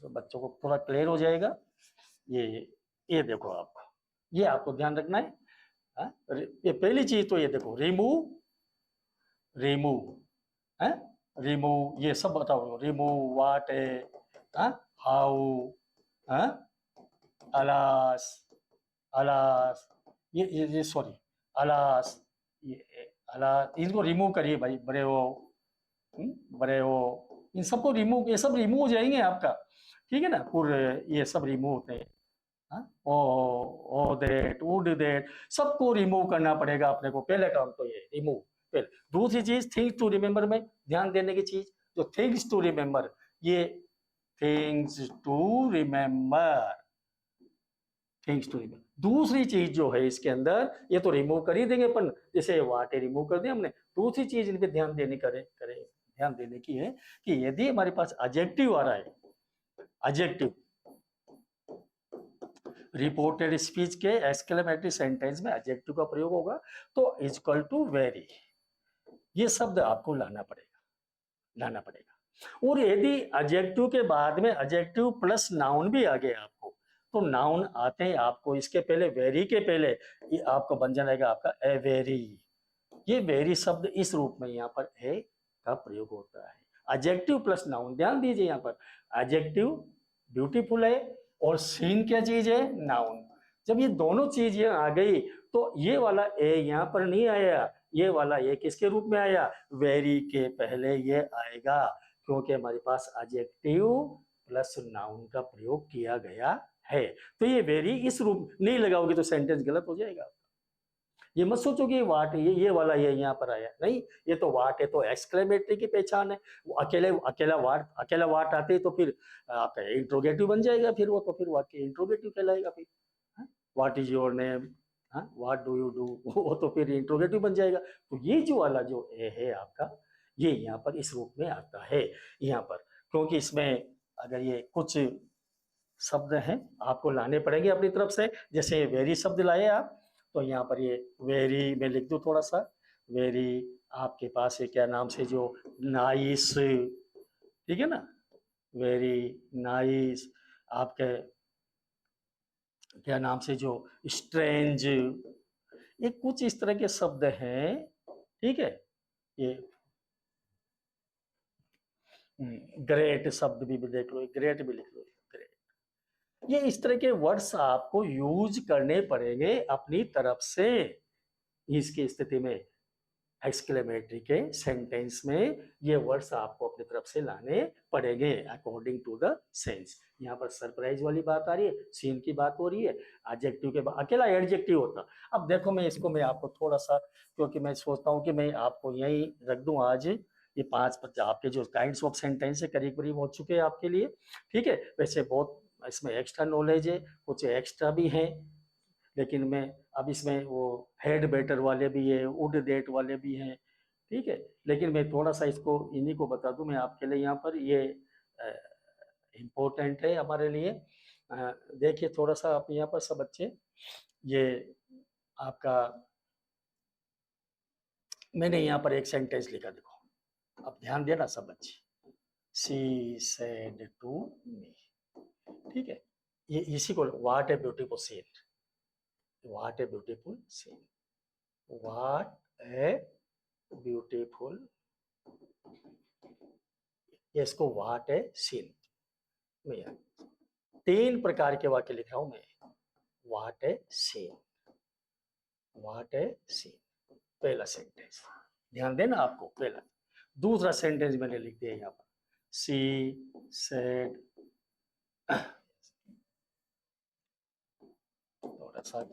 तो बच्चों को थोड़ा क्लियर हो जाएगा। ये देखो आपको, ये आपको ध्यान रखना है। ये पहली चीज तो ये देखो, रिमूव, रिमूव है, रिमूव, ये सब बताओ, रिमूव, वाट है, हाउ, अलास, अलास, ये सॉरी, अलास, ये अलास, इनको रिमूव करिए भाई, बड़े हो, बड़े हो, इन सबको रिमूव, ये सब रिमूव हो जाएंगे आपका, ठीक है ना, पूरे ये सब रिमूव होते हैं। ओ दैट, वुड दैट, सबको रिमूव करना पड़ेगा अपने को, पहले काम तो ये रिमूव। फिर दूसरी चीज थिंग्स टू रिमेम्बर में ध्यान देने की चीज, जो थिंग्स टू रिमेम्बर, ये things to remember, things to remember. दूसरी चीज जो है इसके अंदर, ये तो रिमूव कर ही देंगे अपन, जैसे वाटे रिमूव कर दिया हमने। दूसरी चीज इन पे ध्यान देने करे ध्यान देने की है कि यदि हमारे पास एडजेक्टिव आ रहा है, एडजेक्टिव रिपोर्टेड स्पीच के एक्सक्लेमेटरी सेंटेंस में एडजेक्टिव का प्रयोग होगा, तो इक्वल टू वेरी, ये शब्द आपको लाना पड़ेगा। और यदि एडजेक्टिव के बाद में एडजेक्टिव प्लस नाउन भी आ गया आपको, तो नाउन आते हैं आपको इसके पहले, वेरी के पहले ये आपको बन जाएगा आपका ए वेरी। ये वेरी शब्द इस रूप में यहाँ पर ए का प्रयोग होता है, एडजेक्टिव प्लस नाउन। ध्यान दीजिए यहाँ पर एडजेक्टिव ब्यूटीफुल है और सीन क्या चीज है, नाउन। जब ये दोनों चीज यहाँ आ गई, तो ये वाला ए यहाँ पर नहीं आया, ये वाला ए किसके रूप में आया, वेरी के पहले ये आएगा, क्योंकि हमारे पास एडजेक्टिव प्लस नाउन का प्रयोग किया गया है। तो ये वेरी इस रूप नहीं लगाओगे तो सेंटेंस गलत हो जाएगा। ये मत सोचो कि वाट ये वाला ये यहाँ पर आया, नहीं, ये तो वाट है तो एक्सक्लेमेटरी की पहचान है। वो अकेला वाट आते तो फिर आपका इंट्रोगेटिव बन जाएगा, फिर वो तो फिर वाक्य इंट्रोगेटिव कहलाएगा फिर। What is your name, what do you do, वो तो फिर इंट्रोगेटिव बन जाएगा। तो ये जो वाला जो ए है आपका, ये यहाँ पर इस रूप में आता है यहाँ पर, क्योंकि इसमें अगर ये कुछ शब्द हैं आपको लाने पड़ेंगे अपनी तरफ से। जैसे वेरी शब्द लाए आप, तो यहाँ पर ये वेरी मैं लिख दूं थोड़ा सा, वेरी आपके पास है क्या नाम से जो नाइस, ठीक है ना, वेरी नाइस, आपके क्या नाम से जो स्ट्रेंज, ये कुछ इस तरह के शब्द हैं, ठीक है। ये ग्रेट शब्द भी देख लो, ग्रेट भी लिख लो, ग्रेट। ये इस तरह के वर्ड्स आपको यूज करने पड़ेंगे अपनी तरफ से इसकी स्थिति में। एक्सक्लेमेटरी के सेंटेंस में ये वर्ड्स आपको अपनी तरफ से लाने पड़ेंगे अकॉर्डिंग टू द सेंस। यहाँ पर सरप्राइज वाली बात आ रही है, सीन की बात हो रही है, एडजेक्टिव के बाद अकेला एडजेक्टिव होता। अब देखो मैं इसको मैं आपको थोड़ा सा, क्योंकि मैं सोचता हूँ कि मैं आपको यही रख दूं आज। ये 5 आपके जो काइंड्स ऑफ सेंटेंस है करीब करीब हो चुके हैं आपके लिए, ठीक है। वैसे बहुत इसमें एक्स्ट्रा नॉलेज है, कुछ एक्स्ट्रा भी है, लेकिन मैं अब इसमें वो हेड बेटर वाले भी है, वुड डेट वाले भी हैं, ठीक है। लेकिन मैं थोड़ा सा इसको इन्हीं को बता दूं मैं आपके लिए यहाँ पर, ये इम्पोर्टेंट है हमारे लिए। देखिए थोड़ा सा आप यहाँ पर सब बच्चे, ये आपका मैंने यहाँ पर एक सेंटेंस लिखा, देखो अब ध्यान देना सब बच्चे। सी सेड टू मी, ठीक है। ये इसी को what a beautiful scene, what a beautiful scene, what a beautiful, इसको व्हाट ए सीन में 3 प्रकार के वाक्य लिख रहा हूं मैं। What a scene, what a scene, पहला सेंटेंस ध्यान देना आपको, पहला। दूसरा सेंटेंस मैंने लिख दिया यहाँ पर, सी सेड, थोड़ा सा,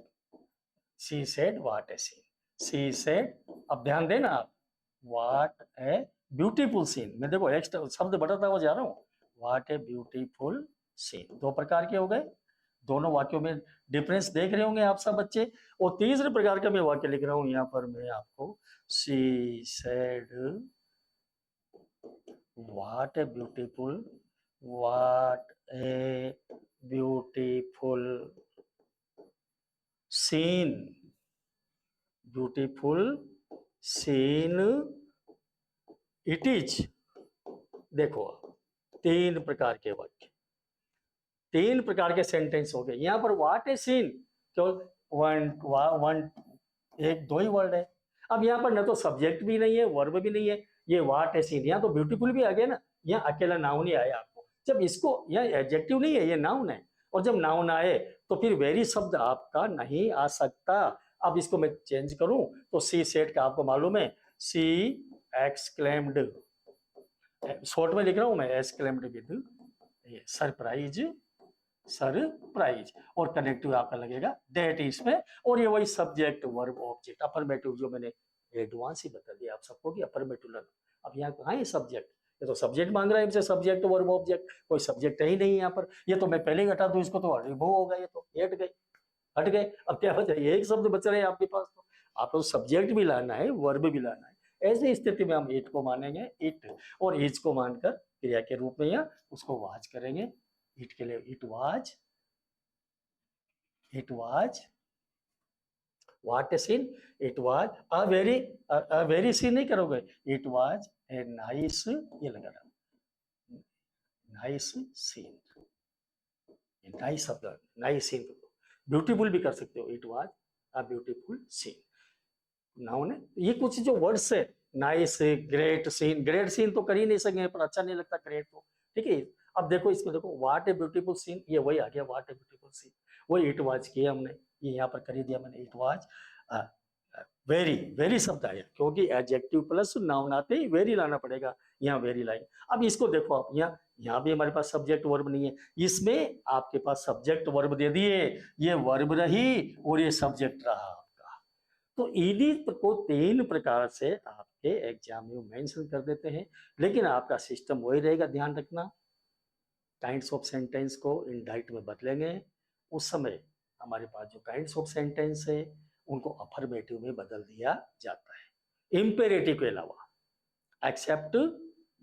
she said what a scene, she said, अब ध्यान देना आप, व्हाट ए ब्यूटीफुल सीन, मैं देखो एक्स्ट्रा शब्द बढ़ाता हुआ जा रहा हूँ, व्हाट ए ब्यूटीफुल सीन। 2 प्रकार के हो गए, दोनों वाक्यों में डिफरेंस देख रहे होंगे आप सब बच्चे। और तीसरे प्रकार का मैं वाक्य लिख रहा हूं यहाँ पर मैं आपको, she said what a beautiful, what a beautiful scene, beautiful scene it is. देखो 3 प्रकार के वाक्य, 3 प्रकार के सेंटेंस हो गए यहाँ पर। व्हाट ए सीन केवल वन एक 2 ही वर्ड है। अब यहाँ पर न तो सब्जेक्ट भी नहीं है, वर्ब भी नहीं है, ये व्हाट ए सीन, यहाँ तो ब्यूटीफुल भी आ गया ना, यहाँ अकेला नाउन ही आया आपको। जब इसको, यहाँ एडजेक्टिव नहीं है, ये नाउन है, और जब नाउन आए तो फिर वेरी शब्द आपका नहीं आ सकता। अब इसको मैं चेंज करूं तो सी सेट का आपको मालूम है, सी एक्सक्लेम्ड, शॉर्ट में लिख रहा हूं मैं, एक्सक्लेम्ड विद सरप्राइज, सरप्राइज, और कनेक्टिव आपका लगेगा दैट इसमें। और ये वही सब्जेक्ट वर्ब ऑब्जेक्ट अफर्मेटिव जो मैंने एडवांस ही बता दिया आप सबको कि अफर्मेटिव लर्न। अब यहाँ कहाँ है सब्जेक्ट, ये तो सब्जेक्ट मांग रहा है हमसे, सब्जेक्ट वर्ब ऑब्जेक्ट, कोई सब्जेक्ट है ही नहीं यहाँ पर। ये तो मैं पहले ही हटा दूं इसको तो रिमूव होगा, ये तो हट गए, हट गए। अब क्या बचा, एक शब्द बच रहे हैं आपके पास, तो आपको सब्जेक्ट भी लाना है, वर्ब भी लाना है। ऐसी स्थिति में हम इट को मानेंगे, इट, और इज को मानकर क्रिया के रूप में या उसको वाज करेंगे। इट के लिए it was, it was what a scene, it was a very scene नहीं करोगे, it was a nice, ये लगाना, nice scene, नाइस शब्द, नाइस सीन, ब्यूटीफुल भी कर सकते हो, it was a beautiful scene, noun है। ये कुछ जो वर्ड्स है, nice, great scene, great scene तो कर ही नहीं सकेंगे, पर अच्छा नहीं लगता ग्रेट तो, ठीक है। अब देखो इसमें देखो, व्हाट ए ब्यूटीफुल सीन, ये वही आ गया, व्हाट ए ब्यूटीफुल सीन, वही इट वाज किया हमने, ये यहाँ पर कर ही दिया मैंने, इट वाज वेरी, वेरी शब्द आया क्योंकि एडजेक्टिव प्लस नाउन आते ही वेरी लाना पड़ेगा, यहाँ वेरी लाइन। अब इसको देखो आप, यहाँ भी हमारे पास सब्जेक्ट वर्ब नहीं है, इसमें आपके पास सब्जेक्ट वर्ब दे दिए, ये वर्ब रही और ये सब्जेक्ट रहा आपका। तो इन्हीं को 3 प्रकार से आपके एग्जाम में मेंशन कर देते हैं, लेकिन आपका सिस्टम वही रहेगा, ध्यान रखना। काइंड्स ऑफ सेंटेंस को इंडाइट में बदलेंगे, उस समय हमारे पास जो काइंड्स ऑफ सेंटेंस है उनको अफर्मेटिव में बदल दिया जाता है, इंपेरेटिव के अलावा, except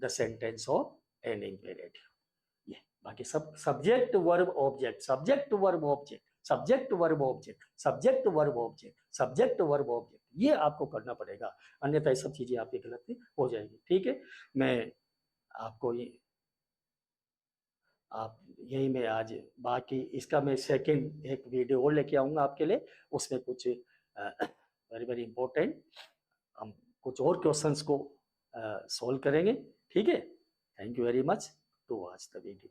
the sentence of an imperative. ये बाकी सब subject verb object, subject verb object, subject verb object, subject verb object, subject verb object, ये आपको करना पड़ेगा, अन्यथा ये सब चीजें आपकी गलती हो जाएगी। ठीक है, मैं आपको ये आप यही मैं आज, बाकी इसका मैं सेकंड एक वीडियो और लेके आऊँगा आपके लिए, उसमें कुछ वेरी वेरी इंपॉर्टेंट हम कुछ और क्वेश्चंस को सॉल्व करेंगे। ठीक है, thank you very much to watch the video.